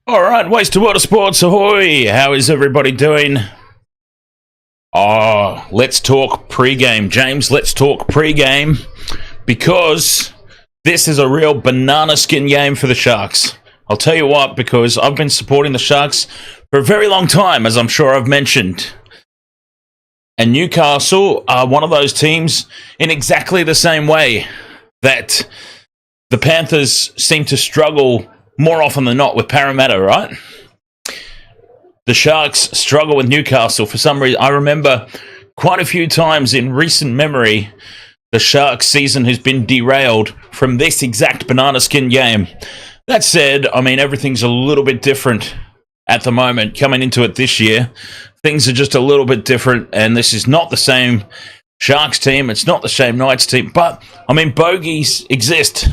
All right, Waste to Water Sports, ahoy! How is everybody doing? Let's talk pre-game, James. Let's talk pre-game because this is a real banana skin game for the Sharks. I'll tell you what, because I've been supporting the Sharks for a very long time, as I'm sure I've mentioned. And Newcastle are one of those teams in exactly the same way that the Panthers seem to struggle more often than not with Parramatta, right? The Sharks struggle with Newcastle for some reason. I remember quite a few times in recent memory, the Sharks season has been derailed from this exact banana skin game. That said, I mean, everything's a little bit different at the moment. Coming into it this year, things are just a little bit different, and this is not the same Sharks team. It's not the same Knights team, but, I mean, bogeys exist.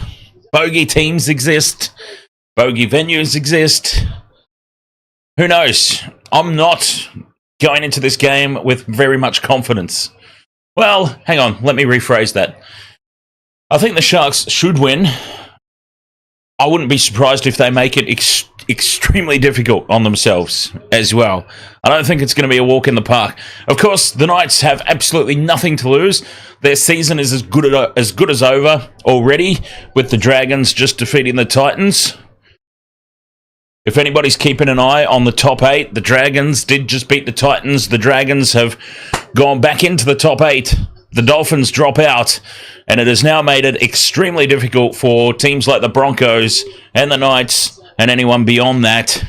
Bogey teams exist. Bogey venues exist. Who knows? I'm not going into this game with very much confidence. Well, hang on. Let me rephrase that. I think the Sharks should win. I wouldn't be surprised if they make it extremely difficult on themselves as well. I don't think it's going to be a walk in the park. Of course, the Knights have absolutely nothing to lose. Their season is as good as over already, with the Dragons just defeating the Titans. If anybody's keeping an eye on the top 8, the Dragons did just beat the Titans. The Dragons have gone back into the top 8. The Dolphins drop out, and it has now made it extremely difficult for teams like the Broncos and the Knights and anyone beyond that.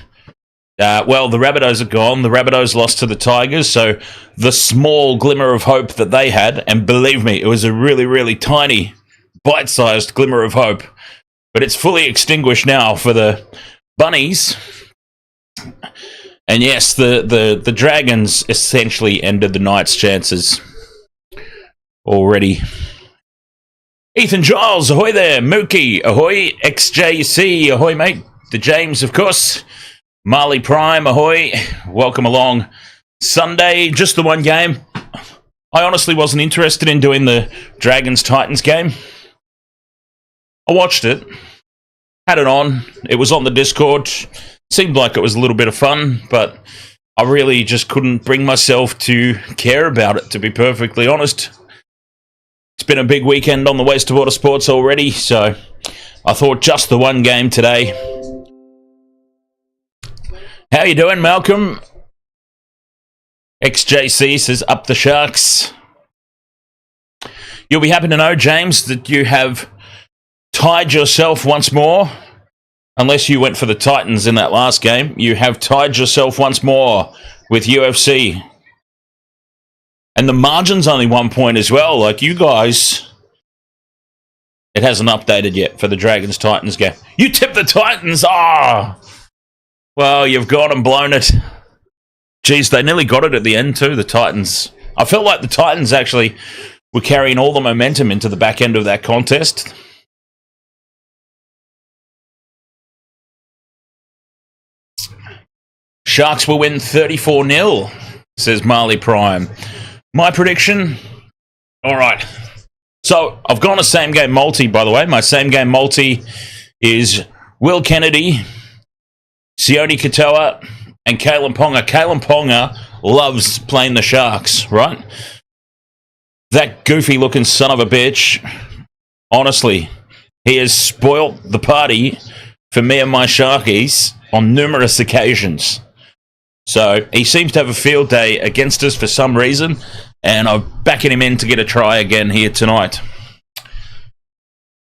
Well, the Rabbitohs are gone. The Rabbitohs lost to the Tigers, so the small glimmer of hope that they had, and believe me, it was a really, really tiny, bite-sized glimmer of hope, but it's fully extinguished now for the Bunnies. And yes, the Dragons essentially ended the Knights' chances already. Ethan Giles, ahoy there. Mookie, ahoy. XJC, ahoy, mate. The James, of course. Marley Prime, ahoy. Welcome along. Sunday, just the one game. I honestly wasn't interested in doing the Dragons-Titans game. I watched it. Had it on. It was on the Discord. Seemed like it was a little bit of fun, but I really just couldn't bring myself to care about it, to be perfectly honest. It's been a big weekend on the Waste of Water Sports already, so I thought just the one game today. How you doing, Malcolm? XJC says, up the Sharks. You'll be happy to know, James, that you have tied yourself once more. Unless you went for the Titans in that last game, you have tied yourself once more with UFC. And the margin's only 1 point as well. Like, you guys, it hasn't updated yet for the Dragons-Titans game. You tipped the Titans! Well, you've gone and blown it. Geez, they nearly got it at the end too, the Titans. I felt like the Titans actually were carrying all the momentum into the back end of that contest. Sharks will win 34-0, says Marley Prime. My prediction? All right. So, I've gone a same-game multi, by the way. My same-game multi is Will Kennedy, Sione Katoa, and Kalen Ponga. Kalen Ponga loves playing the Sharks, right? That goofy-looking son of a bitch, honestly, he has spoilt the party for me and my Sharkies on numerous occasions. So, he seems to have a field day against us for some reason, and I'm backing him in to get a try again here tonight.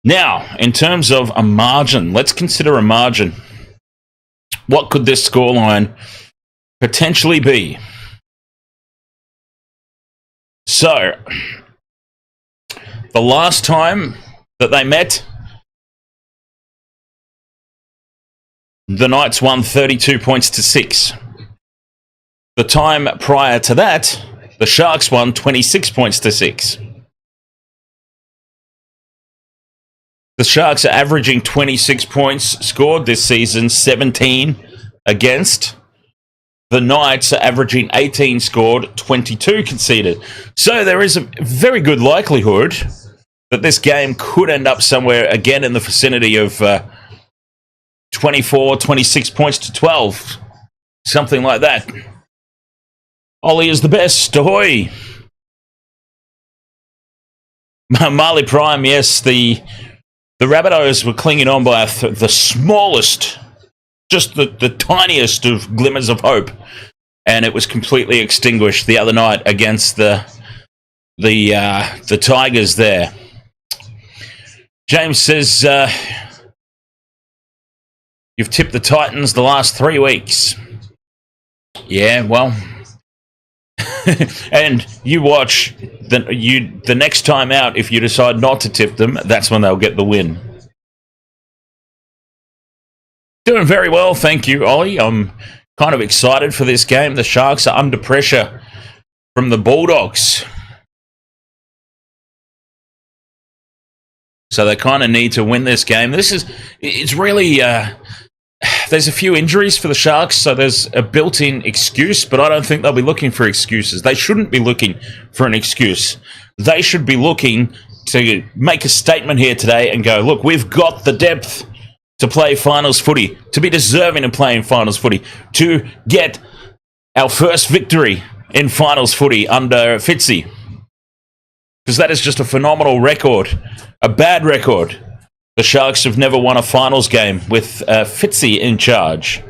Now, in terms of a margin, let's consider a margin. What could this scoreline potentially be? So, the last time that they met, the Knights won 32 points to 6. The time prior to that, the Sharks won 26 points to 6. The Sharks are averaging 26 points scored this season, 17 against. The Knights are averaging 18 scored, 22 conceded. So there is a very good likelihood that this game could end up somewhere again in the vicinity of 24, 26 points to 12. Something like that. Ollie is the best. Ahoy! Marley Prime, yes, the Rabbitohs were clinging on by the smallest, just the tiniest of glimmers of hope, and it was completely extinguished the other night against the Tigers there. James says, you've tipped the Titans the last 3 weeks. Yeah, well, and you watch the next time out, if you decide not to tip them, that's when they'll get the win. Doing very well, thank you, Ollie. I'm kind of excited for this game. The Sharks are under pressure from the Bulldogs, so they kind of need to win this game. It's really, there's a few injuries for the Sharks, so there's a built-in excuse, but I don't think they'll be looking for excuses. They shouldn't be looking for an excuse. They should be looking to make a statement here today and go, look, we've got the depth to play finals footy, to be deserving of playing finals footy, to get our first victory in finals footy under Fitzy. Because that is just a phenomenal record, a bad record. The Sharks have never won a finals game with Fitzy in charge.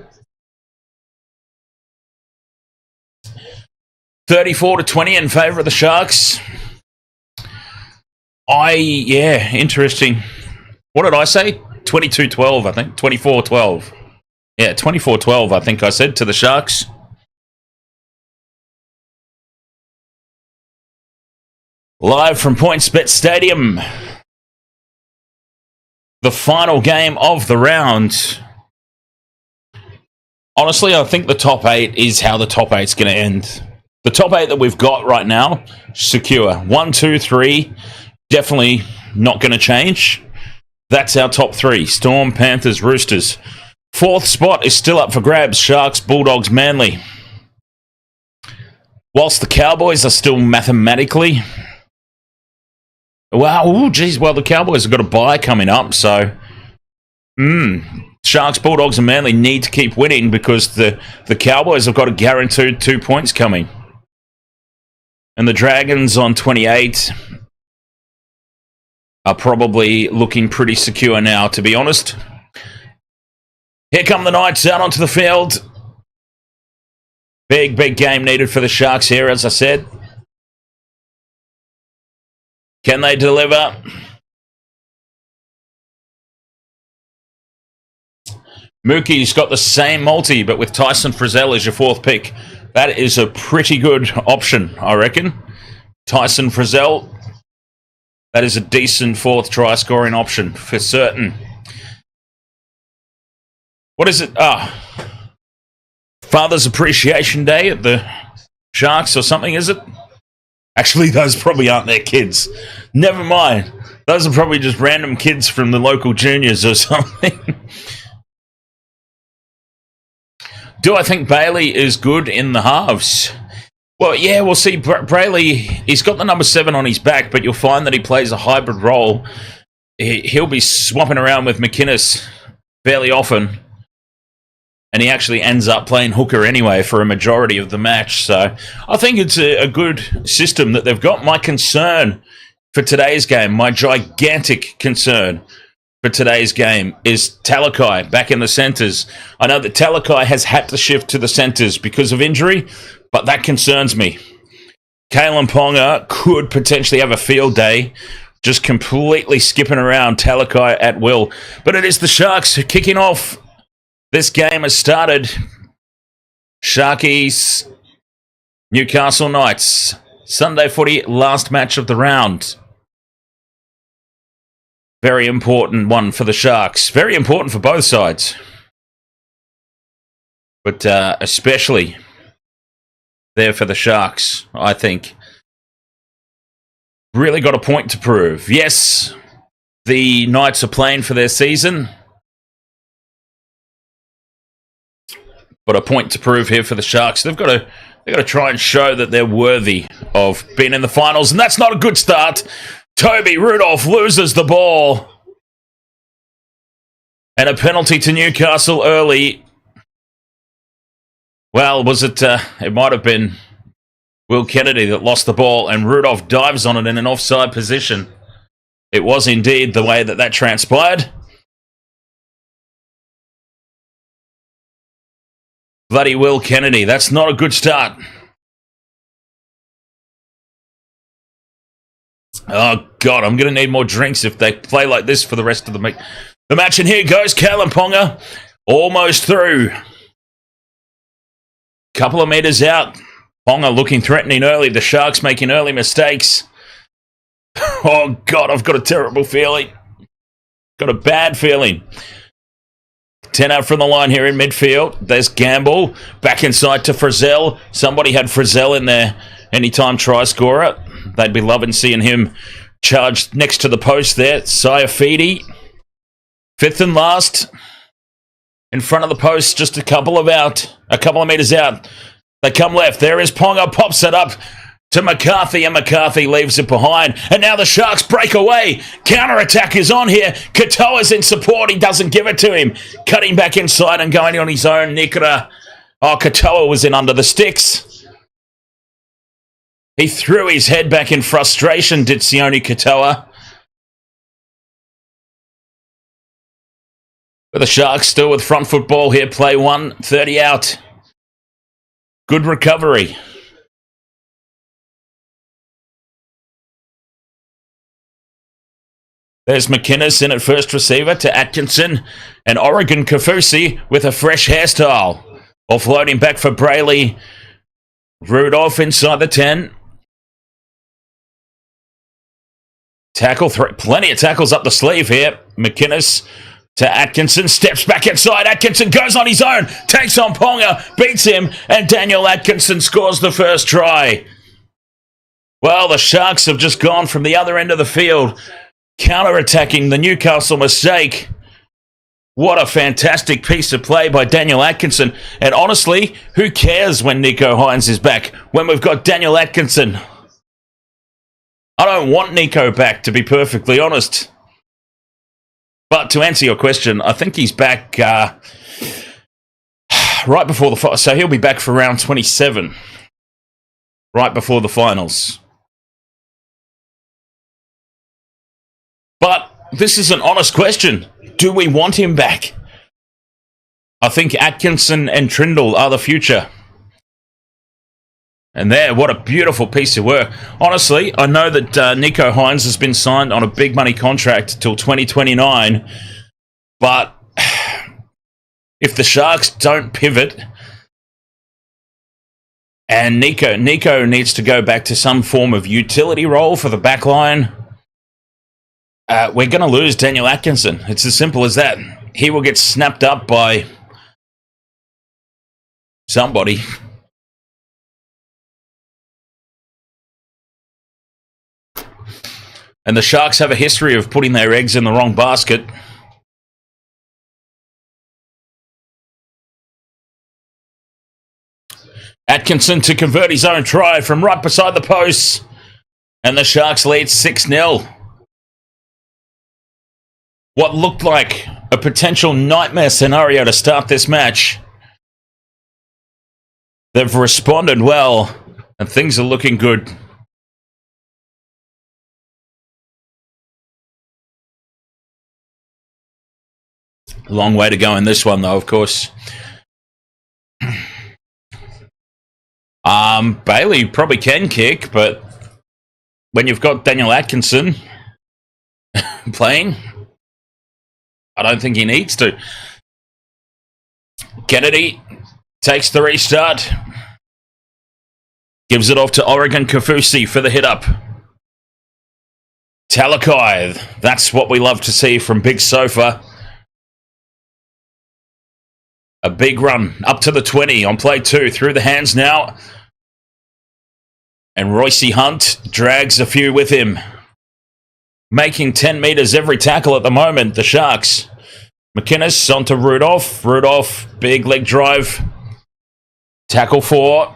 34-20 in favour of the Sharks. Interesting. What did I say? 22-12, I think. 24-12. Yeah, 24-12, I think I said, to the Sharks. Live from PointsBet Stadium. The final game of the round. Honestly, I think the top 8 is how the top 8's going to end. The top 8 that we've got right now, secure. 1, 2, 3, definitely not going to change. That's our top 3. Storm, Panthers, Roosters. 4th spot is still up for grabs. Sharks, Bulldogs, Manly. Whilst the Cowboys are still mathematically... Well, the Cowboys have got a bye coming up, so... Sharks, Bulldogs, and Manly need to keep winning because the Cowboys have got a guaranteed 2 points coming. And the Dragons on 28 are probably looking pretty secure now, to be honest. Here come the Knights out onto the field. Big game needed for the Sharks here, as I said. Can they deliver? Mookie's got the same multi, but with Tyson Frizzell as your 4th pick. That is a pretty good option, I reckon. Tyson Frizzell. That is a decent 4th try-scoring option, for certain. What is it? Father's Appreciation Day at the Sharks or something, is it? Actually, those probably aren't their kids. Never mind. Those are probably just random kids from the local juniors or something. Do I think Bailey is good in the halves? Well, yeah, we'll see. Brailey, he's got the number 7 on his back, but you'll find that he plays a hybrid role. He'll be swapping around with McInnes fairly often. And he actually ends up playing hooker anyway for a majority of the match. So I think it's a good system that they've got. My concern for today's game, my gigantic concern for today's game is Talakai back in the centres. I know that Talakai has had to shift to the centres because of injury, but that concerns me. Kalen Ponga could potentially have a field day, just completely skipping around Talakai at will. But it is the Sharks kicking off. This game has started. Sharkies, Newcastle Knights. Sunday footy, last match of the round. Very important one for the Sharks. Very important for both sides. But especially there for the Sharks, I think. Really got a point to prove. Yes, the Knights are playing for their season. But a point to prove here for the Sharks. They've got to try and show that they're worthy of being in the finals, and that's not a good start. Toby Rudolph loses the ball. And a penalty to Newcastle early. Well, was it? It might have been Will Kennedy that lost the ball, and Rudolph dives on it in an offside position. It was indeed the way that transpired. Bloody Will Kennedy. That's not a good start. Oh, God, I'm going to need more drinks if they play like this for the rest of the match. And here goes Kalen Ponga. Almost through. Couple of meters out. Ponga looking threatening early. The Sharks making early mistakes. Oh, God, I've got a terrible feeling. Got a bad feeling. 10 out from the line here in midfield. There's Gamble. Back inside to Frizzell. Somebody had Frizzell in there. Anytime try scorer. They'd be loving seeing him charged next to the post there. Saifidi. Fifth and last. In front of the post, just a couple of meters out. They come left. There is Ponga. Pops it up to McCarthy, and McCarthy leaves it behind. And now the Sharks break away. Counter-attack is on here. Katoa's in support. He doesn't give it to him. Cutting back inside and going on his own. Nikora. Oh, Katoa was in under the sticks. He threw his head back in frustration, did Sione Katoa. But the Sharks still with front football here. Play 1, 30 out. Good recovery. There's McInnes in at first receiver to Atkinson. And Oregon Kafusi with a fresh hairstyle. Offloading back for Brailey. Rudolph inside the 10. Tackle, plenty of tackles up the sleeve here. McInnes to Atkinson, steps back inside. Atkinson goes on his own, takes on Ponga, beats him, and Daniel Atkinson scores the first try. Well, the Sharks have just gone from the other end of the field, counter-attacking the Newcastle mistake. What a fantastic piece of play by Daniel Atkinson. And honestly, who cares when Nicho Hynes is back, when we've got Daniel Atkinson? I don't want Nicho back, to be perfectly honest. But to answer your question, I think he's back right before the... So he'll be back for round 27. Right before the finals. But this is an honest question. Do we want him back? I think Atkinson and Trindle are the future. And there, what a beautiful piece of work. Honestly, I know that Nicho Hynes has been signed on a big money contract till 2029. But if the Sharks don't pivot, and Nicho needs to go back to some form of utility role for the back line, we're going to lose Daniel Atkinson. It's as simple as that. He will get snapped up by somebody. And the Sharks have a history of putting their eggs in the wrong basket. Atkinson to convert his own try from right beside the post. And the Sharks lead 6-0. What looked like a potential nightmare scenario to start this match. They've responded well, and things are looking good. Long way to go in this one, though, of course. Bailey probably can kick, but when you've got Daniel Atkinson playing, I don't think he needs to. Kennedy takes the restart. Gives it off to Oregon Kafusi for the hit-up. Talakai, that's what we love to see from Big Sofa. A big run up to the 20 on play 2. Through the hands now. And Royce Hunt drags a few with him. Making 10 meters every tackle at the moment, the Sharks. McInnes onto Rudolph. Rudolph, big leg drive. Tackle 4.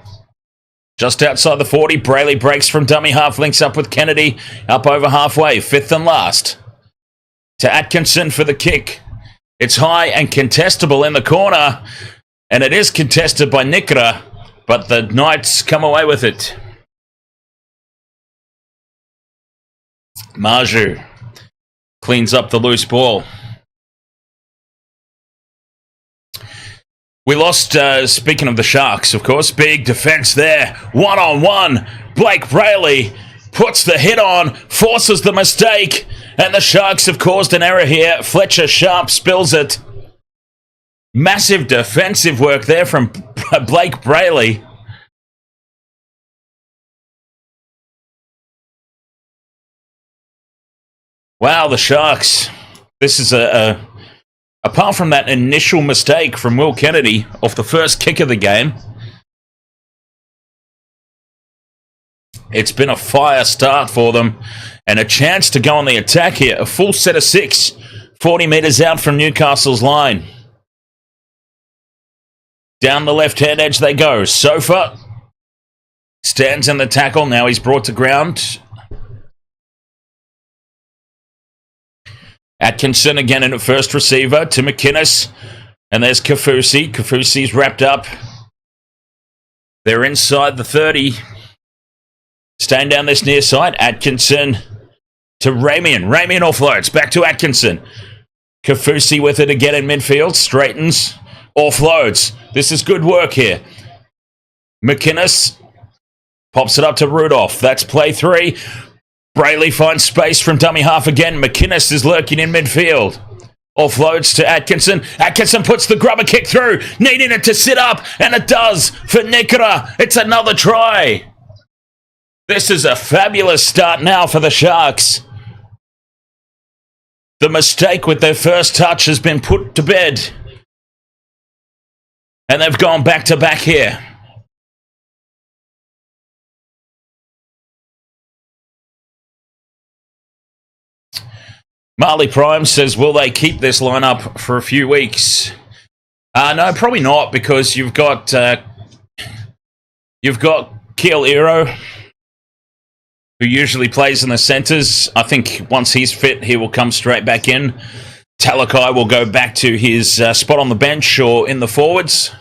Just outside the 40. Brailey breaks from dummy half. Links up with Kennedy. Up over halfway. Fifth and last. To Atkinson for the kick. It's high and contestable in the corner. And it is contested by Nikra, but the Knights come away with it. Maju cleans up the loose ball. We lost, speaking of the Sharks, of course, big defense there. One-on-one, Blayke Brailey puts the hit on, forces the mistake, and the Sharks have caused an error here. Fletcher Sharp spills it. Massive defensive work there from Blayke Brailey. Wow, the Sharks. This is apart from that initial mistake from Will Kennedy off the first kick of the game, it's been a fire start for them and a chance to go on the attack here. A full set of 6, 40 metres out from Newcastle's line. Down the left-hand edge they go. Sofa stands in the tackle. Now he's brought to ground. Atkinson again in at first receiver to McInnes. And there's Kaufusi. Kaufusi's wrapped up. They're inside the 30. Staying down this near side. Atkinson to Ramian. Ramian offloads. Back to Atkinson. Kaufusi with it again in midfield. Straightens. Offloads. This is good work here. McInnes pops it up to Rudolph. That's play 3. Brailey finds space from dummy half again. McInnes is lurking in midfield. Offloads to Atkinson. Atkinson puts the grubber kick through, needing it to sit up, and it does for Nikra. It's another try. This is a fabulous start now for the Sharks. The mistake with their first touch has been put to bed. And they've gone back-to-back here. Marley Prime says, will they keep this lineup for a few weeks? No, probably not, because you've got Kiel Ero, who usually plays in the centres. I think once he's fit, he will come straight back in. Talakai will go back to his spot on the bench or in the forwards,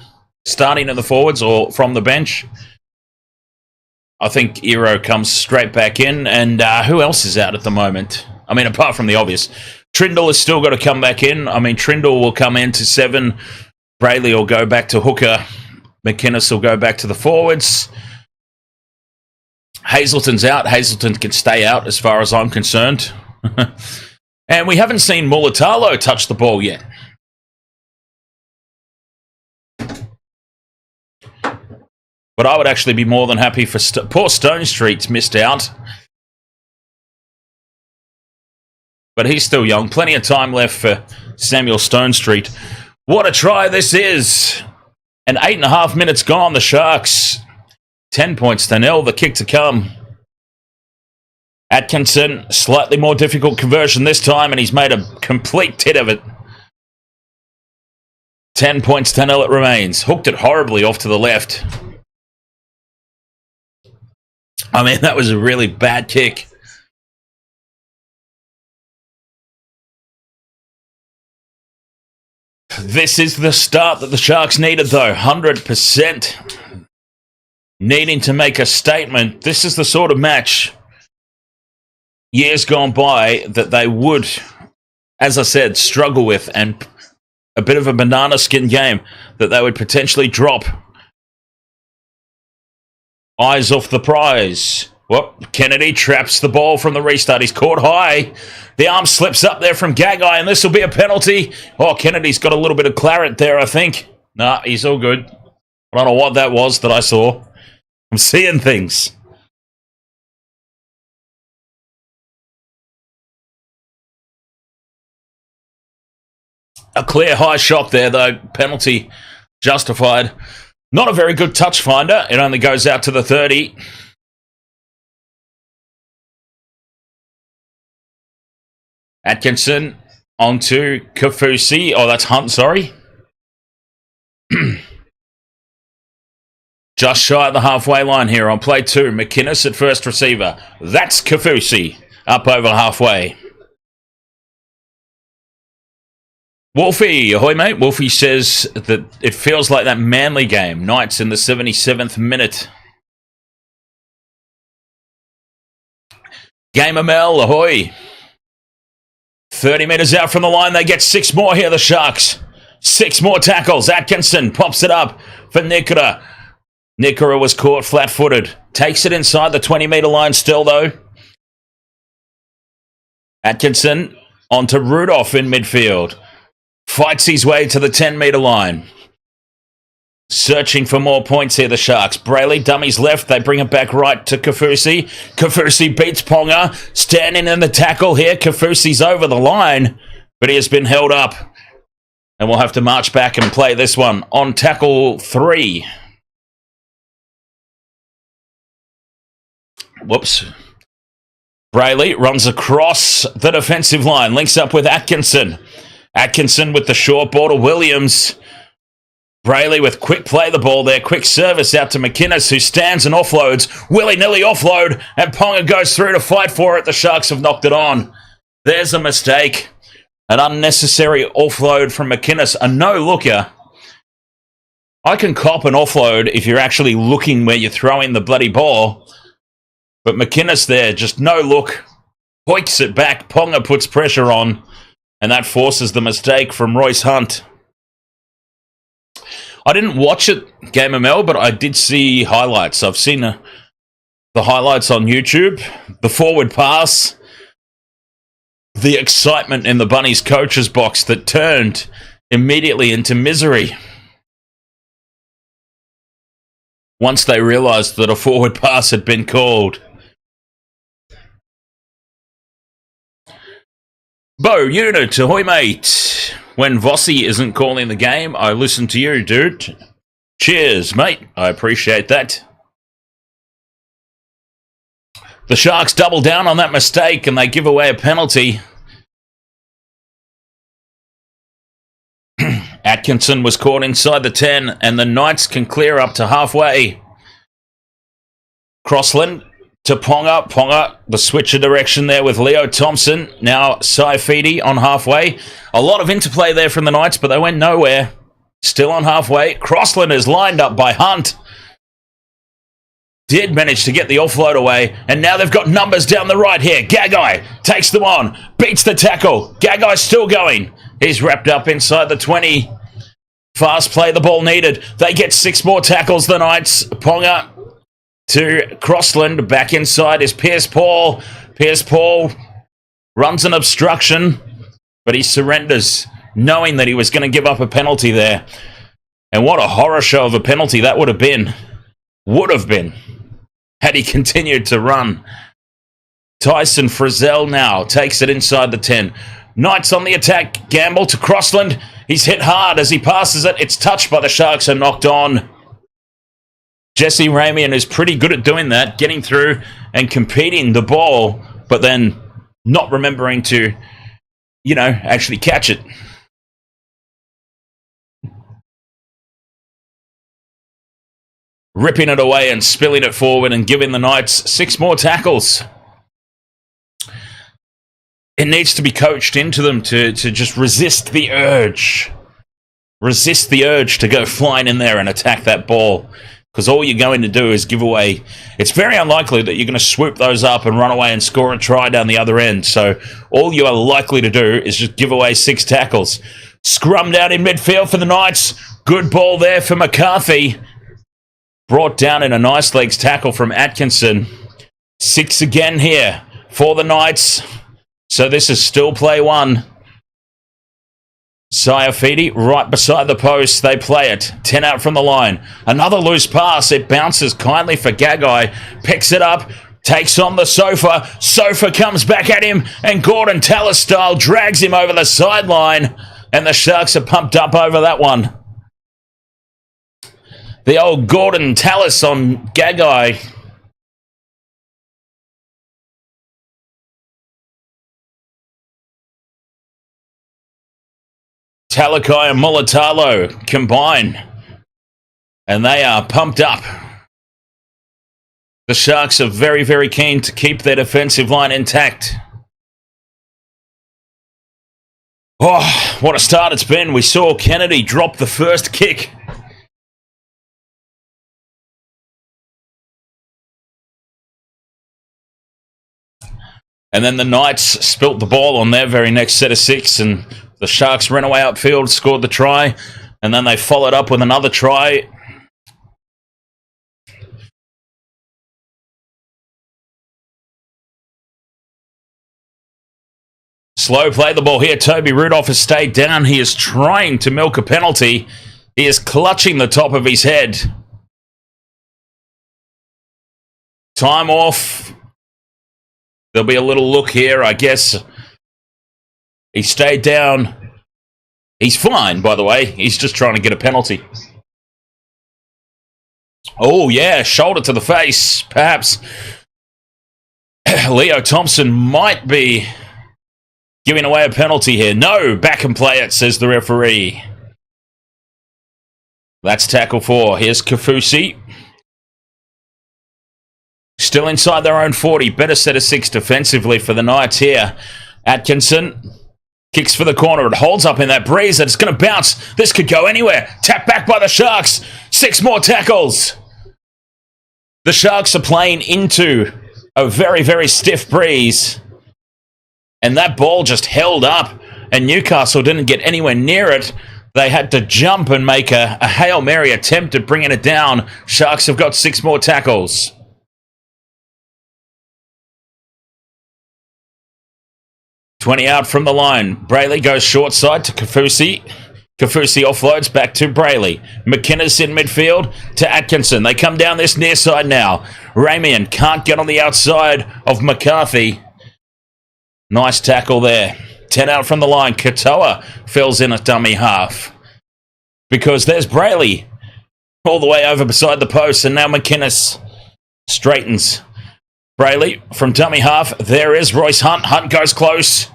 starting in the forwards or from the bench. I think Ero comes straight back in. And who else is out at the moment? I mean, apart from the obvious. Trindle has still got to come back in. I mean, Trindle will come into 7. Brailey will go back to hooker. McInnes will go back to the forwards. Hazelton's out. Hazelton can stay out as far as I'm concerned. And we haven't seen Mulatalo touch the ball yet. But I would actually be more than happy for... Poor Stone Street's missed out. But he's still young. Plenty of time left for Samuel Stone Street. What a try this is. And 8.5 minutes gone. The Sharks 10 points to 0. The kick to come. Atkinson, slightly more difficult conversion this time, and he's made a complete tit of it. 10 points to 0 it remains. Hooked it horribly off to the left. I mean, that was a really bad kick. This is the start that the Sharks needed, though. 100% needing to make a statement. This is the sort of match years gone by that they would, as I said, struggle with, and a bit of a banana skin game that they would potentially drop. Eyes off the prize. Well, Kennedy traps the ball from the restart. He's caught high. The arm slips up there from Gagai, and this will be a penalty. Oh, Kennedy's got a little bit of claret there, I think. Nah, he's all good. I don't know what that was that I saw. I'm seeing things. A clear high shot there, though. Penalty justified. Not a very good touch finder. It only goes out to the 30. Atkinson onto Kaufusi. Oh, that's Hunt, sorry. Just shy of the halfway line here on play 2. McInnes at first receiver. That's Kaufusi. Up over halfway. Wolfie, ahoy mate. Wolfie says that it feels like that Manly game. Knights in the 77th minute. Gamer Mel, ahoy. 30 metres out from the line. They get 6 more here, the Sharks. 6 more tackles. Atkinson pops it up for Nikora. Nikora was caught flat-footed. Takes it inside the 20-metre line still, though. Atkinson onto Rudolph in midfield. Fights his way to the 10-metre line. Searching for more points here, the Sharks. Brailey, dummies left. They bring it back right to Kaufusi. Kaufusi beats Ponga. Standing in the tackle here. Kaufusi's over the line, but he has been held up. And we'll have to march back and play this one on tackle 3. Whoops. Brailey runs across the defensive line. Links up with Atkinson. Atkinson with the short ball to Williams. Brailey with quick play the ball there. Quick service out to McInnes, who stands and offloads. Willy-nilly offload, and Ponga goes through to fight for it. The Sharks have knocked it on. There's a mistake. An unnecessary offload from McInnes. A no-looker. I can cop an offload if you're actually looking where you're throwing the bloody ball. But McInnes there, just no look. Hoiks it back. Ponga puts pressure on. And that forces the mistake from Royce Hunt. I didn't watch it, Game ML, but I did see highlights. I've seen the highlights on YouTube. The forward pass. The excitement in the Bunnies coach's box that turned immediately into misery. Once they realised that a forward pass had been called. Bo Unit, ahoy mate. When Vossi isn't calling the game, I listen to you, dude. Cheers, mate. I appreciate that. The Sharks double down on that mistake and they give away a penalty. Atkinson was caught inside the 10 and the Knights can clear up to halfway. Crossland to Ponga. Ponga, the switch of direction there with Leo Thompson. Now Saifidi on halfway. A lot of interplay there from the Knights, but they went nowhere. Still on halfway. Crossland is lined up by Hunt. Did manage to get the offload away, and now they've got numbers down the right here. Gagai takes them on, beats the tackle. Gagai's still going. He's wrapped up inside the 20. Fast play, the ball needed. They get 6 more tackles, the Knights. Ponga to Crossland. Back inside is Pierce Paul. Pierce Paul runs an obstruction, but he surrenders, knowing that he was going to give up a penalty there. And what a horror show of a penalty that would have been. Would have been, had he continued to run. Tyson Frizzell now takes it inside the 10. Knights on the attack. Gamble to Crossland. He's hit hard as he passes it. It's touched by the Sharks and knocked on. Jesse Ramian is pretty good at doing that, getting through and competing the ball, but then not remembering to, actually catch it. Ripping it away and spilling it forward and giving the Knights 6 more tackles. It needs to be coached into them to just resist the urge. Resist the urge to go flying in there and attack that ball. Because all you're going to do is give away... It's very unlikely that you're going to swoop those up and run away and score a try down the other end. So all you are likely to do is just give away 6 tackles. Scrummed out in midfield for the Knights. Good ball there for McCarthy. Brought down in a nice legs tackle from Atkinson. 6 again here for the Knights. So this is still play 1. Saifidi right beside the post. They play it. 10 out from the line. Another loose pass. It bounces kindly for Gagai. Picks it up. Takes on the Sofa. Sofa comes back at him. And Gordon Tallis style drags him over the sideline. And the Sharks are pumped up over that one. The old Gordon Tallis on Gagai. Talakai and Mulatalo combine. And they are pumped up. The Sharks are very, very keen to keep their defensive line intact. Oh, what a start it's been. We saw Kennedy drop the first kick. And then the Knights spilt the ball on their very next set of 6, and the Sharks ran away upfield, scored the try, and then they followed up with another try. Slow play the ball here. Toby Rudolph has stayed down. He is trying to milk a penalty. He is clutching the top of his head. Time off. There'll be a little look here, I guess. He stayed down. He's fine, by the way. He's just trying to get a penalty. Oh, yeah. Shoulder to the face. Perhaps Leo Thompson might be giving away a penalty here. No, back and play it, says the referee. That's tackle 4. Here's Kafusi. Still inside their own 40. Better set of 6 defensively for the Knights here. Atkinson kicks for the corner. It holds up in that breeze. It's going to bounce. This could go anywhere. Tap back by the Sharks. 6 more tackles. The Sharks are playing into a very, very stiff breeze. And that ball just held up. And Newcastle didn't get anywhere near it. They had to jump and make a Hail Mary attempt at bringing it down. Sharks have got 6 more tackles. $20 out from the line. Brailey goes short side to Kafusi. Kafusi offloads back to Brailey. McInnes in midfield to Atkinson. They come down this near side now. Ramian can't get on the outside of McCarthy. Nice tackle there. 10 out from the line. Katoa fills in a dummy half. Because there's Brailey all the way over beside the post. And now McInnes straightens. Brailey from dummy half. There is Royce Hunt. Hunt goes close.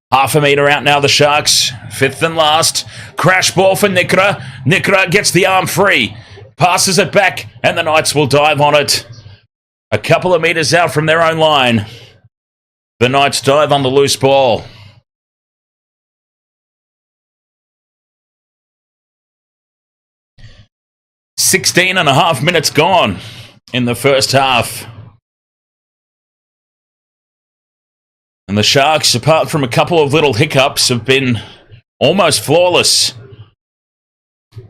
Half a metre out now, the Sharks. 5th and last. Crash ball for Nikra. Nikra gets the arm free. Passes it back, and the Knights will dive on it. A couple of metres out from their own line. The Knights dive on the loose ball. Sixteen and a half minutes gone in the first half. And the Sharks, apart from a couple of little hiccups, have been almost flawless.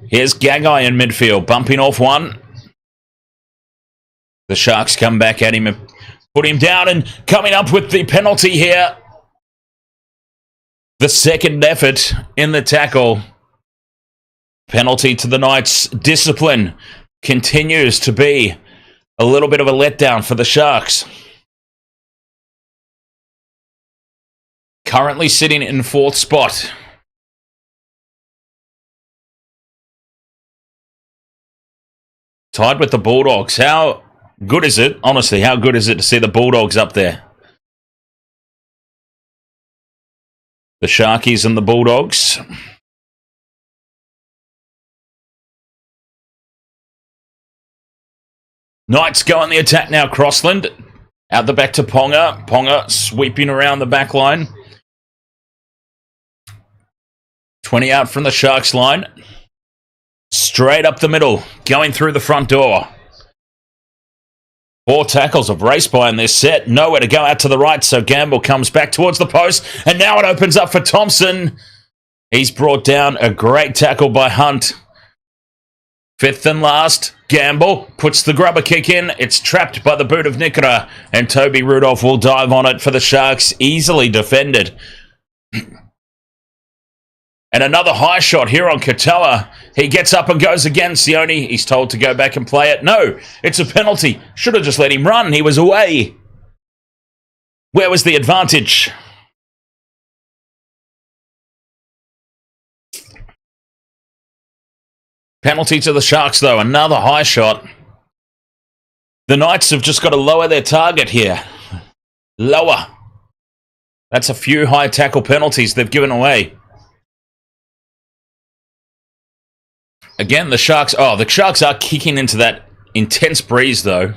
Here's Gagai in midfield, bumping off one. The Sharks come back at him and put him down, and coming up with the penalty here. The second effort in the tackle. Penalty to the Knights. Discipline continues to be a little bit of a letdown for the Sharks. Currently sitting in 4th spot. Tied with the Bulldogs. How good is it? Honestly, how good is it to see the Bulldogs up there? The Sharkies and the Bulldogs. Knights go on the attack now. Crossland out the back to Ponga. Ponga sweeping around the back line. 20 out from the Sharks line. Straight up the middle. Going through the front door. 4 tackles of race by in this set. Nowhere to go out to the right, so Gamble comes back towards the post. And now it opens up for Thompson. He's brought down. A great tackle by Hunt. 5th and last. Gamble puts the grubber kick in. It's trapped by the boot of Nikora. And Toby Rudolph will dive on it for the Sharks. Easily defended. And another high shot here on Katoa. He gets up and goes again. Sione, he's told to go back and play it. No, it's a penalty. Should have just let him run. He was away. Where was the advantage? Penalty to the Sharks, though. Another high shot. The Knights have just got to lower their target here. Lower. That's a few high tackle penalties they've given away. Again, the Sharks... Oh, the Sharks are kicking into that intense breeze, though.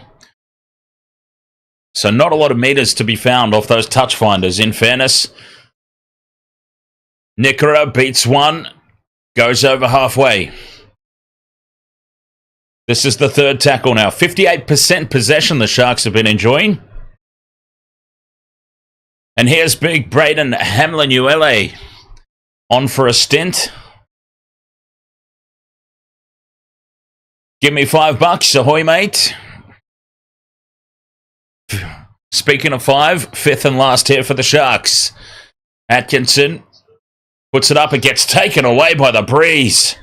So not a lot of meters to be found off those touch finders, in fairness. Nickera beats one, goes over halfway. This is the third tackle now. 58% possession the Sharks have been enjoying. And here's big Braden Hamlin-Uele on for a stint. Give me $5. Ahoy, mate. Speaking of five, fifth and last here for the Sharks. Atkinson puts it up. It gets taken away by the breeze.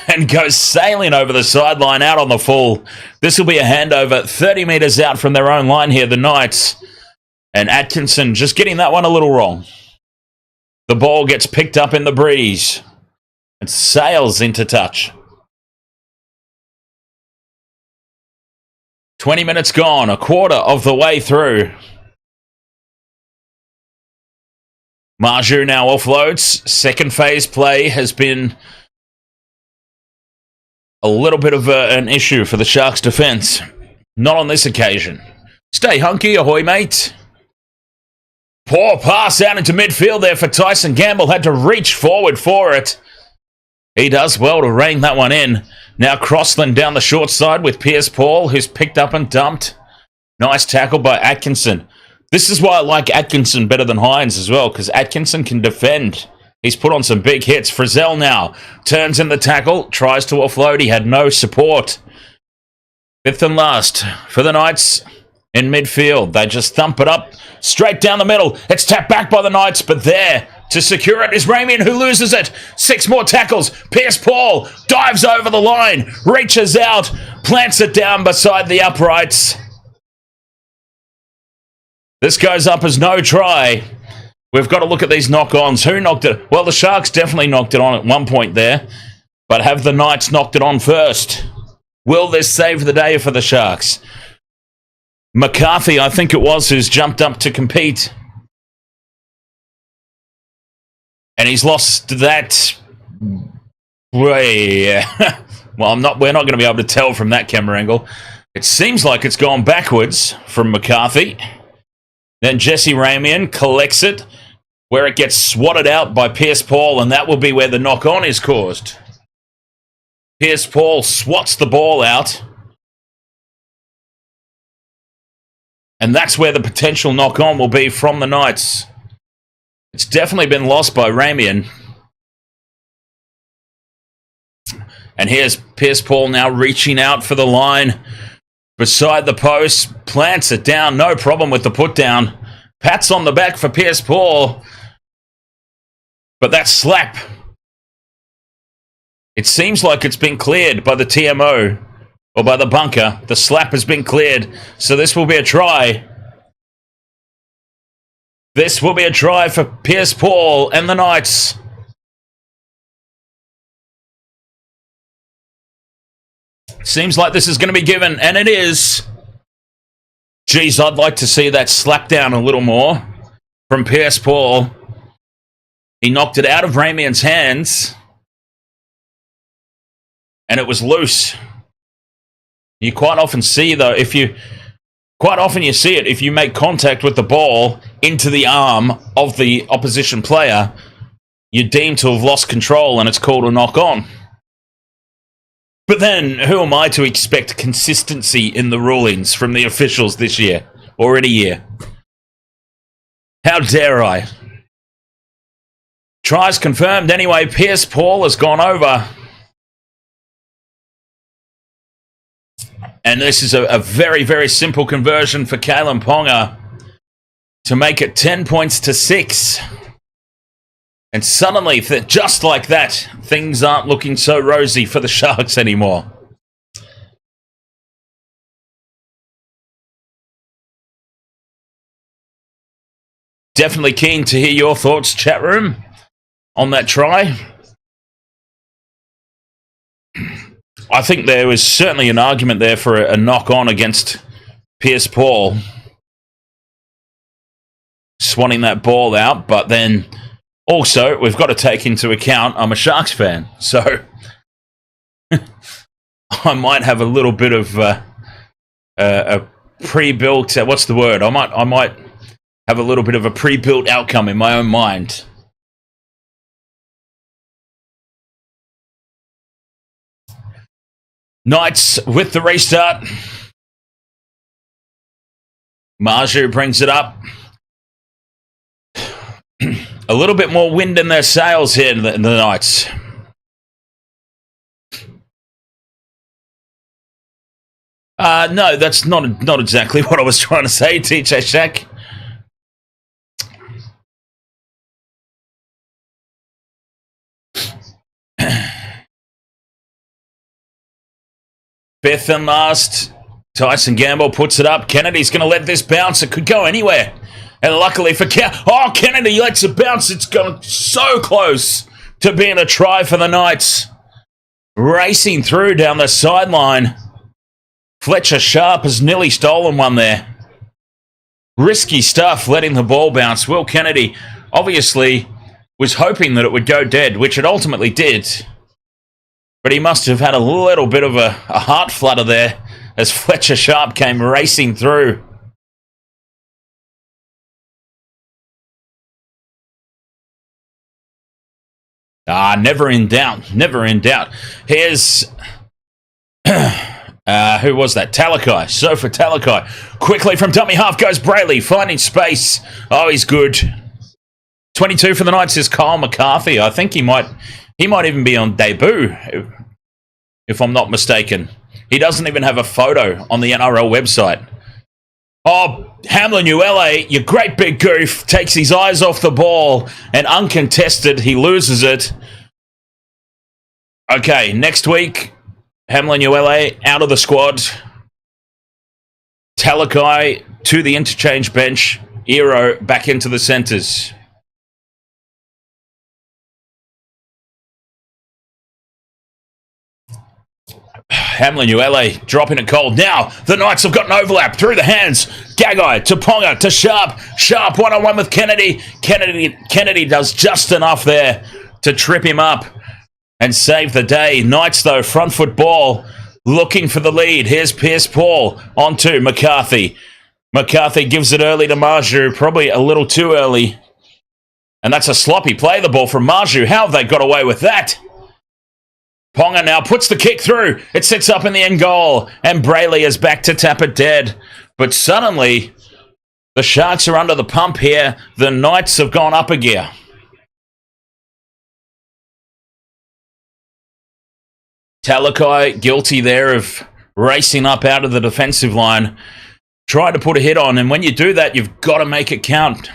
And goes sailing over the sideline out on the full. This will be a handover 30 metres out from their own line here, the Knights. And Atkinson just getting that one a little wrong. The ball gets picked up in the breeze. And sails into touch. 20 minutes gone, a quarter of the way through. Marju now offloads. Second phase play has been a little bit of an issue for the Sharks' defence. Not on this occasion. Stay hunky, ahoy, mate. Poor pass out into midfield there for Tyson Gamble. Had to reach forward for it. He does well to rein that one in. Now Crossland down the short side with Pierce Paul, who's picked up and dumped. Nice tackle by Atkinson. This is why I like Atkinson better than Hines as well, because Atkinson can defend. He's put on some big hits. Frizzell now turns in the tackle, tries to offload. He had no support. Fifth and last for the Knights in midfield. They just thump it up straight down the middle. It's tapped back by the Knights, but there to secure it is Ramian, who loses it. 6 more tackles. Pierce Paul dives over the line, reaches out, plants it down beside the uprights. This goes up as no try. We've got to look at these knock-ons. Who knocked it? Well, the Sharks definitely knocked it on at one point there. But have the Knights knocked it on first? Will this save the day for the Sharks? McCarthy, I think it was, who's jumped up to compete. And he's lost that way. Well, we're not going to be able to tell from that camera angle. It seems like it's gone backwards from McCarthy. Then Jesse Ramian collects it, where it gets swatted out by Pierce Paul, and that will be where the knock-on is caused. Pierce Paul swats the ball out, and that's where the potential knock-on will be from the Knights. It's definitely been lost by Ramian. And here's Pierce Paul now reaching out for the line beside the post, plants it down, no problem with the put down. Pats on the back for Pierce Paul. But that slap, it seems like it's been cleared by the TMO, or by the bunker. The slap has been cleared, so this will be a try. This will be a try for Pierce Paul and the Knights. Seems like this is going to be given, and it is. Geez, I'd like to see that slap down a little more from Pierce Paul. He knocked it out of Ramian's hands, and it was loose. You quite often see, though, you see it if you make contact with the ball into the arm of the opposition player, you're deemed to have lost control, and it's called a knock-on. But then, who am I to expect consistency in the rulings from the officials this year, or in a year? How dare I? Tries confirmed anyway. Pierce Paul has gone over. And this is a very, very simple conversion for Kalen Ponga to make it 10 points to 6. And suddenly, just like that, things aren't looking so rosy for the Sharks anymore. Definitely keen to hear your thoughts, chat room, on that try. I think there was certainly an argument there for a knock-on against Pierce Paul. Swanning that ball out, but then also, we've got to take into account I'm a Sharks fan, so I might have a little bit of a pre-built. What's the word? I might have a little bit of a pre-built outcome in my own mind. Knights with the restart. Marju brings it up. A little bit more wind in their sails here, the Knights. No, that's not exactly what I was trying to say, TJ Shack. Fifth and last. Tyson Gamble puts it up. Kennedy's going to let this bounce. It could go anywhere. And luckily for Kennedy lets it bounce. It's gone so close to being a try for the Knights. Racing through down the sideline. Fletcher Sharp has nearly stolen one there. Risky stuff, letting the ball bounce. Will Kennedy obviously was hoping that it would go dead, which it ultimately did. But he must have had a little bit of a heart flutter there as Fletcher Sharp came racing through. Never in doubt. Never in doubt. Here's... who was that? Talakai. So for Talakai. Quickly from dummy half goes Brailey, finding space. Oh, he's good. 22 for the Knights is Kyle McCarthy. I think he might even be on debut, if I'm not mistaken. He doesn't even have a photo on the NRL website. Oh, Hamlin Uele, you great big goof, takes his eyes off the ball, and uncontested, he loses it. Okay, next week, Hamlin Uele out of the squad. Talakai to the interchange bench. Ero back into the centres. Hamlin Uele dropping it cold. Now, the Knights have got an overlap through the hands. Gagai to Ponga to Sharp. Sharp one-on-one with Kennedy. Kennedy does just enough there to trip him up and save the day. Knights, though, front foot ball, looking for the lead. Here's Pierce Paul onto McCarthy. McCarthy gives it early to Marju, probably a little too early. And that's a sloppy play, the ball from Marju. How have they got away with that? Ponga now puts the kick through. It sits up in the end goal. And Brailey is back to tap it dead. But suddenly, the Sharks are under the pump here. The Knights have gone up a gear. Talakai guilty there of racing up out of the defensive line. Tried to put a hit on. And when you do that, you've got to make it count.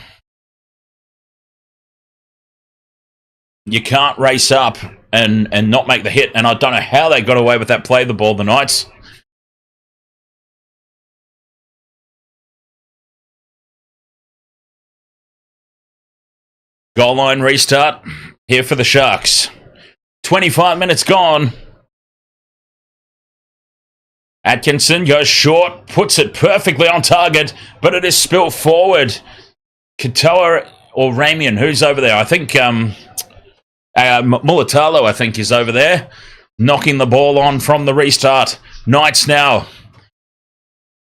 You can't race up and not make the hit. And I don't know how they got away with that play, the ball, the Knights. Goal line restart here for the Sharks. 25 minutes gone. Atkinson goes short, puts it perfectly on target, but it is spilt forward. Katoa or Ramian, who's over there? I think Mulatalo, I think, is over there, knocking the ball on from the restart. Knights now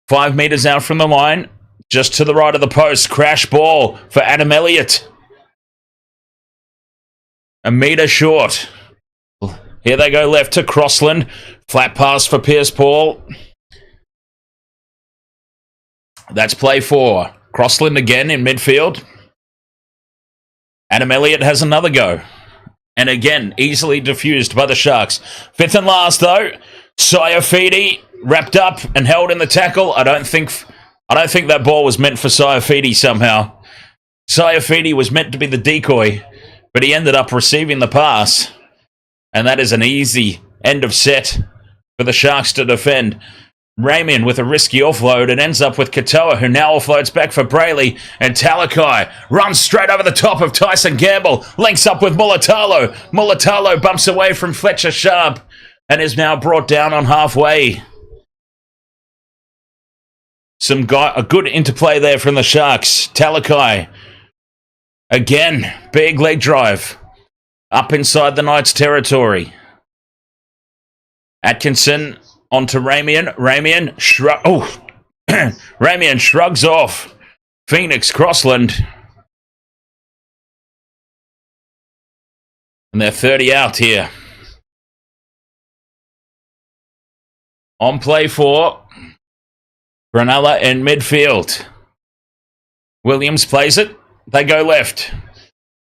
5 meters out from the line, just to the right of the post. Crash ball for Adam Elliott. A meter short. Here they go left to Crossland. Flat pass for Pierce Paul. That's play 4. Crossland again in midfield. Adam Elliott has another go. And again, easily diffused by the Sharks. Fifth and last, though. Saifidi wrapped up and held in the tackle. I don't think that ball was meant for Saifidi somehow. Saifidi was meant to be the decoy, but he ended up receiving the pass. And that is an easy end of set for the Sharks to defend. Ramian with a risky offload. It ends up with Katoa, who now offloads back for Brailey. And Talakai runs straight over the top of Tyson Gamble. Links up with Mulatalo. Mulatalo bumps away from Fletcher Sharp and is now brought down on halfway. A good interplay there from the Sharks. Talakai. Again, big leg drive. Up inside the Knights' territory. Atkinson onto Ramian. Ramian shrugs off Phoenix Crossland. And they're 30 out here. On play for Cronulla in midfield. Williams plays it. They go left.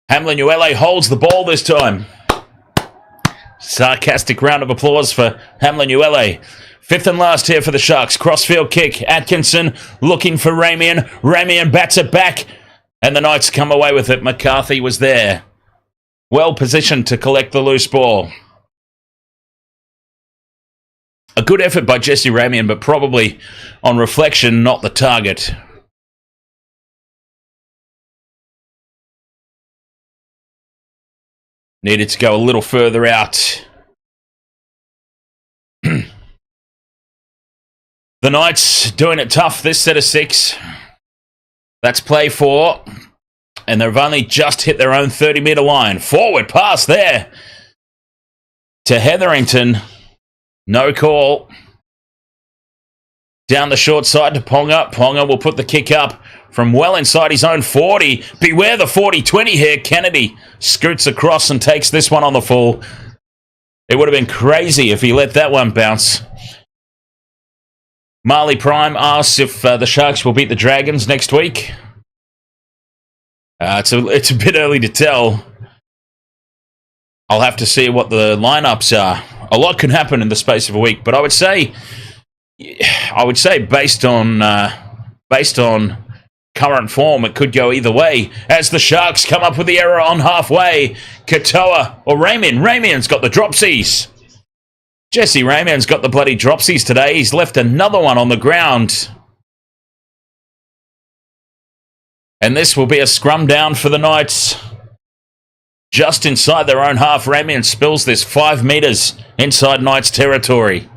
Hamlin-Uele holds the ball this time. Sarcastic round of applause for Hamlin-Uele. Fifth and last here for the Sharks. Crossfield kick. Atkinson looking for Ramian. Ramian bats it back. And the Knights come away with it. McCarthy was there. Well positioned to collect the loose ball. A good effort by Jesse Ramian, but probably, on reflection, not the target. Needed to go a little further out. The Knights doing it tough this set of 6. That's play 4. And they've only just hit their own 30-metre line. Forward pass there to Hetherington. No call. Down the short side to Ponga. Ponga will put the kick up from well inside his own 40. Beware the 40-20 here. Kennedy scoots across and takes this one on the full. It would have been crazy if he let that one bounce. Marley Prime asks if the Sharks will beat the Dragons next week. It's a bit early to tell. I'll have to see what the lineups are. A lot can happen in the space of a week, but I would say based on current form, it could go either way. As the Sharks come up with the error on halfway, Katoa or Ramian's got the dropsies. Jesse Ramian's got the bloody dropsies today. He's left another one on the ground. And this will be a scrum down for the Knights. Just inside their own half, Ramian spills this 5 metres inside Knights territory.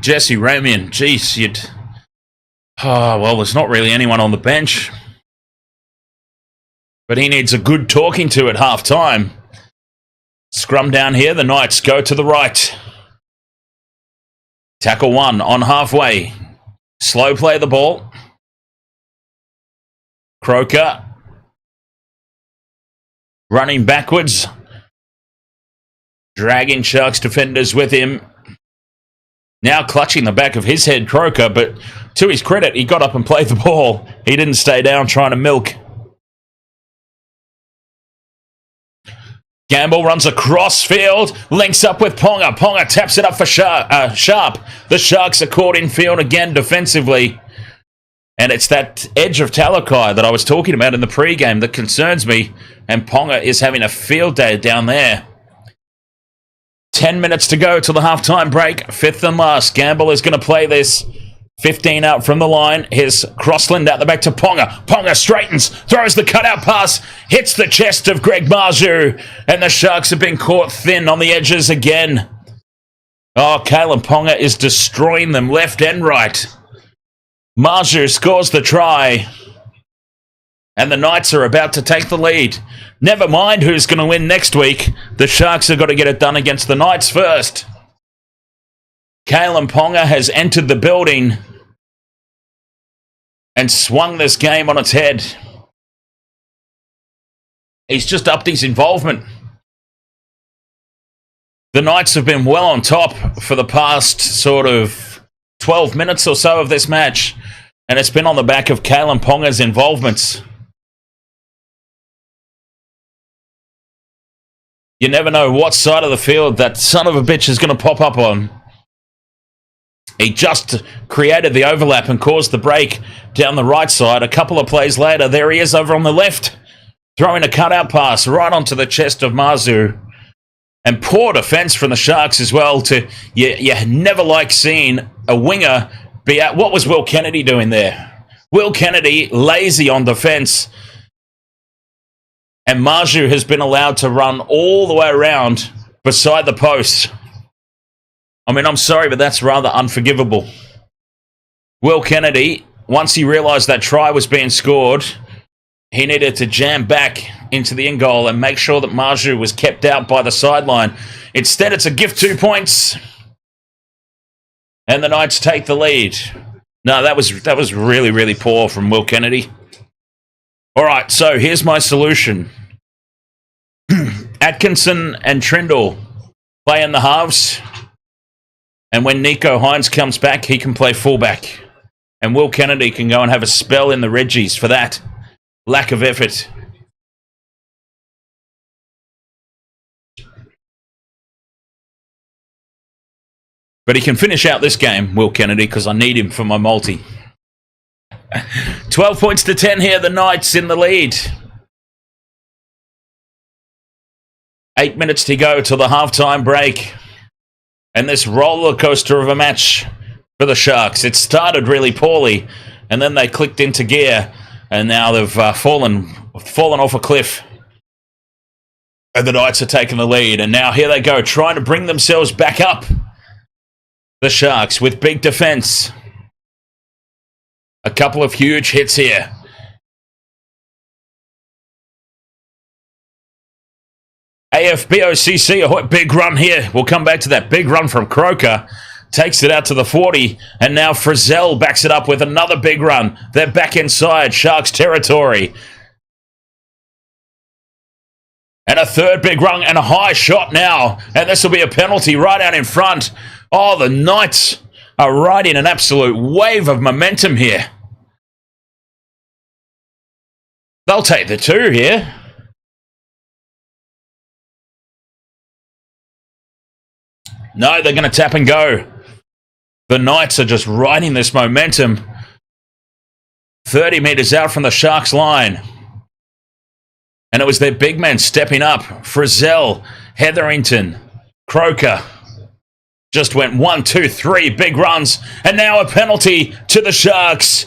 Jesse Ramian, geez, well, there's not really anyone on the bench. But he needs a good talking to at half-time. Scrum down here, the Knights go to the right. Tackle 1 on halfway. Slow play the ball. Croker running backwards. Dragging Sharks defenders with him. Now clutching the back of his head, Croker, but to his credit, he got up and played the ball. He didn't stay down trying to milk. Gamble runs across field, links up with Ponga. Ponga taps it up for Sharp. The Sharks are caught in field again defensively. And it's that edge of Talakai that I was talking about in the pre-game that concerns me. And Ponga is having a field day down there. 10 minutes to go till the halftime break. Fifth and last. Gamble is going to play this. 15 out from the line. Here's Crossland out the back to Ponga. Ponga straightens, throws the cutout pass, hits the chest of Greg Marju, and the Sharks have been caught thin on the edges again. Oh, Kalen Ponga is destroying them left and right. Marju scores the try, and the Knights are about to take the lead. Never mind who's going to win next week. The Sharks have got to get it done against the Knights first. Kalen Ponga has entered the building and swung this game on its head. He's just upped his involvement. The Knights have been well on top for the past sort of 12 minutes or so of this match, and it's been on the back of Kalen Ponga's involvements. You never know what side of the field that son of a bitch is going to pop up on. He just created the overlap and caused the break down the right side. A couple of plays later, there he is over on the left, throwing a cutout pass right onto the chest of Marzu. And poor defense from the Sharks as well. You never like seeing a winger be at. What was Will Kennedy doing there? Will Kennedy, lazy on defense. And Marju has been allowed to run all the way around beside the post. I mean, I'm sorry, but that's rather unforgivable. Will Kennedy, once he realised that try was being scored, he needed to jam back into the end goal and make sure that Marju was kept out by the sideline. Instead, it's a gift 2 points. And the Knights take the lead. No, that was really, really poor from Will Kennedy. All right, so here's my solution. Atkinson and Trindle play in the halves. And when Nico Hines comes back, he can play fullback. And Will Kennedy can go and have a spell in the Reggies for that lack of effort. But he can finish out this game, Will Kennedy, because I need him for my multi. 12 points to 10 here, the Knights in the lead. 8 minutes to go till the halftime break. And this roller coaster of a match for the Sharks. It started really poorly, and then they clicked into gear, and now they've fallen off a cliff. And the Knights are taking the lead, and now here they go, trying to bring themselves back up. The Sharks with big defense. A couple of huge hits here. AFBOCC, a big run here. We'll come back to that big run from Croker. Takes it out to the 40, and now Frizzell backs it up with another big run. They're back inside Sharks territory. And a third big run and a high shot now. And this will be a penalty right out in front. Oh, the Knights are riding an absolute wave of momentum here. They'll take the 2 here. No, they're going to tap and go. The Knights are just riding this momentum. 30 metres out from the Sharks line. And it was their big men stepping up. Frizzell, Hetherington, Croker. Just went 1, 2, 3 big runs. And now a penalty to the Sharks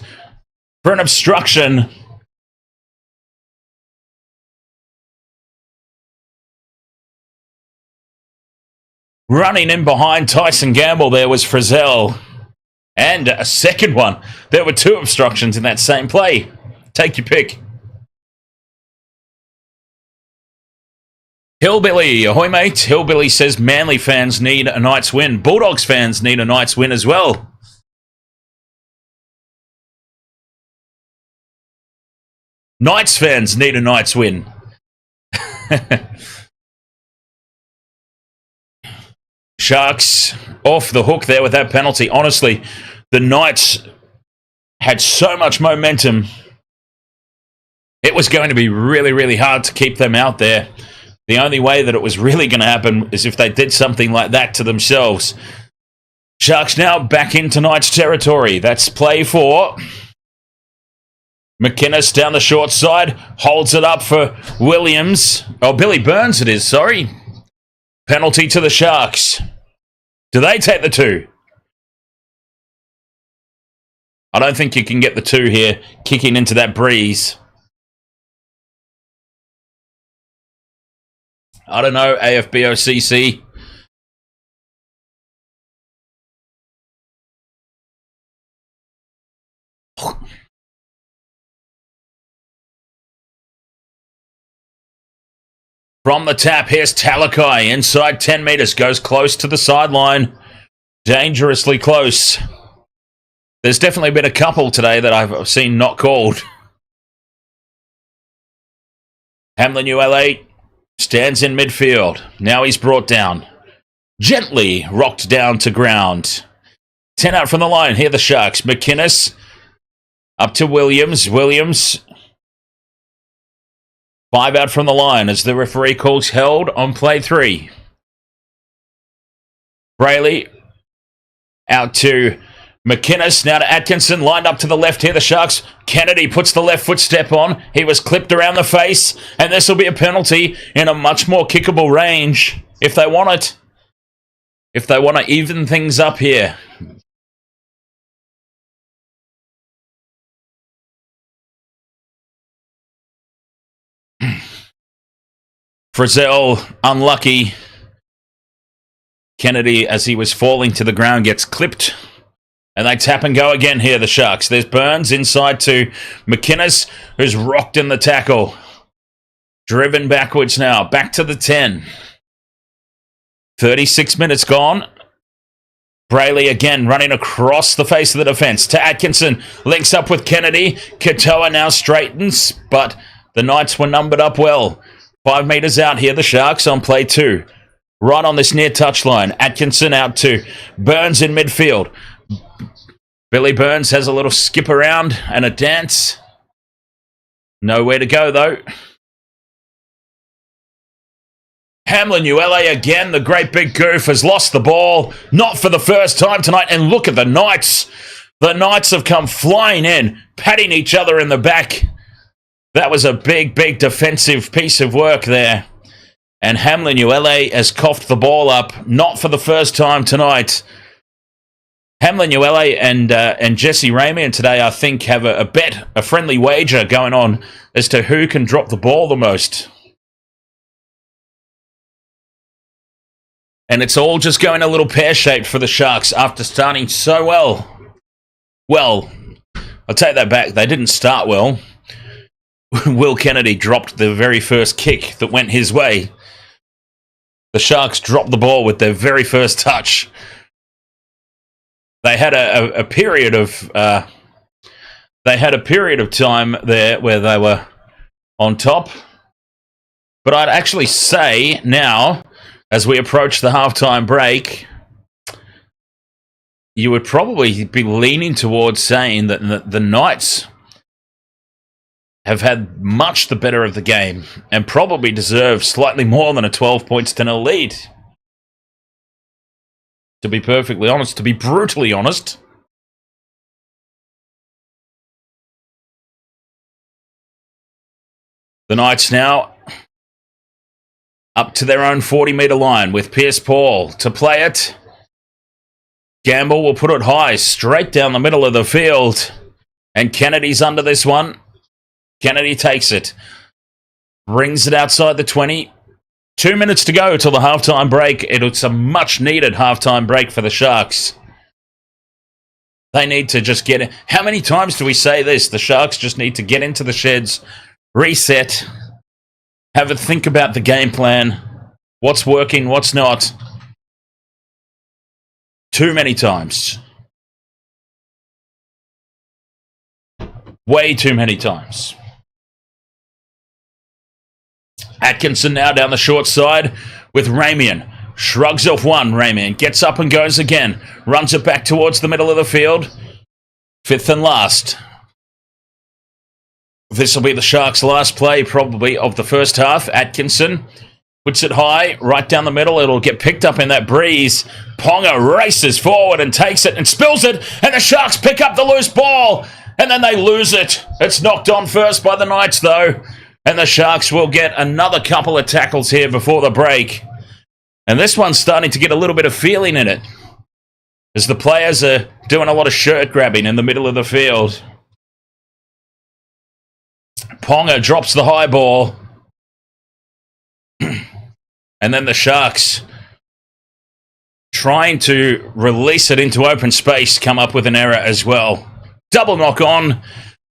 for an obstruction. Running in behind Tyson Gamble there was Frizzell. And a second one. There were 2 obstructions in that same play. Take your pick. Hillbilly, ahoy mate. Hillbilly says Manly fans need a Knights win. Bulldogs fans need a Knights win as well. Knights fans need a Knights win. Sharks off the hook there with that penalty. Honestly, the Knights had so much momentum. It was going to be really, really hard to keep them out there. The only way that it was really going to happen is if they did something like that to themselves. Sharks now back into Knights territory. That's play 4. McInnes down the short side. Holds it up for Williams. Oh, Billy Burns it is, sorry. Penalty to the Sharks. Do they take the 2? I don't think you can get the 2 here, kicking into that breeze. I don't know, AFBOCC. From the tap, here's Talakai. Inside 10 metres, goes close to the sideline. Dangerously close. There's definitely been a couple today that I've seen not called. Hamlin UL8 stands in midfield. Now he's brought down. Gently rocked down to ground. 10 out from the line. Here the Sharks. McInnes up to Williams. Williams 5 out from the line as the referee calls held on play 3. Brailey out to McInnes, now to Atkinson, lined up to the left here, the Sharks. Kennedy puts the left foot step on. He was clipped around the face, and this will be a penalty in a much more kickable range if they want it. If they want to even things up here. Frizzell, unlucky. Kennedy, as he was falling to the ground, gets clipped. And they tap and go again here, the Sharks. There's Burns inside to McInnes, who's rocked in the tackle. Driven backwards now. Back to the 10. 36 minutes gone. Brailey again running across the face of the defence to Atkinson. Links up with Kennedy. Katoa now straightens, but the Knights were numbered up well. 5 metres out here, the Sharks on play 2. Right on this near touchline. Atkinson out to Burns in midfield. Billy Burns has a little skip around and a dance. Nowhere to go, though. Hamlin Uele again, the great big goof, has lost the ball. Not for the first time tonight. And look at the Knights. The Knights have come flying in, patting each other in the back. That was a big, big defensive piece of work there. And Hamlin Uele has coughed the ball up, not for the first time tonight. Hamlin Uele and Jesse Ramian today, I think, have a bet, a friendly wager going on as to who can drop the ball the most. And it's all just going a little pear-shaped for the Sharks after starting so well. Well, I'll take that back. They didn't start well. Will Kennedy dropped the very first kick that went his way. The Sharks dropped the ball with their very first touch. They had a period of time there where they were on top. But I'd actually say now, as we approach the halftime break, you would probably be leaning towards saying that the Knights have had much the better of the game and probably deserve slightly more than a 12 points to nil lead. To be perfectly honest, to be brutally honest. The Knights now up to their own 40-metre line with Pierce Paul to play it. Gamble will put it high, straight down the middle of the field. And Kennedy's under this one. Kennedy takes it. Brings it outside the 20. 2 minutes to go till the halftime break. It's a much-needed halftime break for the Sharks. They need to just get in. How many times do we say this? The Sharks just need to get into the sheds, reset, have a think about the game plan, what's working, what's not. Too many times. Way too many times. Atkinson now down the short side with Ramian. Shrugs off one. Ramian gets up and goes again. Runs it back towards the middle of the field. Fifth and last. This will be the Sharks' last play probably of the first half. Atkinson puts it high, right down the middle. It'll get picked up in that breeze. Ponga races forward and takes it and spills it. And the Sharks pick up the loose ball. And then they lose it. It's knocked on first by the Knights, though. And the Sharks will get another couple of tackles here before the break. And this one's starting to get a little bit of feeling in it, as the players are doing a lot of shirt grabbing in the middle of the field. Ponga drops the high ball. And then the Sharks, trying to release it into open space, come up with an error as well. Double knock on.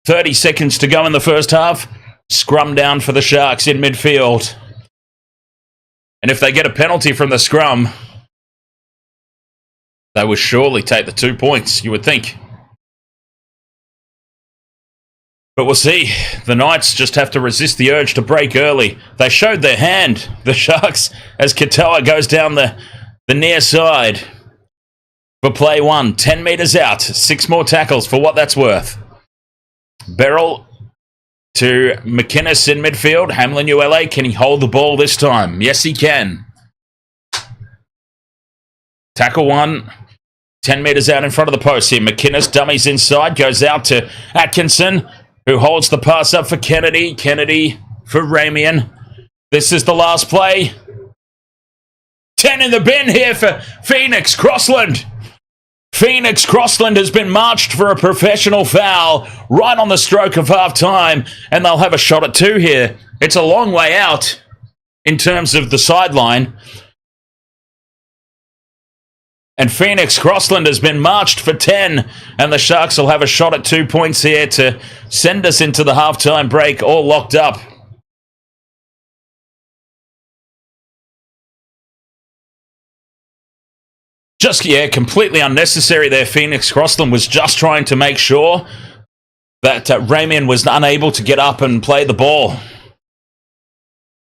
30 seconds to go in the first half. Scrum down for the Sharks in midfield. And if they get a penalty from the scrum, they will surely take the 2 points, you would think. But we'll see. The Knights just have to resist the urge to break early. They showed their hand, the Sharks, as Katoa goes down the near side. For play 1, 10 metres out. 6 more tackles for what that's worth. Beryl to McInnes in midfield. Hamlin Uele, can he hold the ball this time? Yes, he can. Tackle 1. 10 metres out in front of the post here. McInnes dummies inside. Goes out to Atkinson, who holds the pass up for Kennedy. Kennedy for Ramian. This is the last play. 10 in the bin here for Phoenix Crossland. Phoenix Crossland has been marched for a professional foul right on the stroke of half-time, and they'll have a shot at 2 here. It's a long way out in terms of the sideline. And Phoenix Crossland has been marched for 10, and the Sharks will have a shot at 2 points here to send us into the halftime break all locked up. Just, yeah, completely unnecessary there. Phoenix Crossland was just trying to make sure that Ramian was unable to get up and play the ball.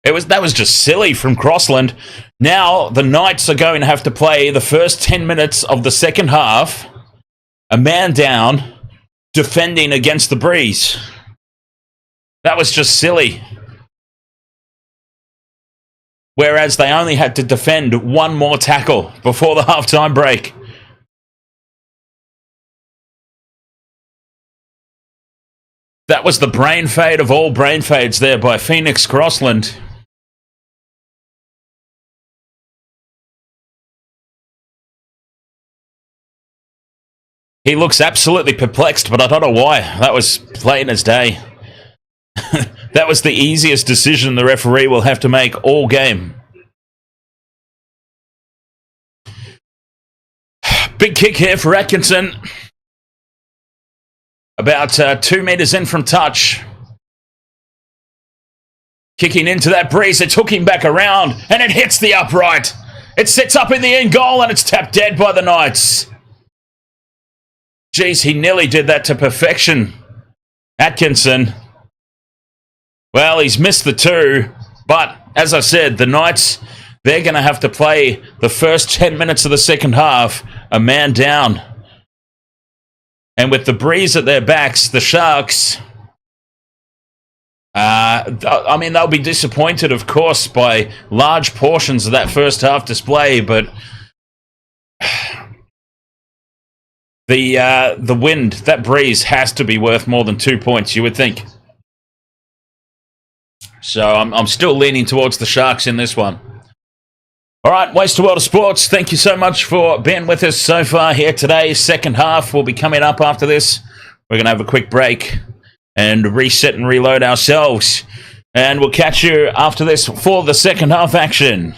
That was just silly from Crossland. Now the Knights are going to have to play the first 10 minutes of the second half, a man down, defending against the breeze. That was just silly. Whereas they only had to defend one more tackle before the halftime break. That was the brain fade of all brain fades there by Phoenix Crossland. He looks absolutely perplexed, but I don't know why. That was plain as day. That was the easiest decision the referee will have to make all game. Big kick here for Atkinson. About 2 meters in from touch. Kicking into that breeze, it's hooking back around, and it hits the upright. It sits up in the end goal, and it's tapped dead by the Knights. Jeez, he nearly did that to perfection. Atkinson. Well, he's missed the two, but as I said, the Knights, they're going to have to play the first 10 minutes of the second half, a man down. And with the breeze at their backs, the Sharks, I mean, they'll be disappointed, of course, by large portions of that first half display, but the wind, that breeze has to be worth more than 2 points, you would think. So I'm still leaning towards the Sharks in this one. All right, Waste World of Sports, thank you so much for being with us so far here today. Second half will be coming up after this. We're going to have a quick break and reset and reload ourselves. And we'll catch you after this for the second half action.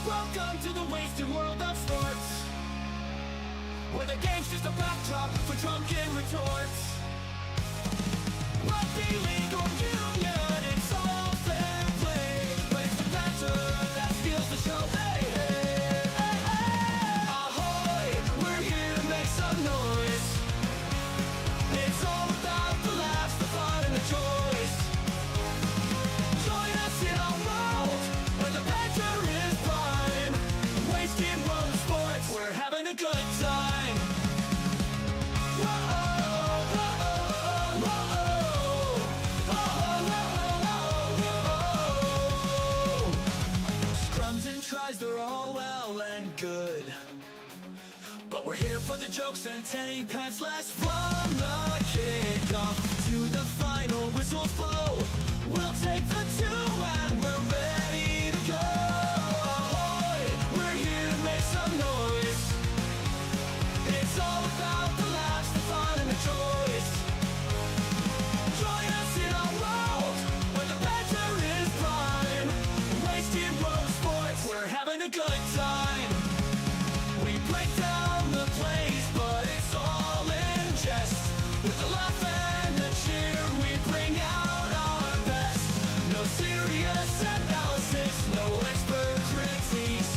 Welcome to the wasted world of sports, where the game's just a backdrop for drunken retorts. Rugby league or union, it's all fair play, but it's the banter that steals the show. Hey, hey, hey, hey. Ahoy, we're here to make some noise. It's all about the laughs, the fun, and the joys. Join us in our world, where the banter is prime. Wasted world of sports, we're having a good time. Scrums and tries, they're all well and good, but We're here for the jokes and 10 pence less from the kickoff to the final whistles blow. We'll take the 2 and we're ready to go. Ahoy, we're here to make some noise. It's all about the laughs, the fun, and the joys. Join us in our world where the banter is prime. Wasted road sports, we're having a good time. We break down the plays, but it's all in jest. With the laugh and the cheer, we bring out our best. No serious analysis, no expert critiques.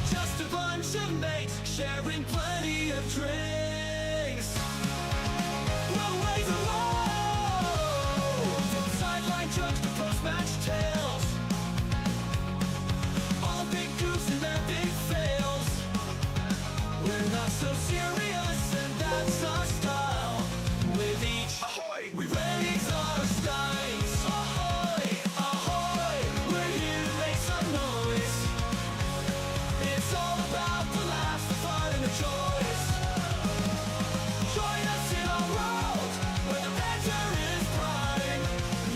Just a bunch of mates sharing plenty of drinks. We'll raise a low, from sideline jokes to post-match tales. All the big goofs and their big fails. We're not so serious, and that's our style. With each ahoy, we raise our skies. Ahoy, ahoy, we're here to make some noise. It's all about the laughs, the fun, and the joys. Join us in our world where the banter is prime.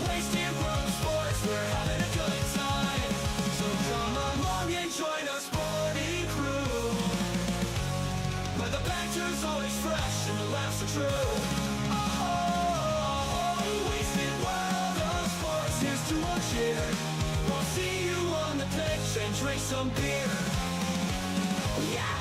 Wasted road sports, we're having a good time. So come along and join our sporty crew, where the banter's always fresh and the laughs are true. Oh, wasted world of sports, here's to our cheer. We'll see you on the pitch and drink some beer. Yeah!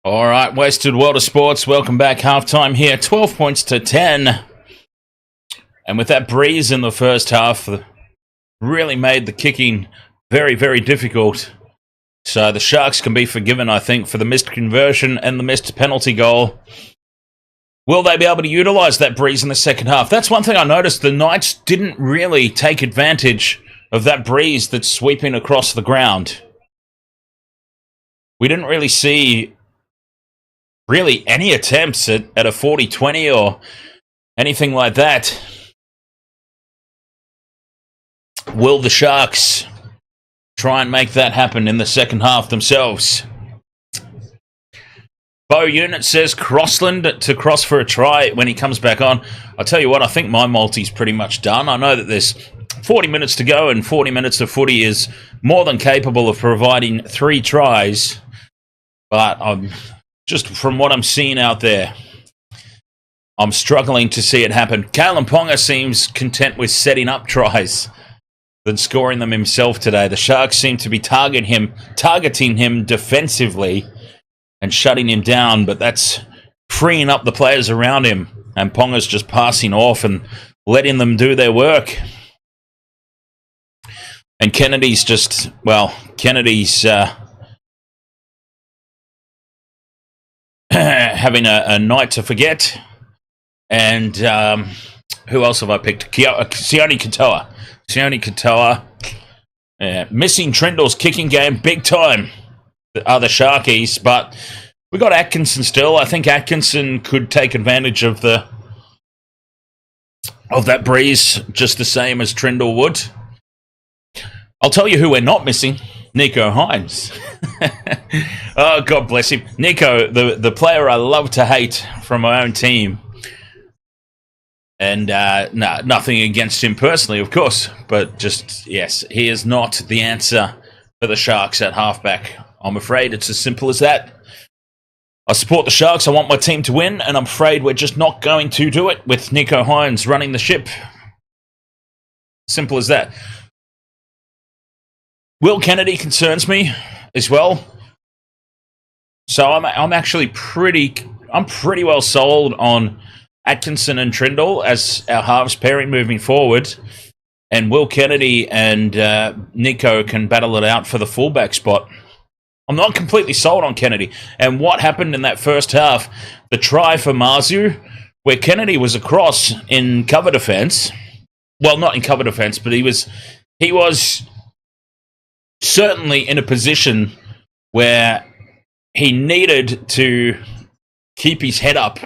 All right, Wasted World of Sports, welcome back. Halftime here, 12 points to 10. And with that breeze in the first half, really made the kicking very, very difficult. So the Sharks can be forgiven, I think, for the missed conversion and the missed penalty goal. Will they be able to utilise that breeze in the second half? That's one thing I noticed. The Knights didn't really take advantage of that breeze that's sweeping across the ground. We didn't really see any attempts at a 40-20 or anything like that. Will the Sharks try and make that happen in the second half themselves? Bo Unit says Crossland to cross for a try when he comes back on. I'll tell you what, I think my multi's pretty much done. I know that there's 40 minutes to go, and 40 minutes of footy is more than capable of providing 3 tries. But just from what I'm seeing out there, I'm struggling to see it happen. Kalen Ponga seems content with setting up tries than scoring them himself today. The Sharks seem to be targeting him defensively and shutting him down, but that's freeing up the players around him, and Ponga's just passing off and letting them do their work. And Kennedy's having a night to forget. And who else have I picked? Sione Katoa. Sione Katoa. Missing Trindle's kicking game big time. The other Sharkies. But we got Atkinson still. I think Atkinson could take advantage of that breeze just the same as Trindle would. I'll tell you who we're not missing. Nicho Hynes. Oh, God bless him. Nicho, the player I love to hate from my own team. And nothing against him personally, of course. But just, yes, he is not the answer for the Sharks at halfback. I'm afraid it's as simple as that. I support the Sharks. I want my team to win. And I'm afraid we're just not going to do it with Nicho Hynes running the ship. Simple as that. Will Kennedy concerns me as well. So I'm actually pretty well sold on Atkinson and Trindle as our halves pairing moving forward, and Will Kennedy and Nicho can battle it out for the fullback spot. I'm not completely sold on Kennedy. And what happened in that first half, the try for Marzu, where Kennedy was across in cover defense. Well, not in cover defense, but he was certainly in a position where he needed to keep his head up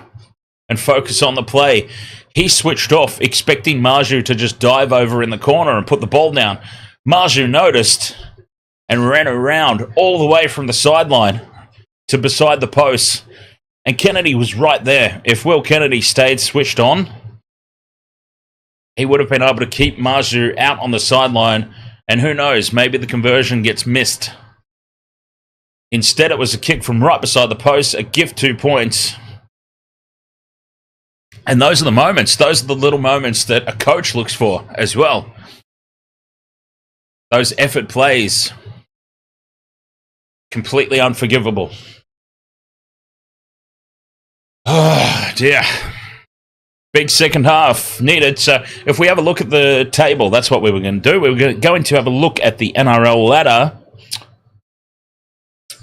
and focus on the play. He switched off, expecting Marzu to just dive over in the corner and put the ball down. Marzu noticed and ran around all the way from the sideline to beside the post. And Kennedy was right there. If Will Kennedy stayed switched on, he would have been able to keep Marzu out on the sideline. And who knows, maybe the conversion gets missed. Instead, it was a kick from right beside the post, a gift 2 points. And those are the moments. Those are the little moments that a coach looks for as well. Those effort plays. Completely unforgivable. Oh, dear. Big second half needed. So if we have a look at the table, that's what we were going to do. We were going to have a look at the NRL ladder,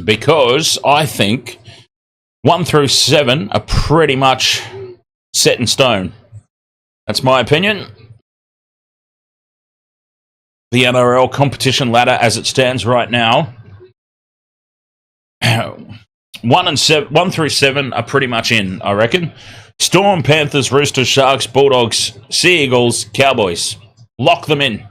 because I think 1 through 7 are pretty much set in stone. That's my opinion. The NRL competition ladder as it stands right now. 1 through 7 are pretty much in, I reckon. Storm, Panthers, Roosters, Sharks, Bulldogs, Sea Eagles, Cowboys. Lock them in.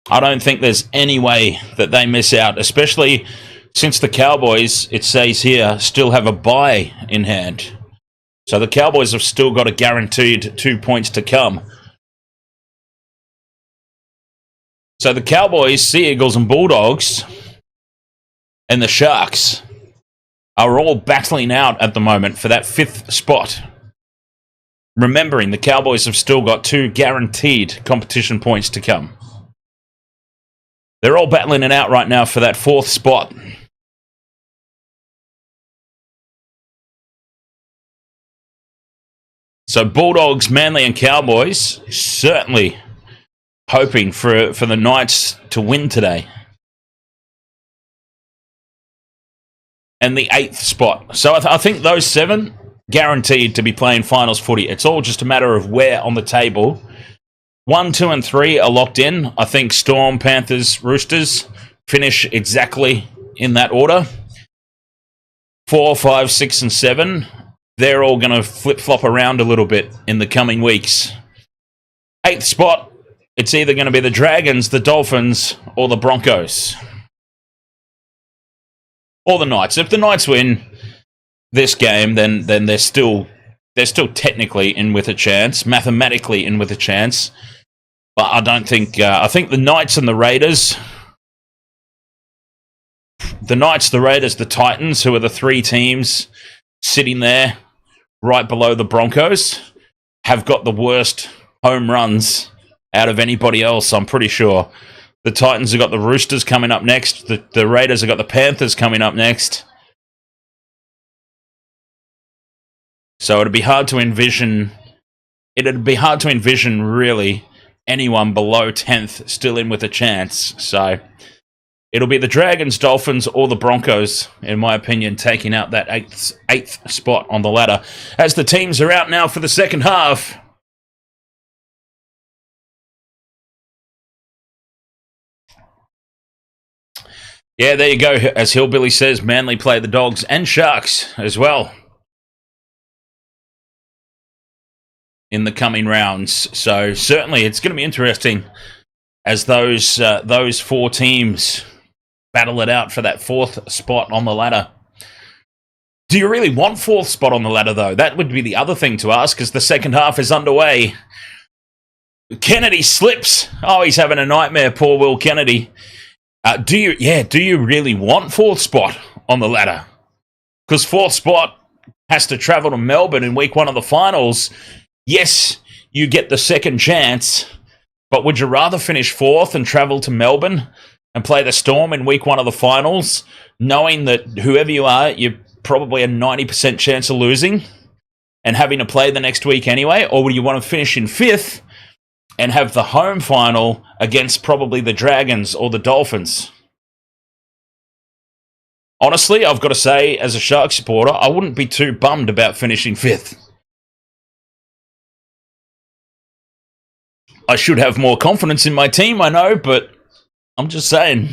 I don't think there's any way that they miss out, especially since the Cowboys, it says here, still have a bye in hand. So the Cowboys have still got a guaranteed 2 points to come. So the Cowboys, Sea Eagles and Bulldogs and the Sharks are all battling out at the moment for that 5th spot. Remembering the Cowboys have still got 2 guaranteed competition points to come. They're all battling it out right now for that 4th spot. So Bulldogs, Manly and Cowboys certainly hoping for the Knights to win today. And the 8th spot. So I think those 7 guaranteed to be playing finals footy. It's all just a matter of where on the table. 1, 2 and 3 are locked in. I think Storm, Panthers, Roosters finish exactly in that order. 4, 5, 6 and 7, they're all going to flip-flop around a little bit in the coming weeks. 8th spot, it's either going to be the Dragons, the Dolphins, or the Broncos. Or the Knights. If the Knights win this game, then they're still technically in with a chance, mathematically in with a chance. But I don't think... I think the Knights and the Raiders... The Knights, the Raiders, the Titans, who are the three teams sitting there right below the Broncos, have got the worst home runs out of anybody else, I'm pretty sure. The Titans have got the Roosters coming up next. The Raiders have got the Panthers coming up next. So it'd be hard to envision... It'd be hard to envision, really, anyone below 10th still in with a chance. So it'll be the Dragons, Dolphins, or the Broncos, in my opinion, taking out that eighth spot on the ladder. As the teams are out now for the second half. Yeah, there you go. As Hillbilly says, Manly play the Dogs and Sharks as well in the coming rounds. So certainly it's going to be interesting as those four teams battle it out for that fourth spot on the ladder. Do you really want fourth spot on the ladder, though? That would be the other thing to ask as the second half is underway. Kennedy slips. Oh, he's having a nightmare, poor Will Kennedy. Do you really want fourth spot on the ladder? Because fourth spot has to travel to Melbourne in week one of the finals. Yes, you get the second chance, but would you rather finish fourth and travel to Melbourne and play the Storm in week one of the finals, knowing that whoever you are, you're probably a 90% chance of losing and having to play the next week anyway? Or would you want to finish in fifth and have the home final against probably the Dragons or the Dolphins? Honestly, I've got to say, as a Shark supporter, I wouldn't be too bummed about finishing fifth. I should have more confidence in my team, I know, but I'm just saying,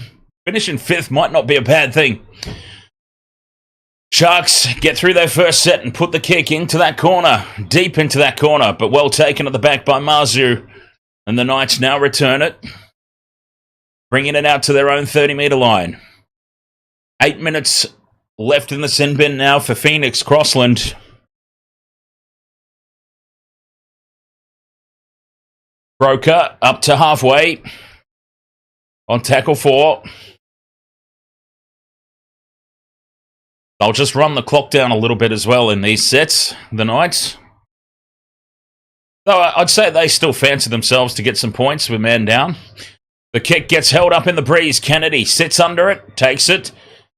finishing fifth might not be a bad thing. Sharks get through their first set and put the kick into that corner, deep into that corner, but well taken at the back by Marzu. And the Knights now return it, bringing it out to their own 30-metre line. 8 minutes left in the sin bin now for Phoenix Crossland. Broker up to halfway on tackle 4. They'll just run the clock down a little bit as well in these sets, the Knights. Though I'd say they still fancy themselves to get some points with man down. The kick gets held up in the breeze. Kennedy sits under it, takes it.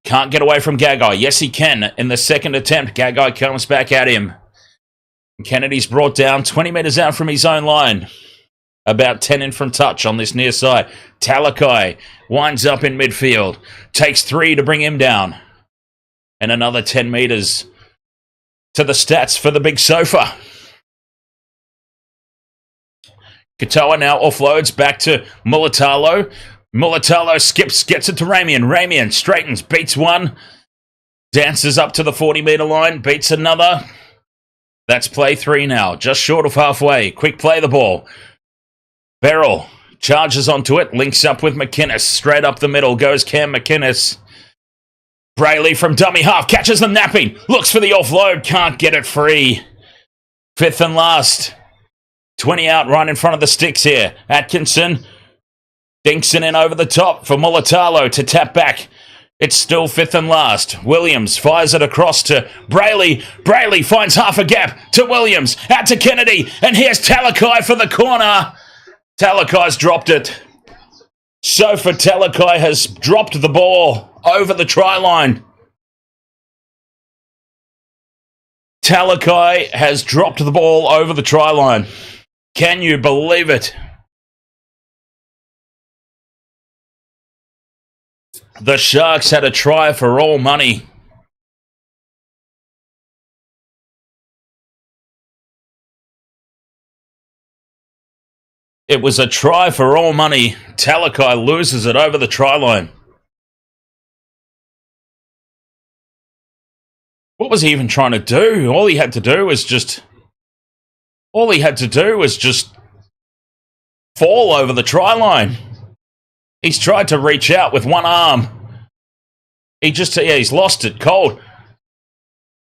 Can't get away from Gagai. Yes, he can. In the second attempt, Gagai comes back at him. Kennedy's brought down 20 metres out from his own line. About 10 in from touch on this near side. Talakai winds up in midfield. Takes 3 to bring him down. And another 10 metres to the stats for the big sofa. Katoa now offloads back to Mulatalo. Mulatalo skips, gets it to Ramian. Ramian straightens, beats one. Dances up to the 40-metre line, beats another. That's play 3 now, just short of halfway. Quick play the ball. Beryl charges onto it, links up with McInnes. Straight up the middle goes Cam McInnes. Brailey from dummy half, catches them napping. Looks for the offload, can't get it free. Fifth and last. 20 out right in front of the sticks here. Atkinson dinks it in over the top for Mulatalo to tap back. It's still fifth and last. Williams fires it across to Brailey. Brailey finds half a gap to Williams. Out to Kennedy. And here's Talakai for the corner. Talakai's dropped it. Sofa Talakai has dropped the ball over the try line. Talakai has dropped the ball over the try line. Can you believe it? The Sharks had a try for all money. It was a try for all money. Talakai loses it over the try line. What was he even trying to do? All he had to do was just fall over the try line. He's tried to reach out with one arm. He's lost it cold.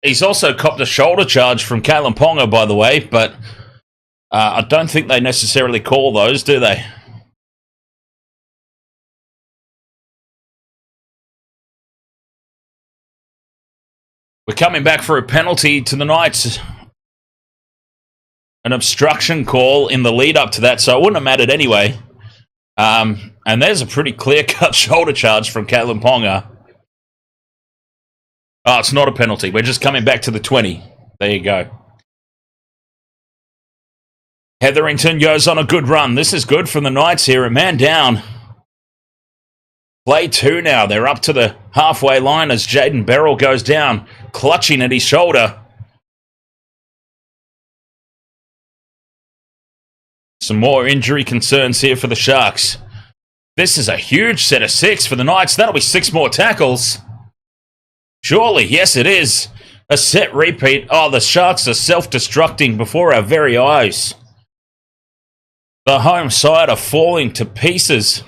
He's also copped a shoulder charge from Kalen Ponga, by the way, but I don't think they necessarily call those, do they? We're coming back for a penalty to the Knights. An obstruction call in the lead up to that, so it wouldn't have mattered anyway. And there's a pretty clear-cut shoulder charge from Caitlin Ponga. Oh, it's not a penalty. We're just coming back to the 20. There you go. Hetherington goes on a good run. This is good from the Knights here. A man down. Play 2 now. They're up to the halfway line as Jayden Beryl goes down, clutching at his shoulder. Some more injury concerns here for the Sharks. This is a huge set of 6 for the Knights. That'll be 6 more tackles. Surely, yes it is. A set repeat. Oh, the Sharks are self-destructing before our very eyes. The home side are falling to pieces.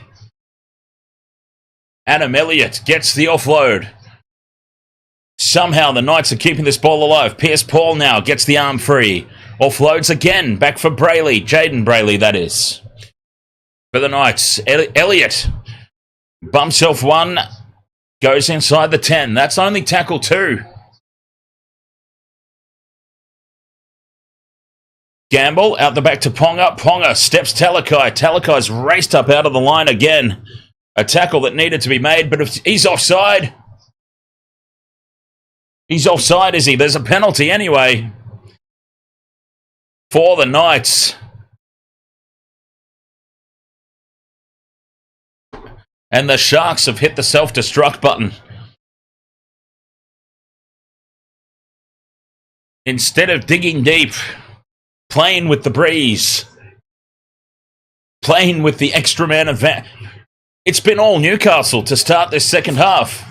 Adam Elliott gets the offload. Somehow the Knights are keeping this ball alive. Pierce Paul now gets the arm free. Offloads again. Back for Brailey. Jayden Brailey, that is. For the Knights. Elliott bumps off 1. Goes inside the 10. That's only tackle 2. Gamble out the back to Ponga. Ponga steps Talakai. Talakai's raced up out of the line again. A tackle that needed to be made, but if he's offside. He's offside, is he? There's a penalty anyway. For the Knights. And the Sharks have hit the self-destruct button. Instead of digging deep, playing with the breeze, playing with the extra man advantage. It's been all Newcastle to start this second half.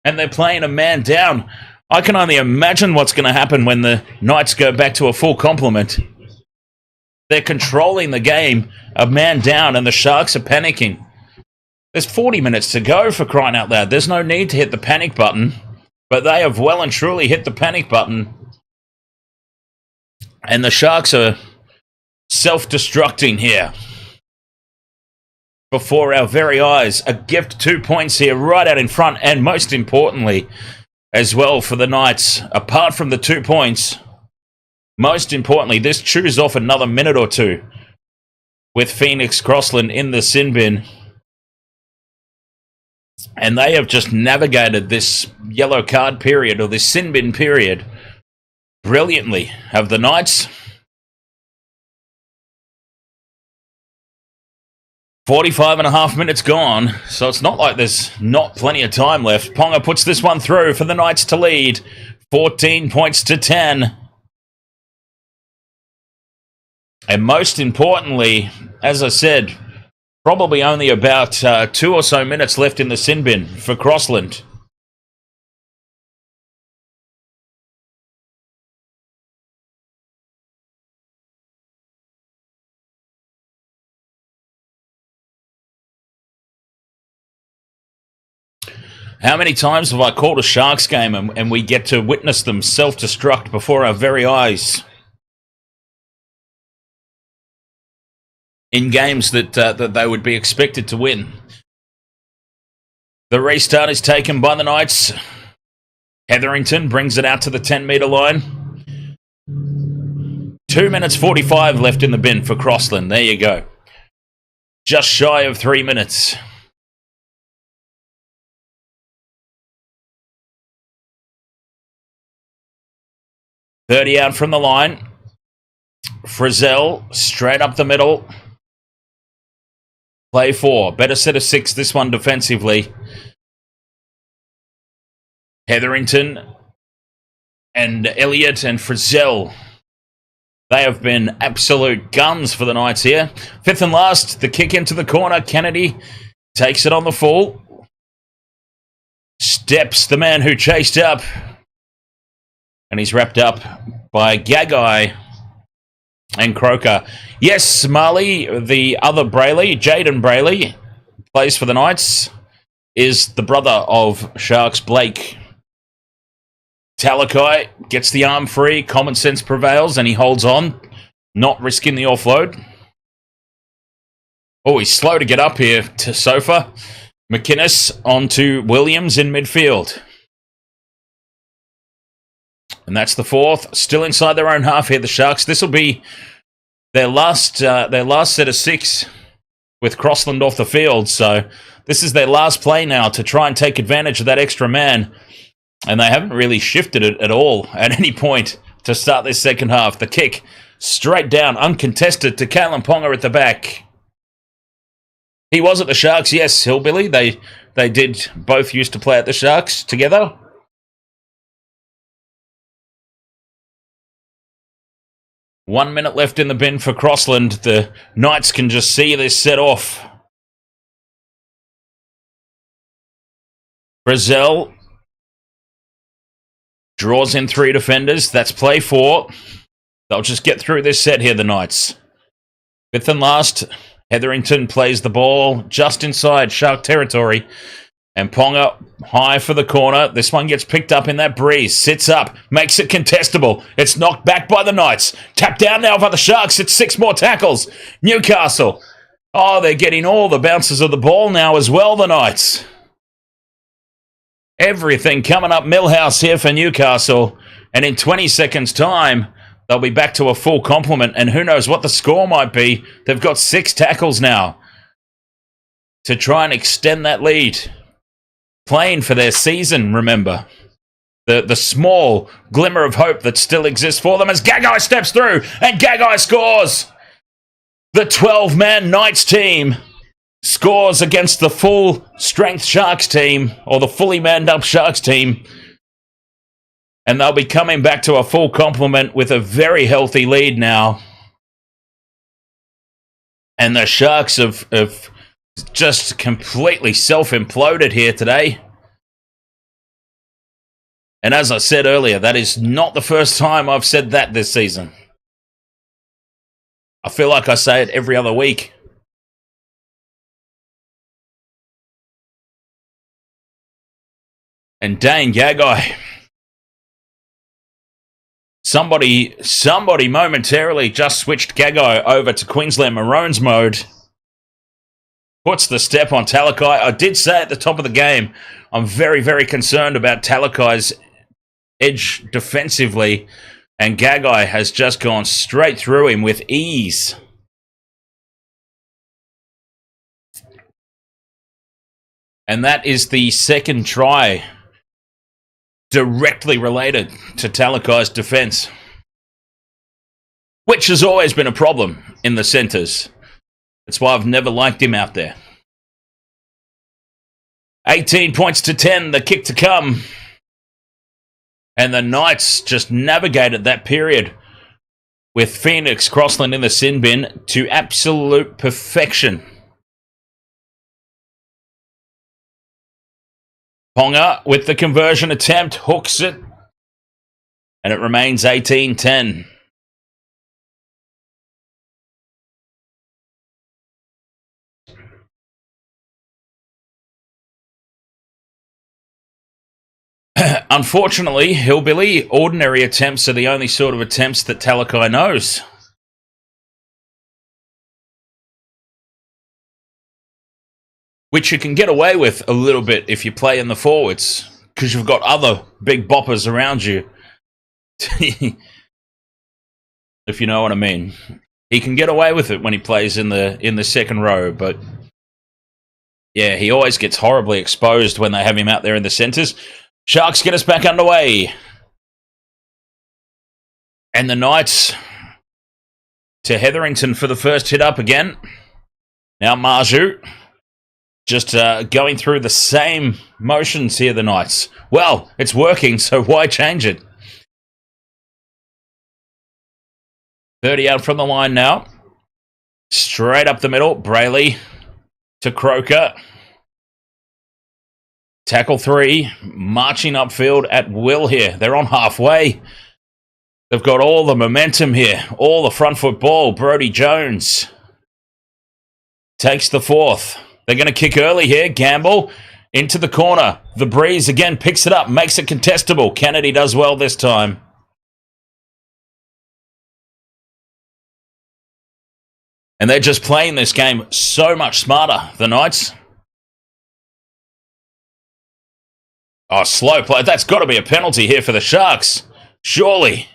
And they're playing a man down. I can only imagine what's going to happen when the Knights go back to a full complement. They're controlling the game, a man down, and the Sharks are panicking. There's 40 minutes to go, for crying out loud. There's no need to hit the panic button, but they have well and truly hit the panic button. And the Sharks are self-destructing here. Before our very eyes. A gift 2 points here right out in front, and most importantly, as well for the Knights, apart from the 2 points, most importantly, this chews off another minute or 2 with Phoenix Crossland in the sin bin. And they have just navigated this yellow card period, or this sin bin period, brilliantly. Have the Knights. 45.5 minutes gone, so it's not like there's not plenty of time left. Ponga puts this one through for the Knights to lead. 14 points to 10. And most importantly, as I said, probably only about 2 or so minutes left in the sin bin for Crossland. How many times have I called a Sharks game and we get to witness them self-destruct before our very eyes? In games that they would be expected to win. The restart is taken by the Knights. Hetherington brings it out to the 10-metre line. 2 minutes 45 left in the bin for Crossland. There you go. Just shy of 3 minutes. .30 out from the line. Frizzell straight up the middle. Play 4. Better set of 6 this one defensively. Hetherington and Elliott and Frizzell. They have been absolute guns for the Knights here. 5th and last. The kick into the corner. Kennedy takes it on the full. Steps the man who chased up. And he's wrapped up by Gagai and Croker. Yes, Marley, the other Brailey, Jayden Brailey, plays for the Knights, is the brother of Sharks Blayke. Talakai gets the arm free, common sense prevails, and he holds on. not risking the offload. Oh, he's slow to get up here to Sofa. McInnes onto Williams in midfield. And that's the fourth. Still inside their own half here, the Sharks. This will be their last set of 6 with Crossland off the field. So this is their last play now to try and take advantage of that extra man. And they haven't really shifted it at all at any point to start this second half. The kick straight down, uncontested to Kalen Ponga at the back. He was at the Sharks, yes, Hillbilly. They did both used to play at the Sharks together. One minute left in the bin for Crossland. The Knights can just see this set off. Brazil draws in 3 defenders. That's play 4. They'll just get through this set here, the Knights. 5th and last, Hetherington plays the ball just inside Shark territory. And Ponga high for the corner. This one gets picked up in that breeze. Sits up. Makes it contestable. It's knocked back by the Knights. Tapped down now by the Sharks. It's 6 more tackles. Newcastle. Oh, they're getting all the bounces of the ball now as well, the Knights. Everything coming up Millhouse here for Newcastle. And in 20 seconds' time, they'll be back to a full complement. And who knows what the score might be. They've got 6 tackles now to try and extend that lead. Playing for their season, remember. The small glimmer of hope that still exists for them as Gagai steps through and Gagai scores. The 12-man Knights team scores against the full-strength Sharks team, or the fully manned-up Sharks team. And they'll be coming back to a full complement with a very healthy lead now. And the Sharks have just completely self-imploded here today. And as I said earlier, that is not the first time I've said that this season. I feel like I say it every other week. And Dane Gagai. Somebody momentarily just switched Gagai over to Queensland Maroons mode. Puts the step on Talakai. I did say at the top of the game, I'm very, very concerned about Talakai's edge defensively. And Gagai has just gone straight through him with ease. And that is the second try directly related to Talakai's defense, which has always been a problem in the centres. That's why I've never liked him out there. 18 points to 10, the kick to come. And the Knights just navigated that period with Phoenix Crossland in the sin bin to absolute perfection. Ponga with the conversion attempt, hooks it. And it remains 18-10. Unfortunately, Hillbilly, ordinary attempts are the only sort of attempts that Talakai knows. Which you can get away with a little bit if you play in the forwards, because you've got other big boppers around you. If you know what I mean. He can get away with it when he plays in the second row, but yeah, he always gets horribly exposed when they have him out there in the centres. Sharks get us back underway. And the Knights to Hetherington for the first hit up again. Now Marju. Just going through the same motions here, the Knights. Well, it's working, so why change it? 30 out from the line now. Straight up the middle. Brailey to Croker. Tackle 3, marching upfield at will here. They're on halfway. They've got all the momentum here. All the front foot ball. Brodie Jones takes the 4th. They're going to kick early here. Gamble into the corner. The breeze again picks it up. Makes it contestable. Kennedy does well this time. And they're just playing this game so much smarter, the Knights. Oh, slow play. That's got to be a penalty here for the Sharks. Surely.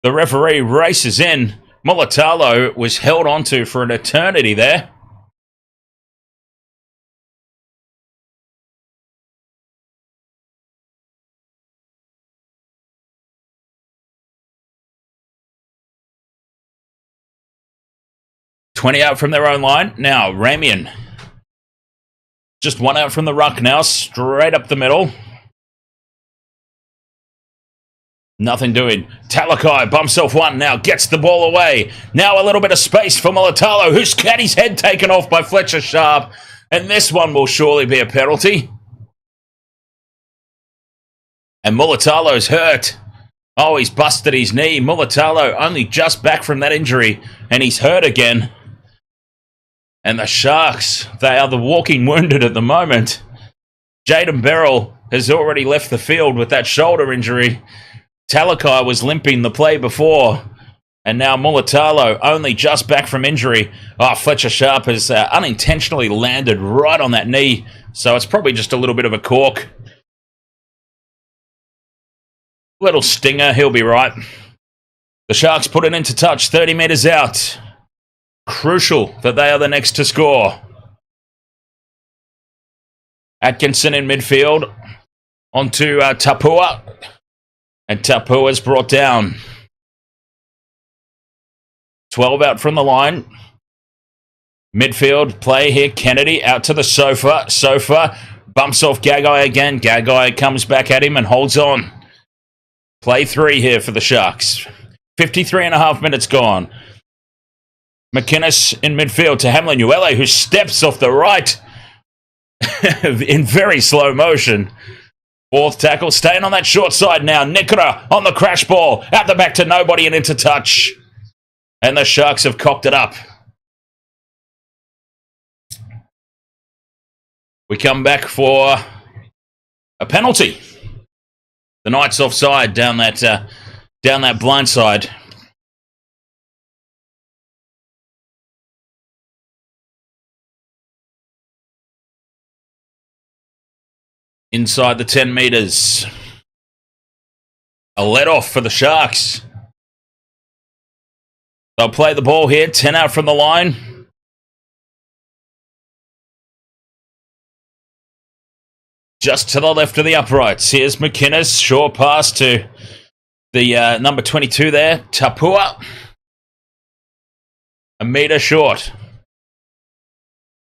The referee races in. Mulitalo was held onto for an eternity there. $20 out from their own line. Now, Ramian. Just one out from the ruck now. Straight up the middle. Nothing doing. Talakai bumps off one now. Gets the ball away. Now a little bit of space for Mulitalo, who's had his head taken off by Fletcher Sharp. And this one will surely be a penalty. And Mulitalo's hurt. Oh, he's busted his knee. Mulitalo only just back from that injury. And he's hurt again. And the Sharks, they are the walking wounded at the moment. Jayden Beryl has already left the field with that shoulder injury. Talakai was limping the play before. And now Mulitalo only just back from injury. Oh, Fletcher Sharp has unintentionally landed right on that knee. So it's probably just a little bit of a cork. Little stinger, he'll be right. The Sharks put it into touch, 30 metres out. Crucial that they are the next to score. Atkinson in midfield. Onto Tapua. And Tapua's brought down. 12 out from the line. Midfield play here. Kennedy out to the sofa. Sofa bumps off Gagai again. Gagai comes back at him and holds on. Play 3 here for the Sharks. 53.5 minutes gone. McInnes in midfield to Hamlin-Uele, who steps off the right in very slow motion. 4th tackle, staying on that short side now. Nikora on the crash ball. Out the back to nobody and into touch. And the Sharks have cocked it up. We come back for a penalty. The Knights offside down that blind side. Inside the 10 metres. A let-off for the Sharks. They'll play the ball here. 10 out from the line. Just to the left of the uprights. Here's McInnes. Short pass to the number 22 there. Tapua. A metre short.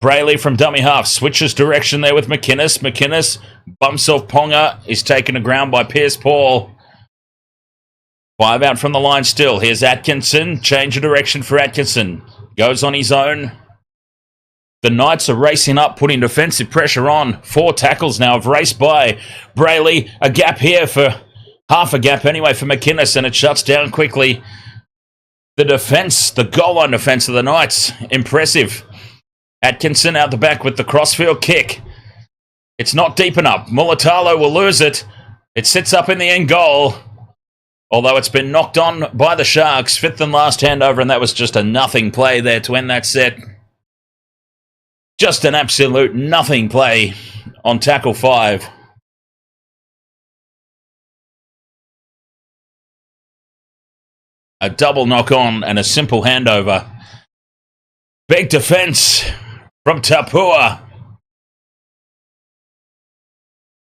Brailey from dummy half. Switches direction there with McInnes. McInnes bumps off Ponga. Is taken to ground by Pierce Paul. 5 out from the line still. Here's Atkinson. Change of direction for Atkinson. Goes on his own. The Knights are racing up, putting defensive pressure on. 4 tackles now have raced by. Brailey, a gap here for half a gap anyway for McInnes, and it shuts down quickly. The defense, the goal line defense of the Knights, impressive. Atkinson out the back with the crossfield kick. It's not deep enough. Mulitalo will lose it. It sits up in the end goal. Although it's been knocked on by the Sharks. 5th and last handover, and that was just a nothing play there to end that set. Just an absolute nothing play on tackle 5. A double knock on and a simple handover. Big defense from Tapua.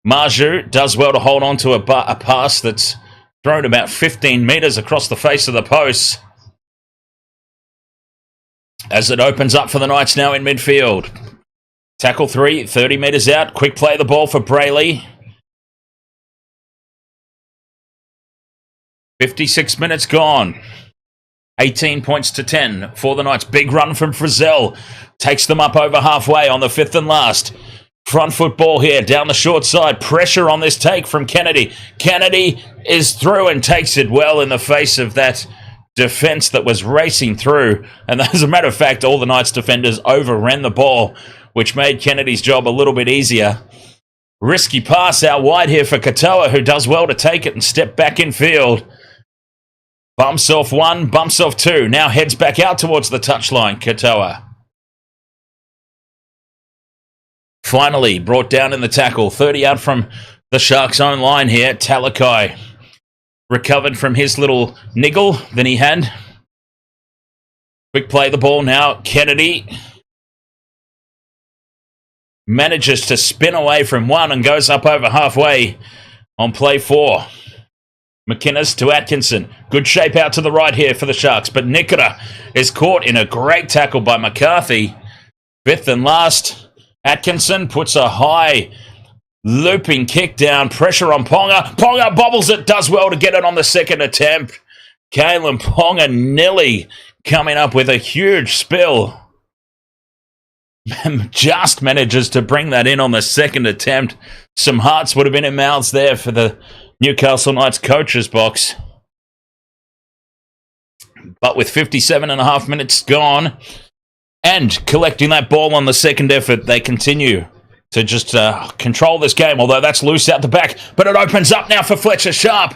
Marju does well to hold on to a pass that's thrown about 15 metres across the face of the post. As it opens up for the Knights now in midfield. Tackle 3, 30 metres out. Quick play the ball for Brailey. 56 minutes gone. 18 points to 10 for the Knights. Big run from Frizzell. Takes them up over halfway on the 5th and last. Front foot ball here down the short side. Pressure on this take from Kennedy. Kennedy is through and takes it well in the face of that defense that was racing through. And as a matter of fact, all the Knights defenders overran the ball, which made Kennedy's job a little bit easier. Risky pass out wide here for Katoa, who does well to take it and step back in field. Bumps off one, bumps off two. Now heads back out towards the touchline, Katoa. Finally brought down in the tackle. 30 out from the Sharks' own line here. Talakai recovered from his little niggle that he had. Quick play the ball now. Kennedy manages to spin away from one and goes up over halfway on play 4. McInnes to Atkinson. Good shape out to the right here for the Sharks, but Nikora is caught in a great tackle by McCarthy. 5th and last. Atkinson puts a high looping kick down. Pressure on Ponga. Ponga bobbles it. Does well to get it on the second attempt. Kalen Ponga nearly coming up with a huge spill. Just manages to bring that in on the second attempt. Some hearts would have been in mouths there for the Newcastle Knights coach's box. But with 57.5 minutes gone and collecting that ball on the second effort, they continue to just control this game, although that's loose out the back. But it opens up now for Fletcher Sharp.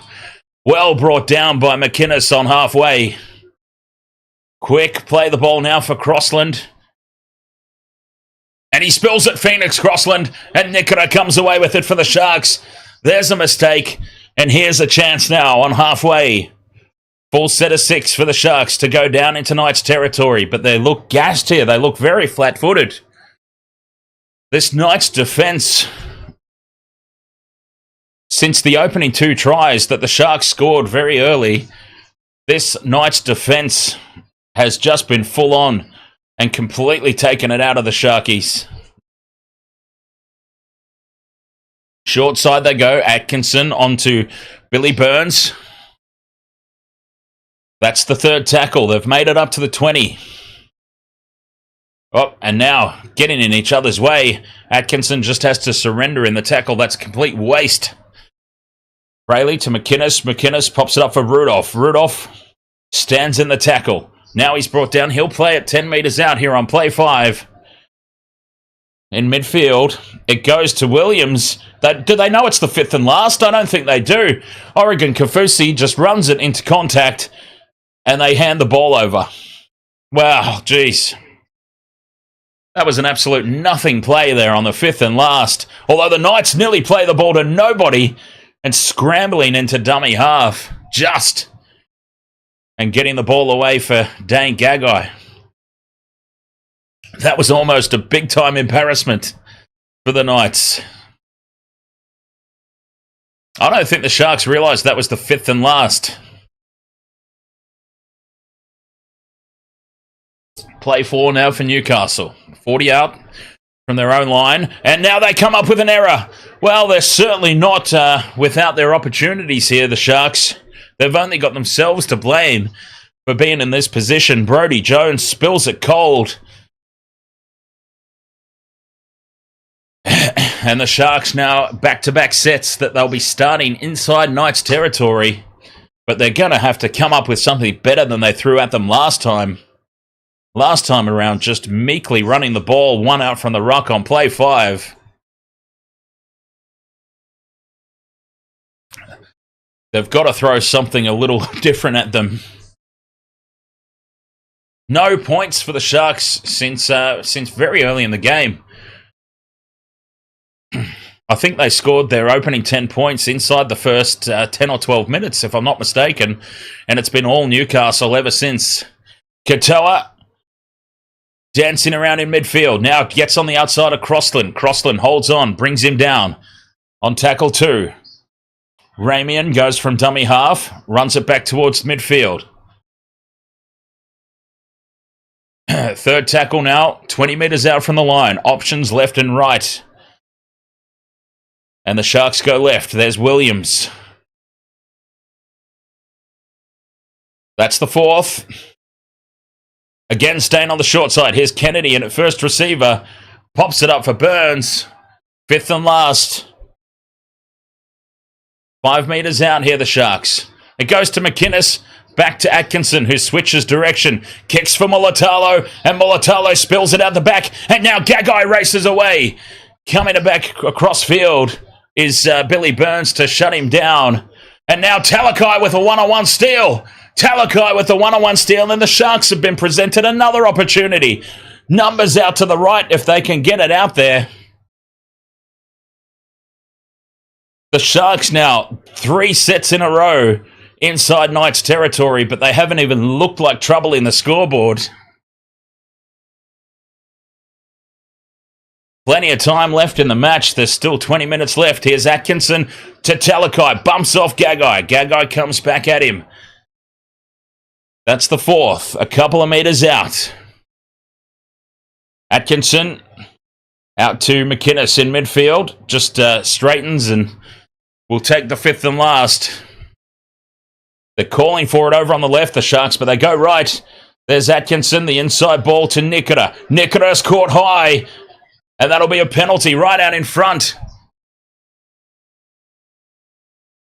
Well brought down by McInnes on halfway. Quick play the ball now for Crossland. And he spills it, Phoenix Crossland, and Nikora comes away with it for the Sharks. There's a mistake, and here's a chance now on halfway. Full set of 6 for the Sharks to go down into Knights territory, but they look gassed here. They look very flat-footed. This Knights defense, since the opening 2 tries that the Sharks scored very early, this Knights defense has just been full on and completely taken it out of the Sharkies. Short side they go. Atkinson onto Billy Burns. That's the 3rd tackle. They've made it up to the 20. Oh, and now getting in each other's way. Atkinson just has to surrender in the tackle. That's a complete waste. Brailey to McInnes. McInnes pops it up for Rudolph. Rudolph stands in the tackle. Now he's brought down. He'll play it 10 metres out here on play 5. In midfield, it goes to Williams. Do they know it's the 5th and last? I don't think they do. Oregon Kafusi just runs it into contact, and they hand the ball over. Wow, geez. That was an absolute nothing play there on the 5th and last. Although the Knights nearly play the ball to nobody and scrambling into dummy half. And getting the ball away for Dane Gagai. That was almost a big-time embarrassment for the Knights. I don't think the Sharks realised that was the 5th and last. Play 4 now for Newcastle. 40 out from their own line. And now they come up with an error. Well, they're certainly not without their opportunities here, the Sharks. They've only got themselves to blame for being in this position. Brodie Jones spills it cold. And the Sharks now back-to-back sets that they'll be starting inside Knights territory. But they're going to have to come up with something better than they threw at them last time. Last time around, just meekly running the ball, 1 out from the ruck on play 5. They've got to throw something a little different at them. No points for the Sharks since very early in the game. I think they scored their opening 10 points inside the first 10 or 12 minutes, if I'm not mistaken. And it's been all Newcastle ever since. Katoa dancing around in midfield. Now gets on the outside of Crossland. Crossland holds on, brings him down. On tackle 2. Ramian goes from dummy half, runs it back towards midfield. 3rd tackle now, 20 metres out from the line. Options left and right. And the Sharks go left. There's Williams. That's the 4th. Again, staying on the short side. Here's Kennedy, and at first receiver, pops it up for Burns. 5th and last. 5 metres out here, the Sharks. It goes to McInnes, back to Atkinson, who switches direction. Kicks for Mulatalo, and Mulatalo spills it out the back. And now Gagai races away. Coming back across field is Billy Burns to shut him down. And now Talakai with a 1-on-1 steal. Talakai with the one-on-one steal, and the Sharks have been presented another opportunity. Numbers out to the right if they can get it out there. The Sharks now 3 sets in a row inside Knights territory, but they haven't even looked like trouble in the scoreboard. Plenty of time left in the match. There's still 20 minutes left. Here's Atkinson to Talakai. Bumps off Gagai. Gagai comes back at him. That's the 4th. A couple of meters out. Atkinson out to McInnes in midfield. Just straightens and will take the 5th and last. They're calling for it over on the left, the Sharks, but they go right. There's Atkinson, the inside ball to Nikita. Nikita's caught high, and that'll be a penalty right out in front.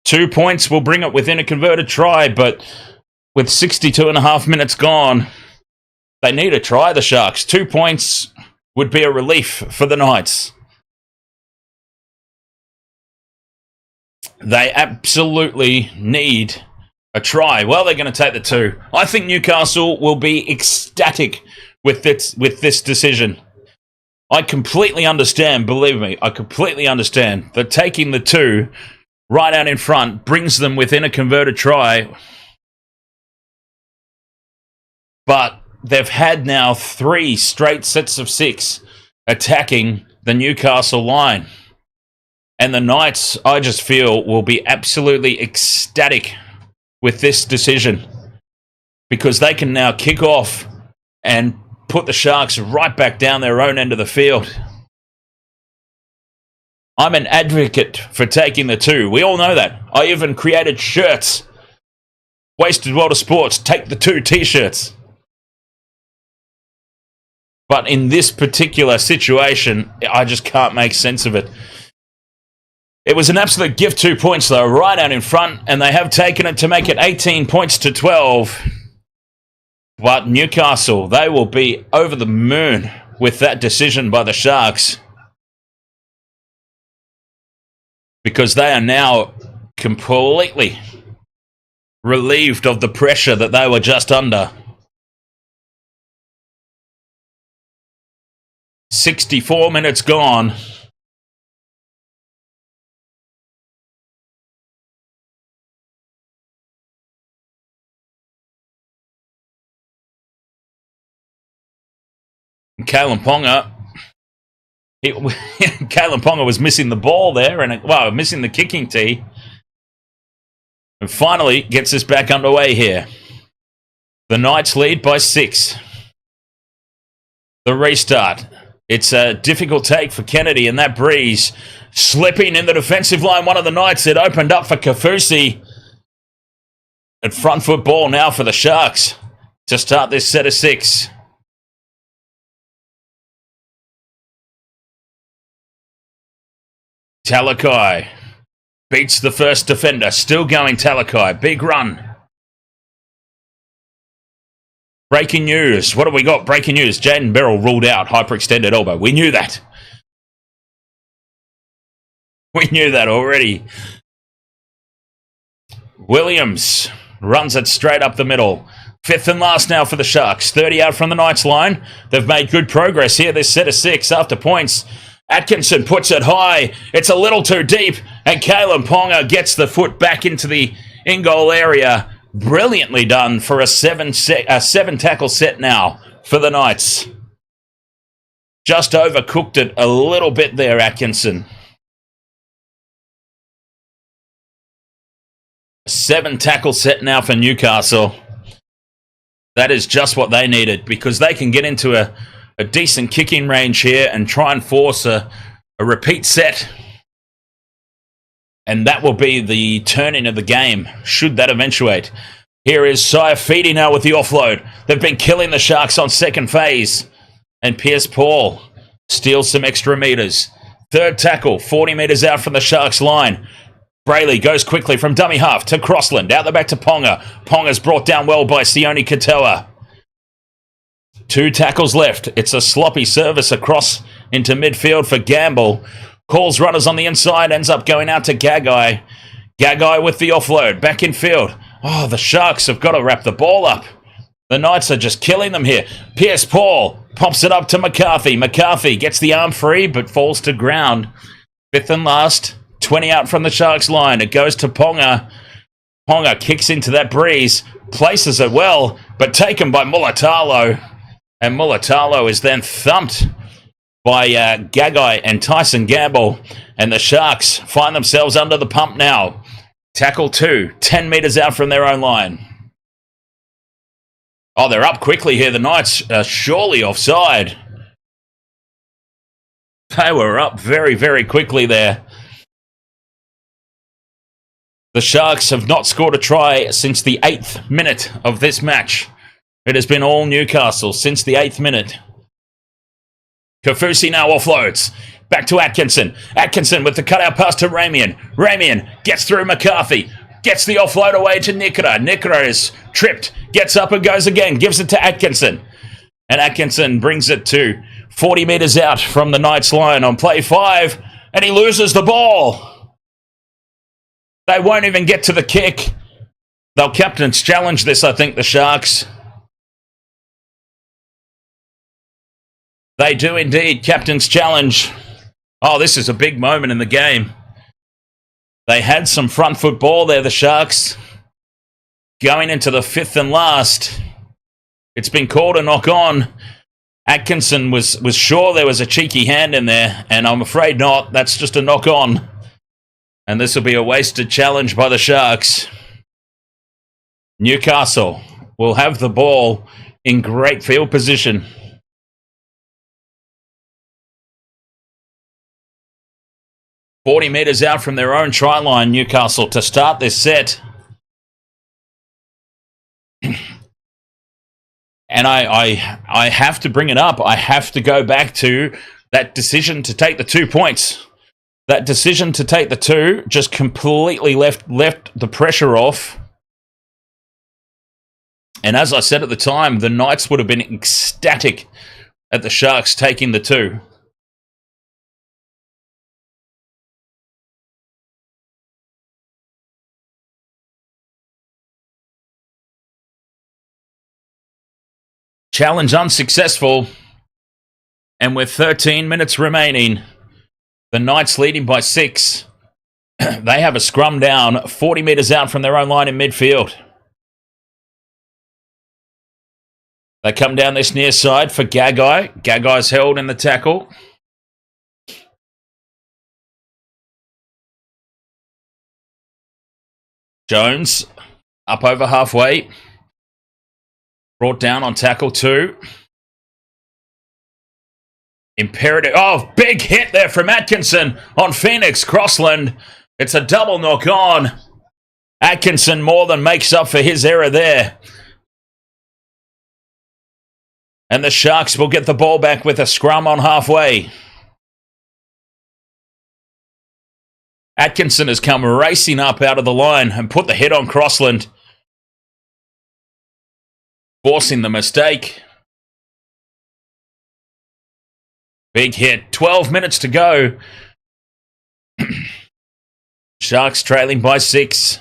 2 points will bring it within a converted try, but with 62.5 minutes gone, they need a try, the Sharks. 2 points would be a relief for the Knights. They absolutely need a try. Well, they're going to take the 2. I think Newcastle will be ecstatic with this decision. I completely understand, believe me, I completely understand that taking the 2 right out in front brings them within a converted try. But they've had now 3 straight sets of 6 attacking the Newcastle line. And the Knights, I just feel, will be absolutely ecstatic with this decision, because they can now kick off and put the Sharks right back down their own end of the field. I'm an advocate for taking the 2. We all know that. I even created shirts. Wasted World of Sports, take the 2 t-shirts. But in this particular situation, I just can't make sense of it. It was an absolute gift, 2 points, though, right out in front, and they have taken it to make it 18 points to 12. But Newcastle, they will be over the moon with that decision by the Sharks, because they are now completely relieved of the pressure that they were just under. 64 minutes gone. Kalen Ponga, Kalen Ponga was missing the ball there, and missing the kicking tee, and finally gets us back underway here. The Knights lead by 6. The restart. It's a difficult take for Kennedy, and that breeze slipping in the defensive line. One of the Knights had opened up for Kafusi. At front foot ball now for the Sharks to start this set of 6. Talakai beats the first defender. Still going Talakai. Big run. Breaking news. What have we got? Breaking news. Jayden Beryl ruled out hyperextended elbow. We knew that. We knew that already. Williams runs it straight up the middle. 5th and last now for the Sharks. 30 out from the Knights line. They've made good progress here this set of 6 after points. Atkinson puts it high. It's a little too deep. And Kalen Ponga gets the foot back into the in-goal area. Brilliantly done for a 7-tackle set now for the Knights. Just overcooked it a little bit there, Atkinson. 7-tackle set now for Newcastle. That is just what they needed, because they can get into a decent kicking range here and try and force a repeat set. And that will be the turning of the game, should that eventuate. Here is Saifidi now with the offload. They've been killing the Sharks on second phase. And Pierce Paul steals some extra meters. 3rd tackle, 40 meters out from the Sharks line. Brailey goes quickly from dummy half to Crossland. Out the back to Ponga. Ponga's brought down well by Sione Katoa. 2 tackles left. It's a sloppy service across into midfield for Gamble. Calls runners on the inside. Ends up going out to Gagai. Gagai with the offload. Back in field. Oh, the Sharks have got to wrap the ball up. The Knights are just killing them here. Pierce Paul pops it up to McCarthy. McCarthy gets the arm free but falls to ground. Fifth and last. 20 out from the Sharks line. It goes to Ponga. Ponga kicks into that breeze. Places it well, but taken by Mulatalo. And Mulatalo is then thumped by Gagai and Tyson Gamble. And the Sharks find themselves under the pump now. Tackle 2, 10 metres out from their own line. Oh, they're up quickly here. The Knights are surely offside. They were up very, very quickly there. The Sharks have not scored a try since the 8th minute of this match. It has been all Newcastle since the 8th minute. Kaufusi now offloads. Back to Atkinson. Atkinson with the cutout pass to Ramian. Ramian gets through McCarthy. Gets the offload away to Nikora. Nikora is tripped. Gets up and goes again. Gives it to Atkinson. And Atkinson brings it to 40 metres out from the Knights line on play 5. And he loses the ball. They won't even get to the kick. They'll captain's challenge this, I think, the Sharks. They do indeed. Captain's challenge. Oh, this is a big moment in the game. They had some front foot ball there, the Sharks. Going into the 5th and last. It's been called a knock on. Atkinson was sure there was a cheeky hand in there, and I'm afraid not. That's just a knock on. And this will be a wasted challenge by the Sharks. Newcastle will have the ball in great field position. .40 metres out from their own try line, Newcastle, to start this set. And I have to bring it up. I have to go back to that decision to take the 2 points. That decision to take the 2 just completely left the pressure off. And as I said at the time, the Knights would have been ecstatic at the Sharks taking the 2. Challenge unsuccessful. And with 13 minutes remaining, the Knights leading by 6. They have a scrum down 40 metres out from their own line in midfield. They come down this near side for Gagai. Gagai's held in the tackle. Jones up over halfway. Brought down on tackle 2. Imperative. Oh, big hit there from Atkinson on Phoenix Crossland. It's a double knock on. Atkinson more than makes up for his error there. And the Sharks will get the ball back with a scrum on halfway. Atkinson has come racing up out of the line and put the hit on Crossland, forcing the mistake. Big hit. 12 minutes to go. Sharks trailing by 6.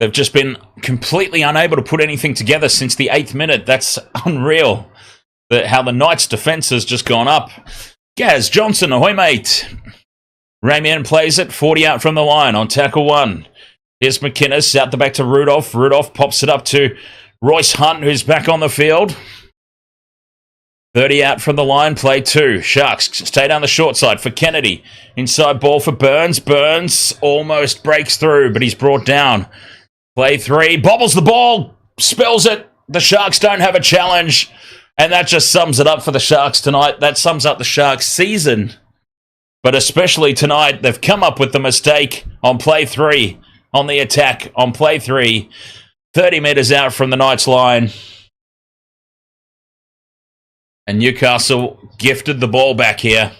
They've just been completely unable to put anything together since the 8th minute. That's unreal. How the Knights' defence has just gone up. Gaz Johnson, ahoy mate. Ramian plays it, 40 out from the line on tackle 1. Here's McInnes, out the back to Rudolph. Rudolph pops it up to Royce Hunt, who's back on the field. 30 out from the line, play 2. Sharks stay down the short side for Kennedy. Inside ball for Burns. Burns almost breaks through, but he's brought down. Play 3, bobbles the ball, spills it. The Sharks don't have a challenge. And that just sums it up for the Sharks tonight. That sums up the Sharks season. But especially tonight, they've come up with the mistake on play 3. On the attack on play 3. 30 metres out from the Knights line. And Newcastle gifted the ball back here.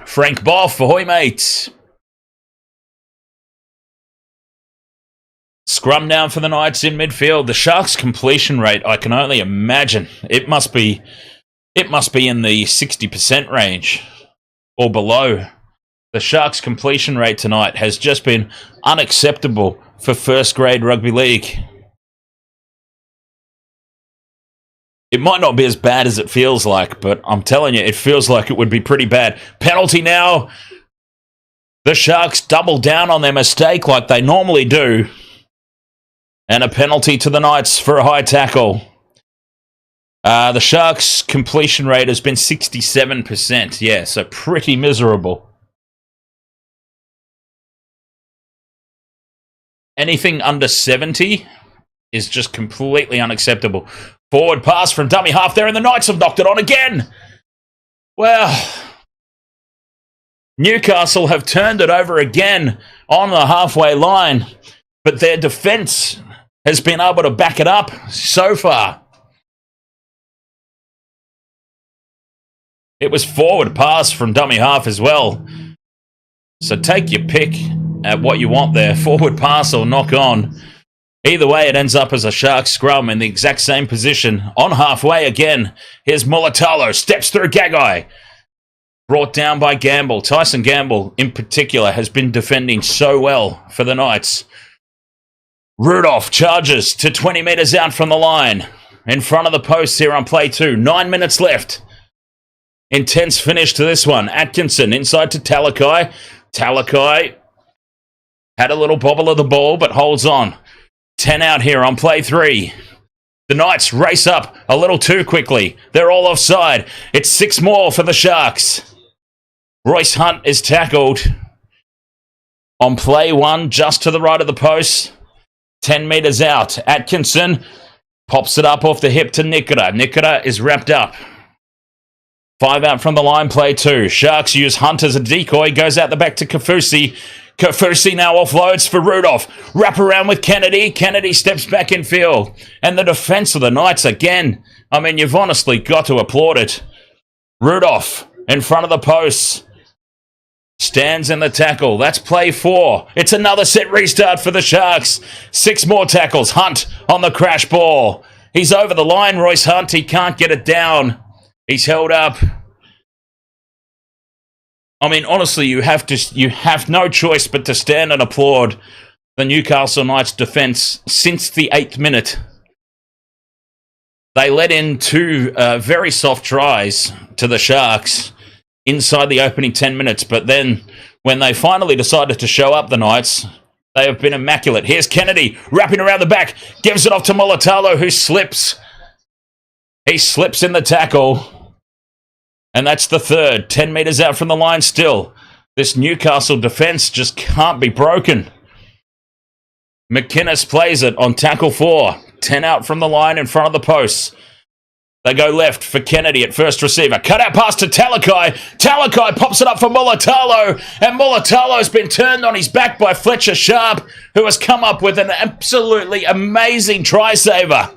Frank Boff, ahoy mates. Scrum down for the Knights in midfield. The Sharks' completion rate, I can only imagine. It must be in the 60% range or below. The Sharks' completion rate tonight has just been unacceptable for first-grade rugby league. It might not be as bad as it feels like, but I'm telling you, it feels like it would be pretty bad. Penalty now. The Sharks double down on their mistake like they normally do. And a penalty to the Knights for a high tackle. The Sharks' completion rate has been 67%. Yeah, so pretty miserable. Anything under 70 is just completely unacceptable. Forward pass from dummy half there, and the Knights have knocked it on again. Well, Newcastle have turned it over again on the halfway line, but their defence has been able to back it up so far. It was forward pass from dummy half as well. So take your pick at what you want there, forward pass or knock on. Either way, it ends up as a Sharks scrum in the exact same position. On halfway again, here's Mulatalo, steps through Gagai. Brought down by Gamble. Tyson Gamble, in particular, has been defending so well for the Knights. Rudolph charges to 20 metres out from the line. In front of the post here on play 2. 9 minutes left. Intense finish to this one. Atkinson inside to Talakai. Talakai had a little bobble of the ball, but holds on. 10 out here on play 3. The Knights race up a little too quickly. They're all offside. It's 6 more for the Sharks. Royce Hunt is tackled on play 1, just to the right of the post. 10 metres out. Atkinson pops it up off the hip to Nikita. Nikita is wrapped up. 5 out from the line, play 2. Sharks use Hunt as a decoy. Goes out the back to Kafusi. Kafusi now offloads for Rudolph. Wrap around with Kennedy. Kennedy steps back in field. And the defence of the Knights again. I mean, you've honestly got to applaud it. Rudolph in front of the posts. Stands in the tackle. That's play 4. It's another set restart for the Sharks. 6 more tackles. Hunt on the crash ball. He's over the line, Royce Hunt. He can't get it down. He's held up. I mean, honestly, you have no choice but to stand and applaud the Newcastle Knights defence since the 8th minute. They let in 2 very soft tries to the Sharks inside the opening 10 minutes, but then when they finally decided to show up, the Knights, they have been immaculate. Here's Kennedy wrapping around the back, gives it off to Mulatalo, who slips. He slips in the tackle. And that's the 3rd. 10 metres out from the line still. This Newcastle defence just can't be broken. McInnes plays it on tackle 4. 10 out from the line in front of the posts. They go left for Kennedy at first receiver. Cut out pass to Talakai. Talakai pops it up for Mulatalo. And Mulatalo's been turned on his back by Fletcher Sharp, who has come up with an absolutely amazing try saver.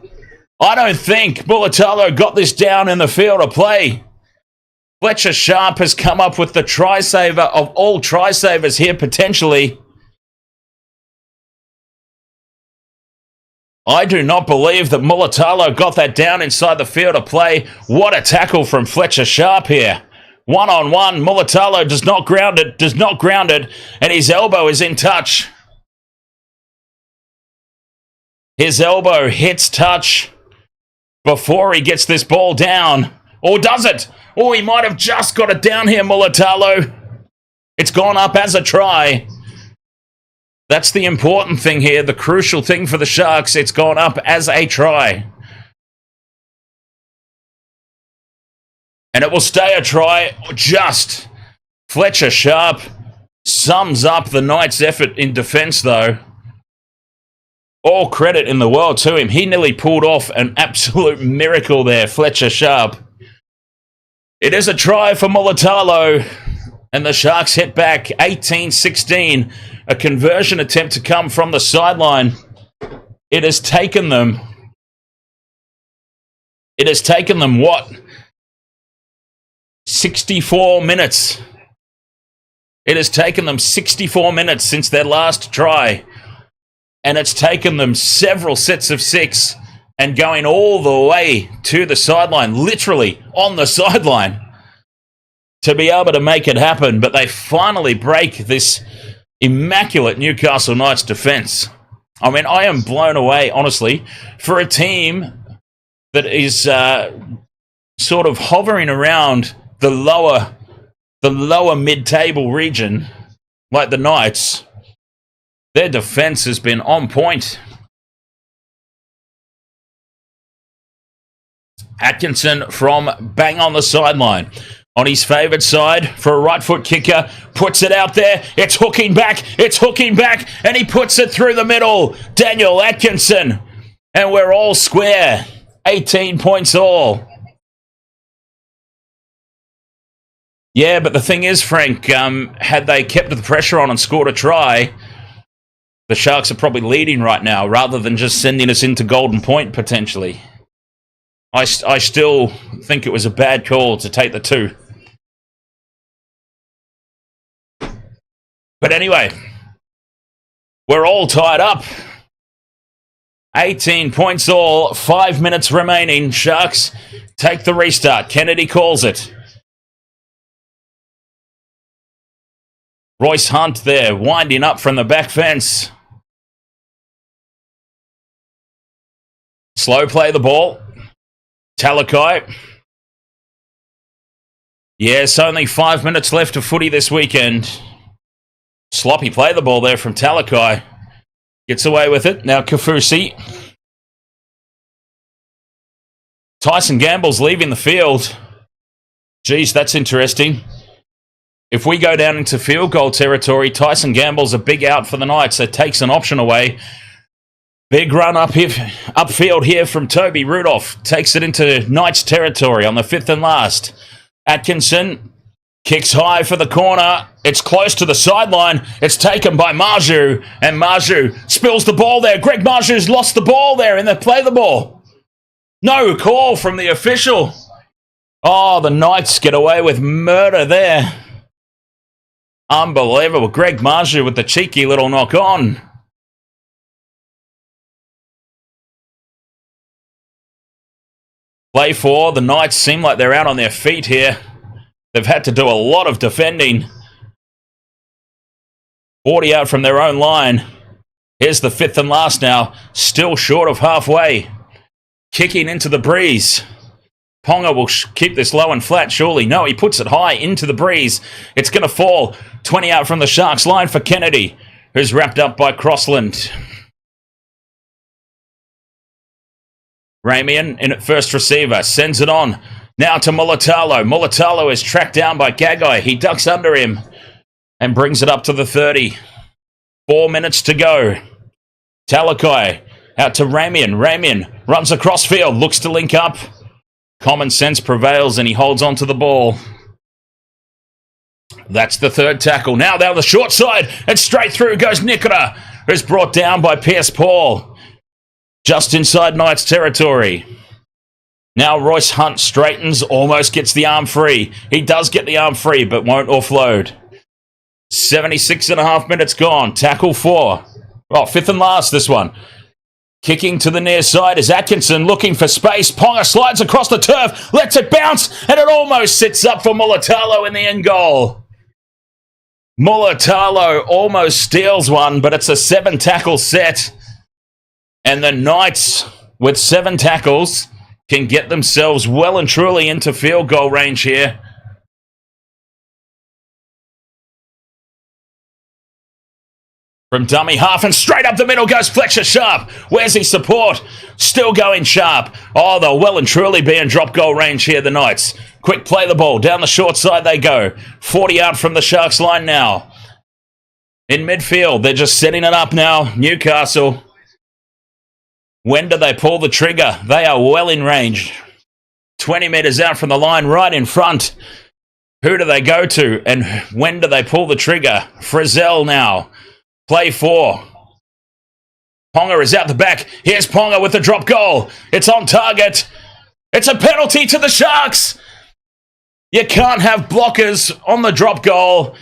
I don't think Mulatalo got this down in the field of play. Fletcher Sharp has come up with the try saver of all try savers here, potentially. I do not believe that Mulatalo got that down inside the field of play. What a tackle from Fletcher Sharp here. 1-on-1, Mulatalo does not ground it, and his elbow is in touch. His elbow hits touch before he gets this ball down. Or does it? Or he might have just got it down here, Mulatalo. It's gone up as a try. That's the important thing here, the crucial thing for the Sharks. It's gone up as a try. And it will stay a try, just. Fletcher Sharp sums up the Knights' effort in defence, though. All credit in the world to him. He nearly pulled off an absolute miracle there, Fletcher Sharp. It is a try for Mulatalo, and the Sharks hit back 18-16. A conversion attempt to come from the sideline. It has taken them what? 64 minutes. It has taken them 64 minutes since their last try. And it's taken them several sets of 6 and going all the way to the sideline, literally on the sideline, to be able to make it happen, but they finally break this immaculate Newcastle Knights defense. I mean, I am blown away, honestly, for a team that is sort of hovering around the lower mid-table region, like the Knights. Their defense has been on point. Atkinson from bang on the sideline. On his favoured side for a right foot kicker. Puts it out there. It's hooking back. And he puts it through the middle. Daniel Atkinson. And we're all square. 18 points all. Yeah, but the thing is, Frank, had they kept the pressure on and scored a try, the Sharks are probably leading right now rather than just sending us into Golden Point potentially. I still think it was a bad call to take the 2. But anyway, we're all tied up. 18 points all, 5 minutes remaining. Sharks take the restart. Kennedy calls it. Royce Hunt there, winding up from the back fence. Slow play the ball. Talakai. Yes, only 5 minutes left of footy this weekend. Sloppy play the ball there from Talakai. Gets away with it. Now Kafusi. Tyson Gamble's leaving the field. Geez, that's interesting. If we go down into field goal territory, Tyson Gamble's a big out for the Knights. That takes an option away. Big run upfield here from Toby Rudolph. Takes it into Knights territory on the 5th and last. Atkinson kicks high for the corner. It's close to the sideline. It's taken by Marju. And Marju spills the ball there. Greg Marju's lost the ball there in the play the ball. No call from the official. Oh, the Knights get away with murder there. Unbelievable. Greg Marju with the cheeky little knock on. Play 4. The Knights seem like they're out on their feet here. They've had to do a lot of defending. 40 out from their own line. Here's the 5th and last now. Still short of halfway. Kicking into the breeze. Ponga will keep this low and flat, surely. No, he puts it high into the breeze. It's going to fall. 20 out from the Sharks line for Kennedy, who's wrapped up by Crossland. Ramian in at first receiver. Sends it on. Now to Mulatalo. Mulatalo is tracked down by Gagai. He ducks under him and brings it up to the 30. 4 minutes to go. Talakai out to Ramian. Ramian runs across field. Looks to link up. Common sense prevails and he holds on to the ball. That's the 3rd tackle. Now down the short side and straight through goes Nikora, who's brought down by Pierce Paul. Just inside Knights territory. Now Royce Hunt straightens, almost gets the arm free. He does get the arm free, but won't offload. 76.5 minutes gone. Tackle 4. Oh, 5th and last, this one. Kicking to the near side is Atkinson, looking for space. Ponga slides across the turf, lets it bounce, and it almost sits up for Mulatalo in the end goal. Mulatalo almost steals one, but it's a 7-tackle set. And the Knights, with 7 tackles, can get themselves well and truly into field goal range here. From dummy half and straight up the middle goes Fletcher Sharp. Where's his support? Still going Sharp. Oh, they'll well and truly be in drop goal range here, the Knights. Quick play the ball. Down the short side they go. 40 out from the Sharks line now. In midfield, they're just setting it up now. Newcastle. When do they pull the trigger? They are well in range. 20 metres out from the line, right in front. Who do they go to? And when do they pull the trigger? Frizzell now. Play 4. Ponga is out the back. Here's Ponga with the drop goal. It's on target. It's a penalty to the Sharks. You can't have blockers on the drop goal.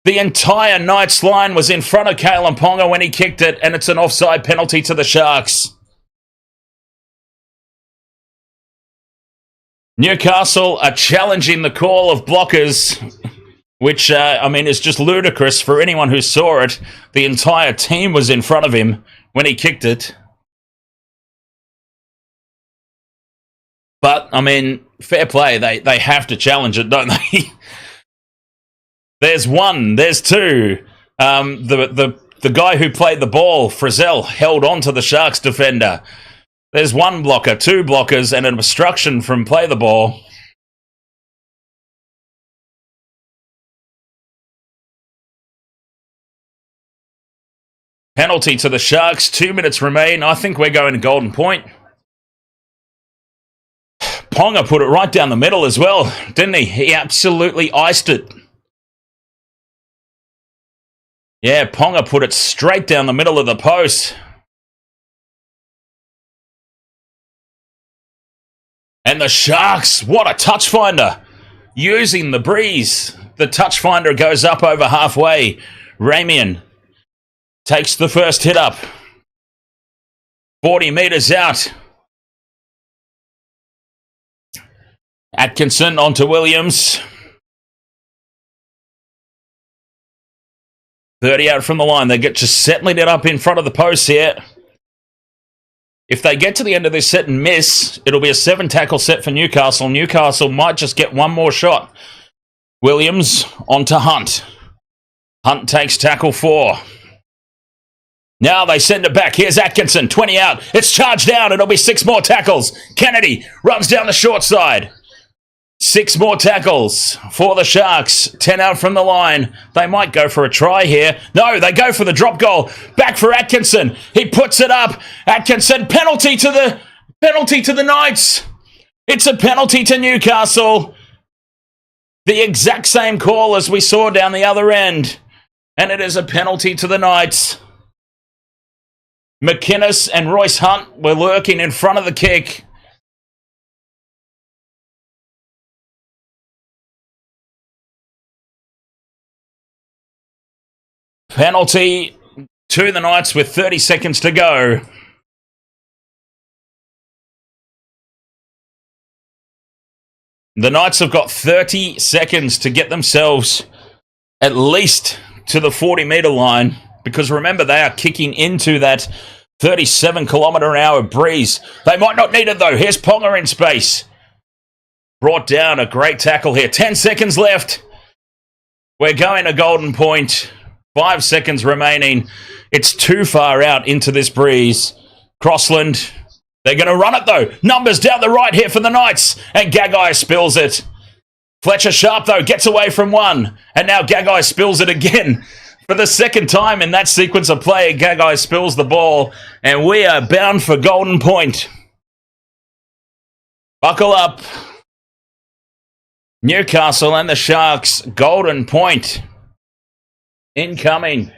The entire Knights line was in front of Kalen Ponga when he kicked it, and it's an offside penalty to the Sharks. Newcastle are challenging the call of blockers, which, is just ludicrous for anyone who saw it. The entire team was in front of him when he kicked it. But, fair play. They have to challenge it, don't they? There's one. There's two. The guy who played the ball, Frizzell, held on to the Sharks defender. There's one blocker, two blockers, and an obstruction from play the ball. Penalty to the Sharks. 2 minutes remain. I think we're going to Golden Point. Ponga put it right down the middle as well, didn't he? He absolutely iced it. Yeah, Ponga put it straight down the middle of the post. And the Sharks, what a touch finder. Using the breeze. The touch finder goes up over halfway. Ramian takes the first hit up. 40 metres out. Atkinson onto Williams. 30 out from the line. They get just settling it up in front of the post here. If they get to the end of this set and miss, it'll be a 7-tackle set for Newcastle. Newcastle might just get one more shot. Williams onto Hunt. Hunt takes tackle 4. Now they send it back. Here's Atkinson, 20 out. It's charged down. It'll be 6 more tackles. Kennedy runs down the short side. 6 more tackles for the Sharks. 10 out from the line. They might go for a try here. No, they go for the drop goal. Back for Atkinson. He puts it up. Atkinson, penalty to the Knights. It's a penalty to Newcastle. The exact same call as we saw down the other end. And it is a penalty to the Knights. McInnes and Royce Hunt were lurking in front of the kick. Penalty to the Knights with 30 seconds to go. The Knights have got 30 seconds to get themselves at least to the 40-metre line, because remember, they are kicking into that 37-kilometre-an-hour breeze. They might not need it, though. Here's Ponga in space. Brought down, a great tackle here. 10 seconds left. We're going to Golden Point. 5 seconds remaining. It's too far out into this breeze. Crossland, they're going to run it, though. Numbers down the right here for the Knights. And Gagai spills it. Fletcher Sharp, though, gets away from one. And now Gagai spills it again. For the second time in that sequence of play, Gagai spills the ball. And we are bound for Golden Point. Buckle up. Newcastle and the Sharks. Golden Point. Incoming.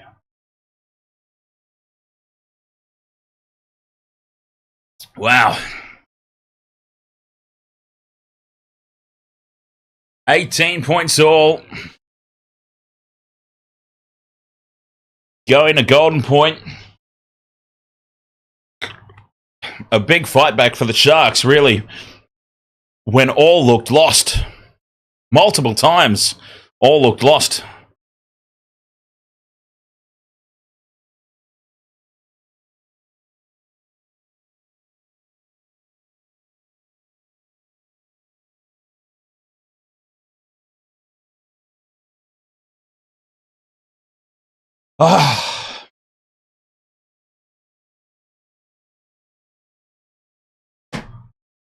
Wow. 18 points all. Going to Golden Point. A big fight back for the Sharks, really. When all looked lost. Multiple times, all looked lost.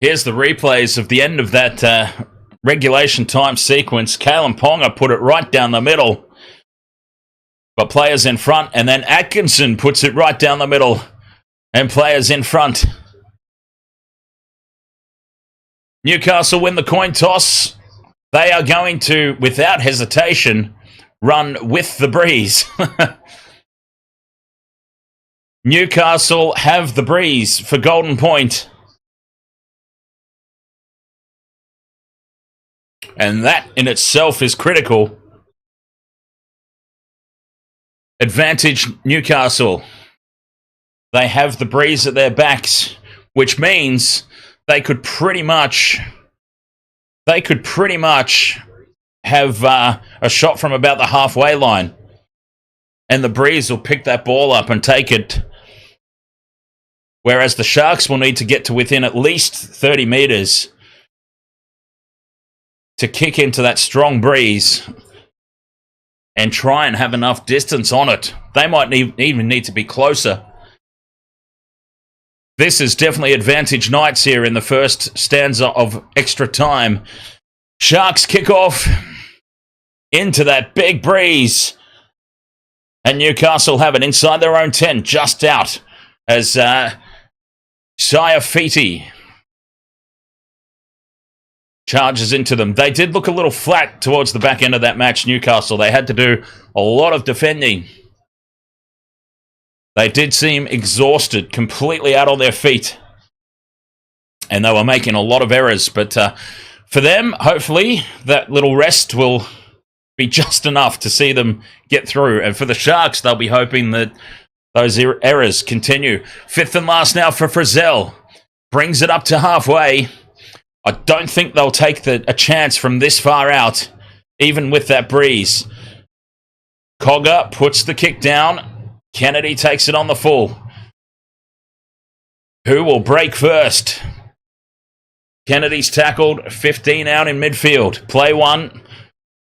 Here's the replays of the end of that regulation time sequence. Kalen Ponga put it right down the middle. But players in front. And then Atkinson puts it right down the middle. And players in front. Newcastle win the coin toss. They are going to, without hesitation, run with the breeze. Newcastle have the breeze for Golden Point. And that in itself is critical. Advantage Newcastle. They have the breeze at their backs, which means they could pretty much they could pretty much have a shot from about the halfway line. And the Breeze will pick that ball up and take it. Whereas the Sharks will need to get to within at least 30 metres to kick into that strong breeze and try and have enough distance on it. They might even need to be closer. This is definitely advantage Knights here in the first stanza of extra time. Sharks kick off into that big breeze. And Newcastle have it inside their own 10, just out, as Fiti charges into them. They did look a little flat towards the back end of that match, Newcastle. They had to do a lot of defending. They did seem exhausted, completely out on their feet. And they were making a lot of errors. But for them, hopefully, that little rest will be just enough to see them get through. And for the Sharks, they'll be hoping that those errors continue. Fifth and last now for Frizzell. Brings it up to halfway. I don't think they'll take a chance from this far out, even with that breeze. Cogger puts the kick down. Kennedy takes it on the full. Who will break first? Kennedy's tackled, 15 out in midfield. Play one.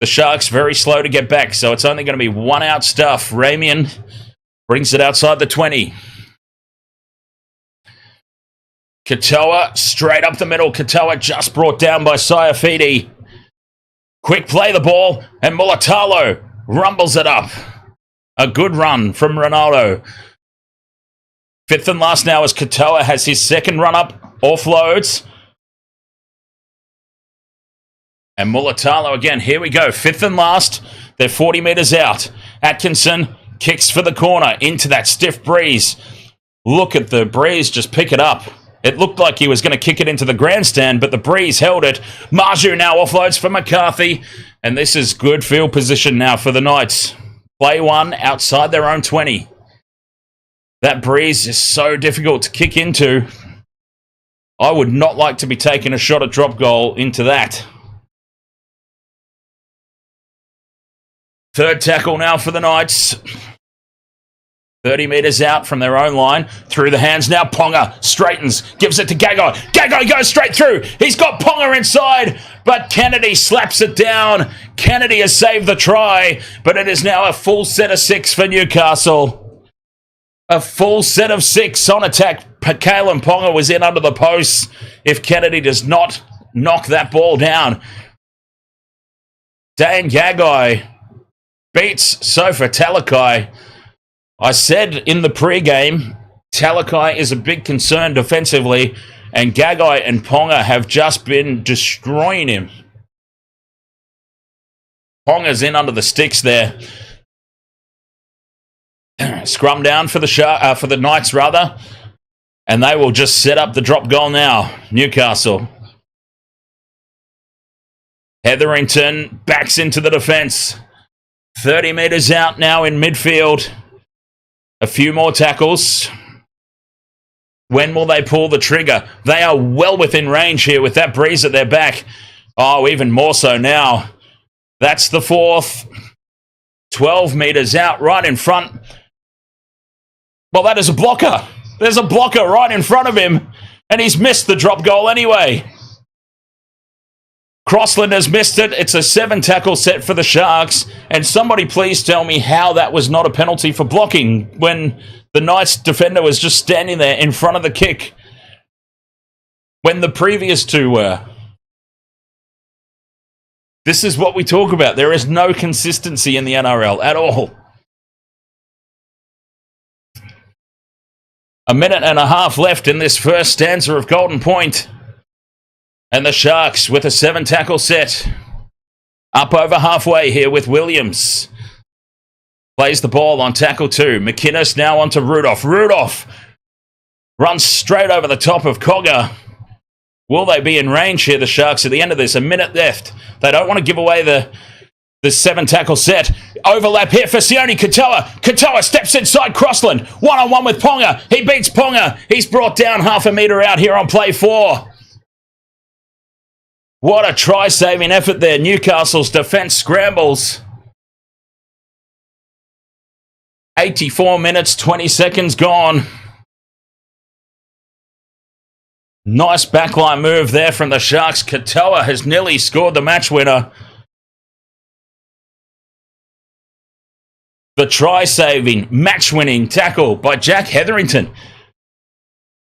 The Sharks very slow to get back, so it's only going to be one out stuff. Ramian brings it outside the 20. Katoa straight up the middle. Katoa just brought down by Fiti. Quick play the ball, and Mulatalo rumbles it up. A good run from Ronaldo. Fifth and last now as Katoa has his second run up. Offloads. And Mulatalo again. Here we go. Fifth and last. They're 40 metres out. Atkinson kicks for the corner into that stiff breeze. Look at the breeze just pick it up. It looked like he was going to kick it into the grandstand, but the breeze held it. Marju now offloads for McCarthy. And this is good field position now for the Knights. Play one outside their own 20. That breeze is so difficult to kick into. I would not like to be taking a shot at drop goal into that. Third tackle now for the Knights. 30 metres out from their own line. Through the hands now. Ponga straightens. Gives it to Gagai. Gagai goes straight through. He's got Ponga inside. But Kennedy slaps it down. Kennedy has saved the try. But it is now a full set of 6 for Newcastle. A full set of 6 on attack. Kalen Ponga was in under the posts. If Kennedy does not knock that ball down. Dan Gagai beats Sofa Talakai. I said in the pre-game, Talakai is a big concern defensively, and Gagai and Ponga have just been destroying him. Ponga's in under the sticks there. Scrum down for the Knights, rather, and they will just set up the drop goal now. Newcastle. Hetherington backs into the defence. 30 metres out now in midfield. A few more tackles. When will they pull the trigger? They are well within range here with that breeze at their back. Oh, even more so now. That's the fourth. 12 metres out, right in front. Well, that is a blocker. There's a blocker right in front of him. And he's missed the drop goal anyway. Crossland has missed it. It's a 7-tackle set for the Sharks. And somebody please tell me how that was not a penalty for blocking when the Knights defender was just standing there in front of the kick when the previous two were. This is what we talk about. There is no consistency in the NRL at all. A minute and a half left in this first stanza of Golden Point. And the Sharks with a 7-tackle set. Up over halfway here with Williams. Plays the ball on tackle 2. McInnes now onto Rudolph. Rudolph runs straight over the top of Cogger. Will they be in range here, the Sharks, at the end of this? A minute left. They don't want to give away the 7-tackle set. Overlap here for Sione Katoa. Katoa steps inside Crossland. One-on-one with Ponga. He beats Ponga. He's brought down half a metre out here on play 4. What a try-saving effort there. Newcastle's defence scrambles. 84 minutes, 20 seconds gone. Nice backline move there from the Sharks. Katoa has nearly scored the match winner. The try-saving, match-winning tackle by Jack Hetherington.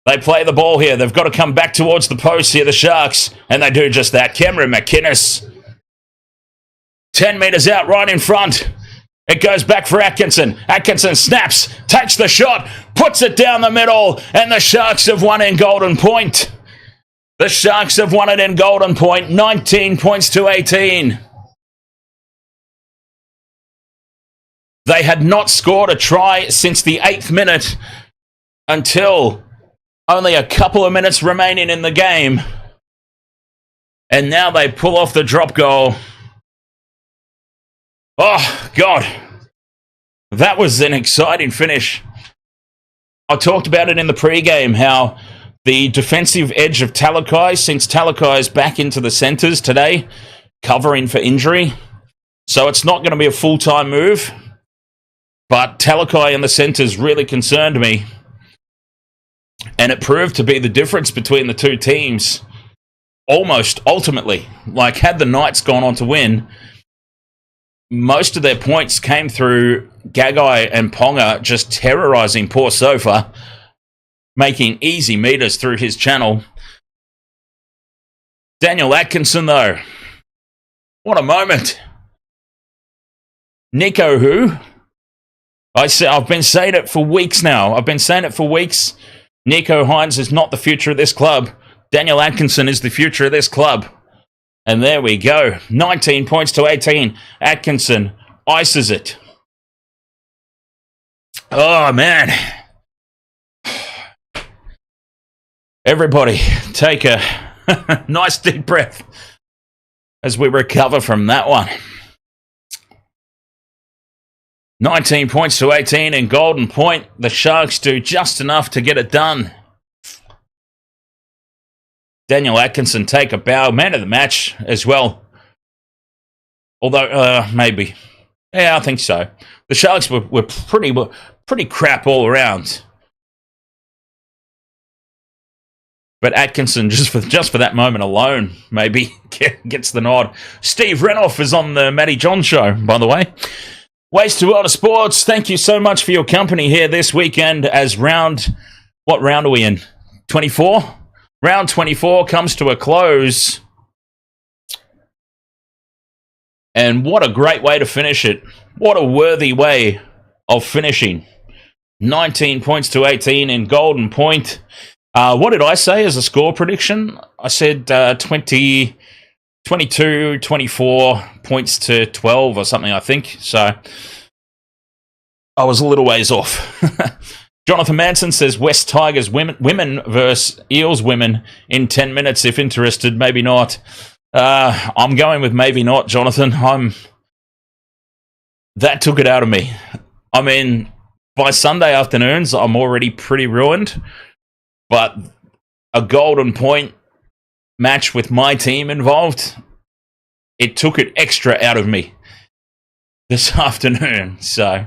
They play the ball here. They've got to come back towards the post here, the Sharks. And they do just that. Cameron McInnes. 10 metres out right in front. It goes back for Atkinson. Atkinson snaps, takes the shot, puts it down the middle, and the Sharks have won in Golden Point. The Sharks have won it in Golden Point, 19 points to 18. They had not scored a try since the 8th minute until only a couple of minutes remaining in the game. And now they pull off the drop goal. Oh, God. That was an exciting finish. I talked about it in the pregame, how the defensive edge of Talakai, since Talakai is back into the centres today, covering for injury. So it's not going to be a full-time move. But Talakai in the centres really concerned me. And it proved to be the difference between the two teams. Almost, ultimately. Like, had the Knights gone on to win, most of their points came through Gagai and Ponga just terrorising poor Sofa, making easy meters through his channel. Daniel Atkinson, though. What a moment. Nico who? I've been saying it for weeks now. Nico Hines is not the future of this club. Daniel Atkinson is the future of this club. And there we go. 19 points to 18. Atkinson ices it. Oh, man. Everybody, take a nice deep breath as we recover from that one. 19 points to 18 in Golden Point. The Sharks do just enough to get it done. Daniel Atkinson take a bow. Man of the match as well. Although, maybe. Yeah, I think so. The Sharks were pretty crap all around. But Atkinson, just for that moment alone, maybe gets the nod. Steve Renoff is on the Matty John show, by the way. Waste to World of Sports, thank you so much for your company here this weekend as what round are we in? 24? Round 24 comes to a close. And what a great way to finish it. What a worthy way of finishing. 19 points to 18 in Golden Point. What did I say as a score prediction? I said 22, 24 points to 12 or something, I think. So I was a little ways off. Jonathan Manson says West Tigers women versus Eels women in 10 minutes. If interested, maybe not. I'm going with maybe not, Jonathan. That took it out of me. I mean, by Sunday afternoons, I'm already pretty ruined. But a Golden Point match with my team involved, it took it extra out of me this afternoon. So,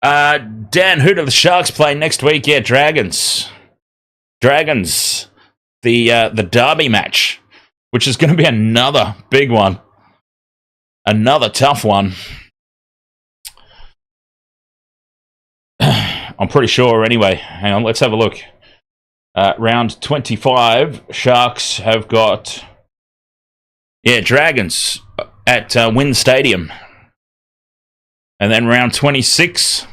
Dan, who do the Sharks play next week? Yeah, Dragons. The derby match, which is going to be another big one. Another tough one. I'm pretty sure anyway. Hang on, let's have a look. Round 25, Sharks have got, Dragons at Wynn Stadium. And then round 26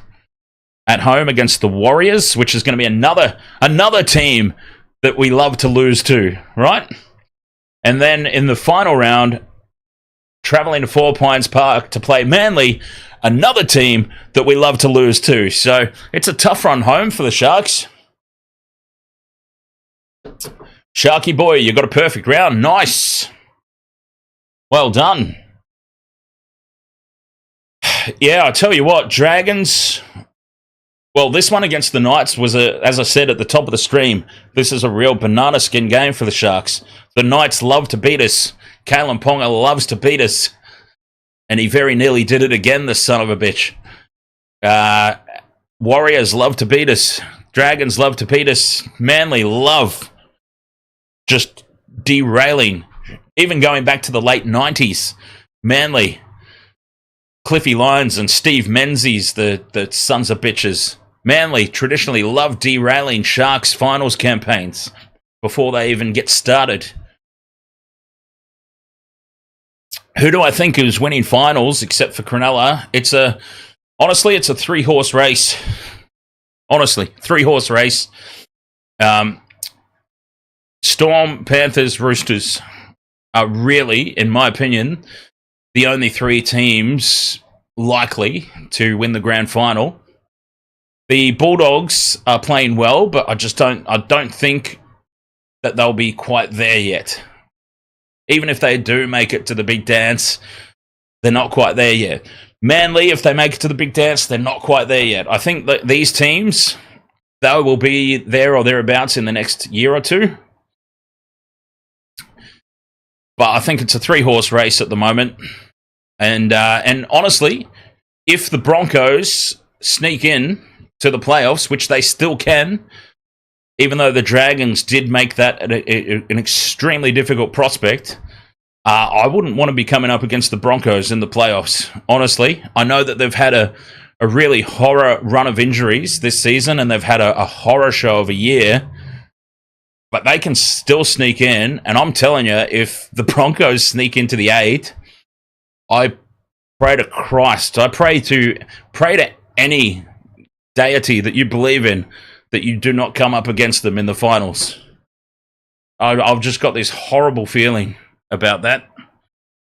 at home against the Warriors, which is going to be another team that we love to lose to, right? And then in the final round, traveling to Four Pines Park to play Manly, another team that we love to lose to. So it's a tough run home for the Sharks. Sharky boy, you got a perfect round. Nice. Well done. Yeah, I tell you what, Dragons, Well, this one against the Knights was, as I said at the top of the stream, this is a real banana skin game for the Sharks. The Knights love to beat us. Kalen Ponga loves to beat us. And he very nearly did it again, the son of a bitch. Warriors love to beat us. Dragons love to beat us. Manly love just derailing. Even going back to the late 90s, Manly, Cliffy Lyons and Steve Menzies, the sons of bitches. Manly traditionally love derailing Sharks finals campaigns before they even get started. Who do I think is winning finals except for Cronulla? Honestly, it's a three-horse race. Honestly, three-horse race. Storm, Panthers, Roosters are really, in my opinion, the only three teams likely to win the grand final. The Bulldogs are playing well, but I don't think that they'll be quite there yet. Even if they do make it to the big dance, they're not quite there yet. Manly, if they make it to the big dance, they're not quite there yet. I think that these teams, they will be there or thereabouts in the next year or two. But I think it's a three-horse race at the moment. And honestly, if the Broncos sneak in to the playoffs, which they still can, even though the Dragons did make that an extremely difficult prospect, I wouldn't want to be coming up against the Broncos in the playoffs. Honestly, I know that they've had a really horror run of injuries this season, and they've had a horror show of a year, but they can still sneak in. And I'm telling you, if the Broncos sneak into the 8, I pray to Christ, I pray to any deity that you believe in, that you do not come up against them in the finals. I've just got this horrible feeling about that.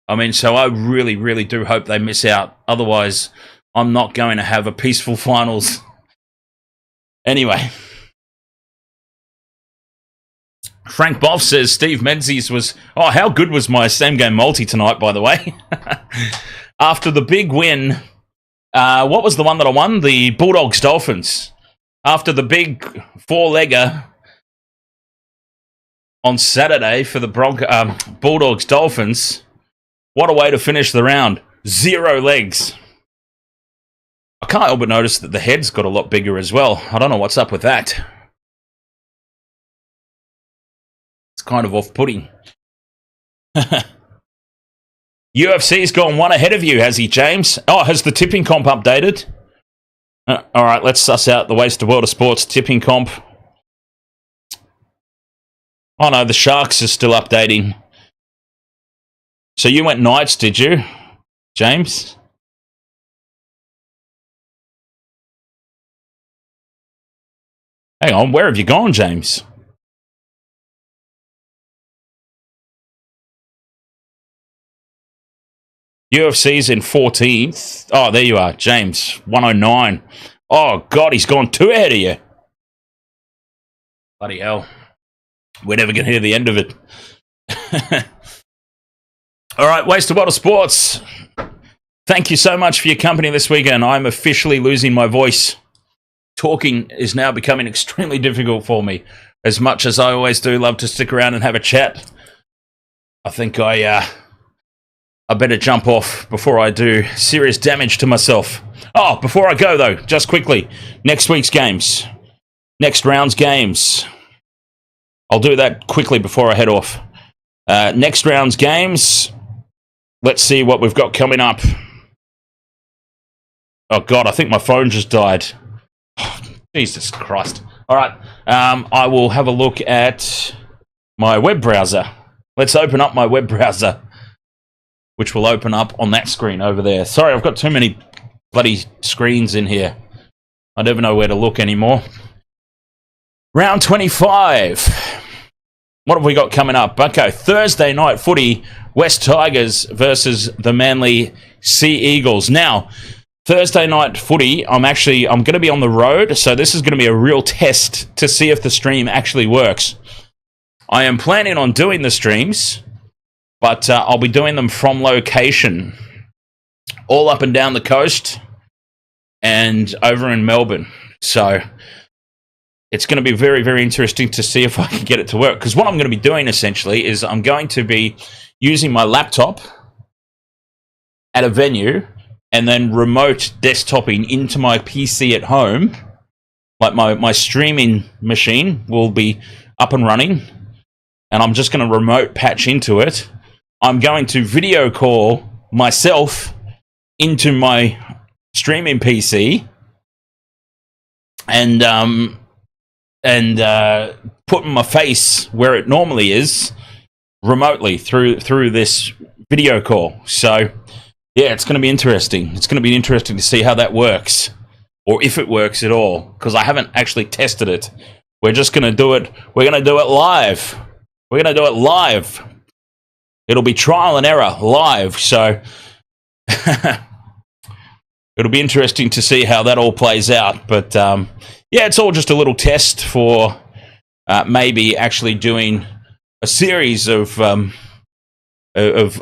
I mean, so I really, really do hope they miss out. Otherwise, I'm not going to have a peaceful finals. Anyway. Frank Boff says Steve Menzies was... Oh, how good was my same-game multi tonight, by the way? After the big win... what was the one that I won? The Bulldogs-Dolphins. After the big 4-legger on Saturday for the Bulldogs-Dolphins, what a way to finish the round. 0 legs. I can't help but notice that the head's got a lot bigger as well. I don't know what's up with that. It's kind of off-putting. UFC's gone one ahead of you, has he, James? Oh, has the tipping comp updated? All right, let's suss out the Wasted World of Sports tipping comp. Oh, no, the Sharks are still updating. So you went Knights, did you, James? Hang on, where have you gone, James? UFC's in 14th. Oh, there you are, James. 109. Oh, God, he's gone 2 ahead of you. Bloody hell. We're never going to hear the end of it. All right, Wasted World of Sports. Thank you so much for your company this weekend. I'm officially losing my voice. Talking is now becoming extremely difficult for me. As much as I always do love to stick around and have a chat, I think I better jump off before I do serious damage to myself. Oh, before I go, though, just quickly, next week's games. Next round's games. I'll do that quickly before I head off. Next round's games. Let's see what we've got coming up. Oh, God, I think my phone just died. Oh, Jesus Christ. All right, I will have a look at my web browser. Let's open up my web browser, which will open up on that screen over there. Sorry, I've got too many bloody screens in here. I never know where to look anymore. Round 25. What have we got coming up? Okay, Thursday night footy, West Tigers versus the Manly Sea Eagles. Now, Thursday night footy, I'm going to be on the road, so this is going to be a real test to see if the stream actually works. I am planning on doing the streams, but I'll be doing them from location, all up and down the coast and over in Melbourne. So it's going to be very, very interesting to see if I can get it to work. Because what I'm going to be doing essentially is I'm going to be using my laptop at a venue and then remote desktoping into my PC at home. Like my streaming machine will be up and running, and I'm just going to remote patch into it. I'm going to video call myself into my streaming PC and putting my face where it normally is remotely through this video call. So yeah, it's going to be interesting. It's going to be interesting to see how that works, or if it works at all, because I haven't actually tested it. We're just going to do it. We're going to do it live. We're going to do it live. It'll be trial and error live. So it'll be interesting to see how that all plays out. But yeah, it's all just a little test for maybe actually doing a series of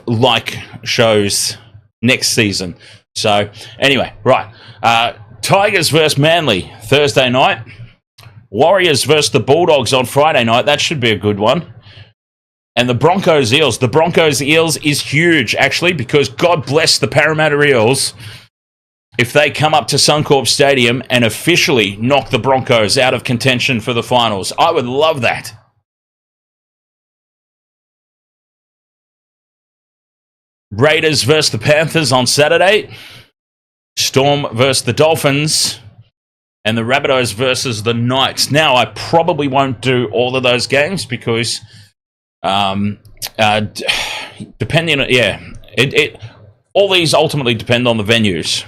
like shows next season. So anyway, right. Tigers versus Manly Thursday night. Warriors versus the Bulldogs on Friday night. That should be a good one. And the Broncos Eels. The Broncos Eels is huge, actually, because God bless the Parramatta Eels if they come up to Suncorp Stadium and officially knock the Broncos out of contention for the finals. I would love that. Raiders versus the Panthers on Saturday. Storm versus the Dolphins. And the Rabbitohs versus the Knights. Now, I probably won't do all of those games because depending on, yeah, all these ultimately depend on the venues.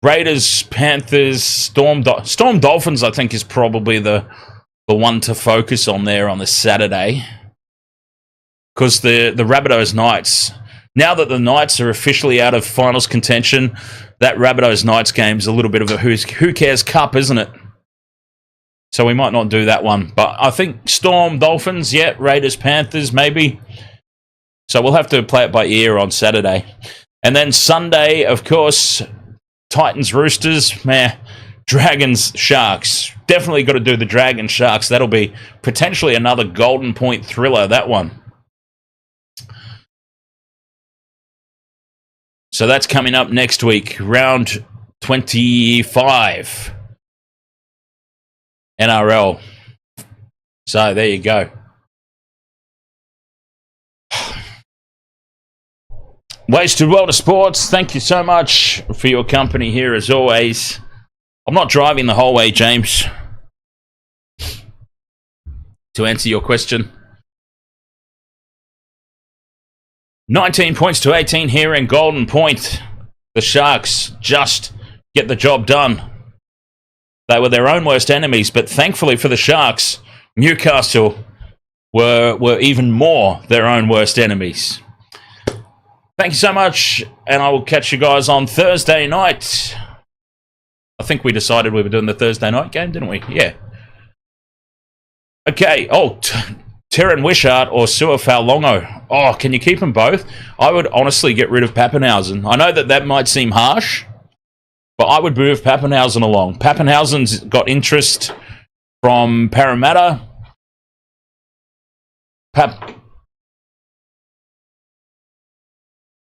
Raiders, Panthers, Storm Dolphins, I think, is probably the one to focus on there on the Saturday. Because the Rabbitohs Knights, now that the Knights are officially out of finals contention, that Rabbitohs Knights game's a little bit of a who cares cup, isn't it? So we might not do that one. But I think Storm Dolphins, yeah, Raiders Panthers, maybe. So we'll have to play it by ear on Saturday. And then Sunday, of course, Titans Roosters, Dragons Sharks. Definitely got to do the Dragons Sharks. That'll be potentially another Golden Point thriller, that one. So that's coming up next week, round 25. NRL. So there you go. Wasted World of Sports, thank you so much for your company here as always. I'm not driving the whole way, James. To answer your question. 19 points to 18 here in Golden Point. The Sharks just get the job done. They were their own worst enemies, but thankfully for the Sharks, Newcastle were even more their own worst enemies. Thank you so much, and I will catch you guys on Thursday night. I think we decided we were doing the Thursday night game, didn't we? Yeah. Okay. Oh, Terran Wishart or Sua Faulongo. Oh, can you keep them both? I would honestly get rid of Pappenhausen. I know that might seem harsh, but I would move Pappenhausen along. Pappenhausen's got interest from Parramatta.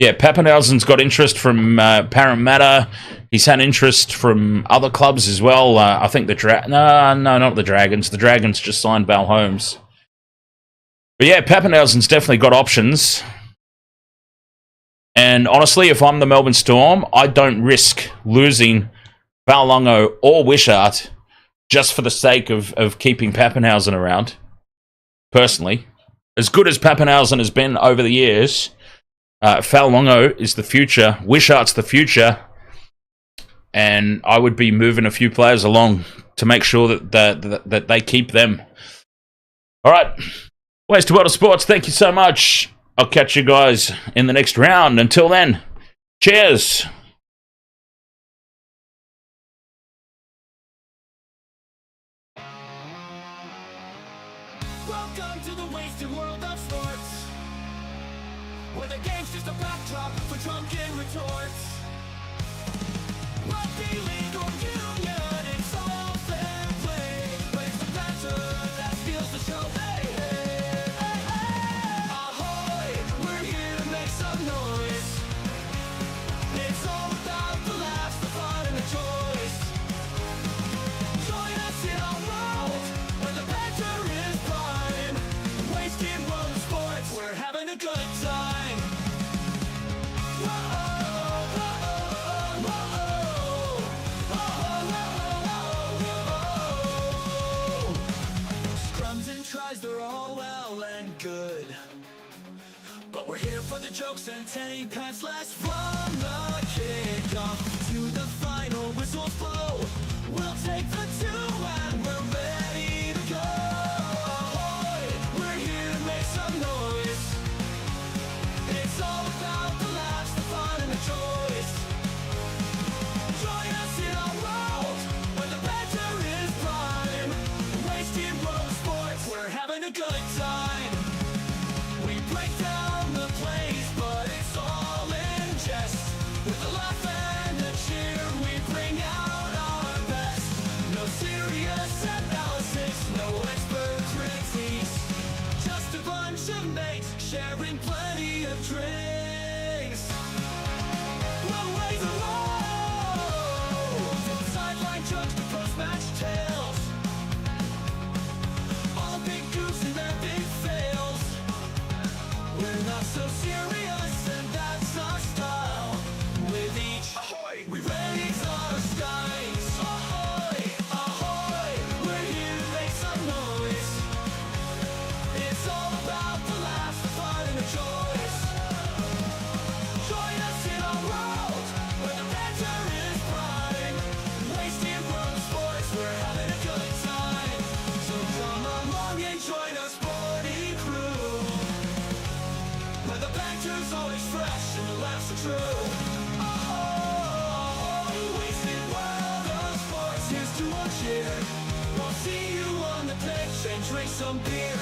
Pappenhausen's got interest from Parramatta. He's had interest from other clubs as well. I think no, not the Dragons. The Dragons just signed Val Holmes. But yeah, Pappenhausen's definitely got options. And honestly, if I'm the Melbourne Storm, I don't risk losing Faulongo or Wishart just for the sake of keeping Pappenhausen around. Personally. As good as Pappenhausen has been over the years, Faulongo is the future. Wishart's the future. And I would be moving a few players along to make sure that they keep them. All right. Wasted World of Sports, thank you so much. I'll catch you guys in the next round. Until then, cheers. Welcome to the wasted world of sports, where the game's just a backdrop for drunken retorts. Rugby league or union, it's all fair play. Plays the banter that steals the show. Hey, hey, hey, hey. Ahoy, we're here to make some noise. It's all about the laughs, the fun, and the choice. Join us in our world where the banter is prime. Wasted world of sports, we're having a good time. Scrums and tries, they're all well and good, but we're here for the jokes and 10 pants less. From the kickoff to the final whistles blow, we'll take the two and we're ready to go. Ahoy, we're here to make some noise. It's all about the laughs, the fun, and the choice. Join us in our world where the banter is prime. Wasted world of sports, we're having a good time. We break down the plays, but it's all in jest. With a laugh and a cheer, we bring out our best. No serious analysis, no expert critiques, just a bunch of mates sharing plenty of drinks. We'll raise a load, sideline jokes to post-match tales, all the big goofs and their big fails. We're not so serious, and that's our style. With each ahoy, we raise our skies. Ahoy, ahoy, we're here to make some noise. It's all about the laughs, the fun, and the choice. Join us in our world where the banter is prime. Wasted world of sports, we're having a good time. So come along and join our sporty crew, where the banter's always fresh and the laughs are true. Oh, wasted world of sports, here's to our cheer. We'll see you on the pitch and drink some beer.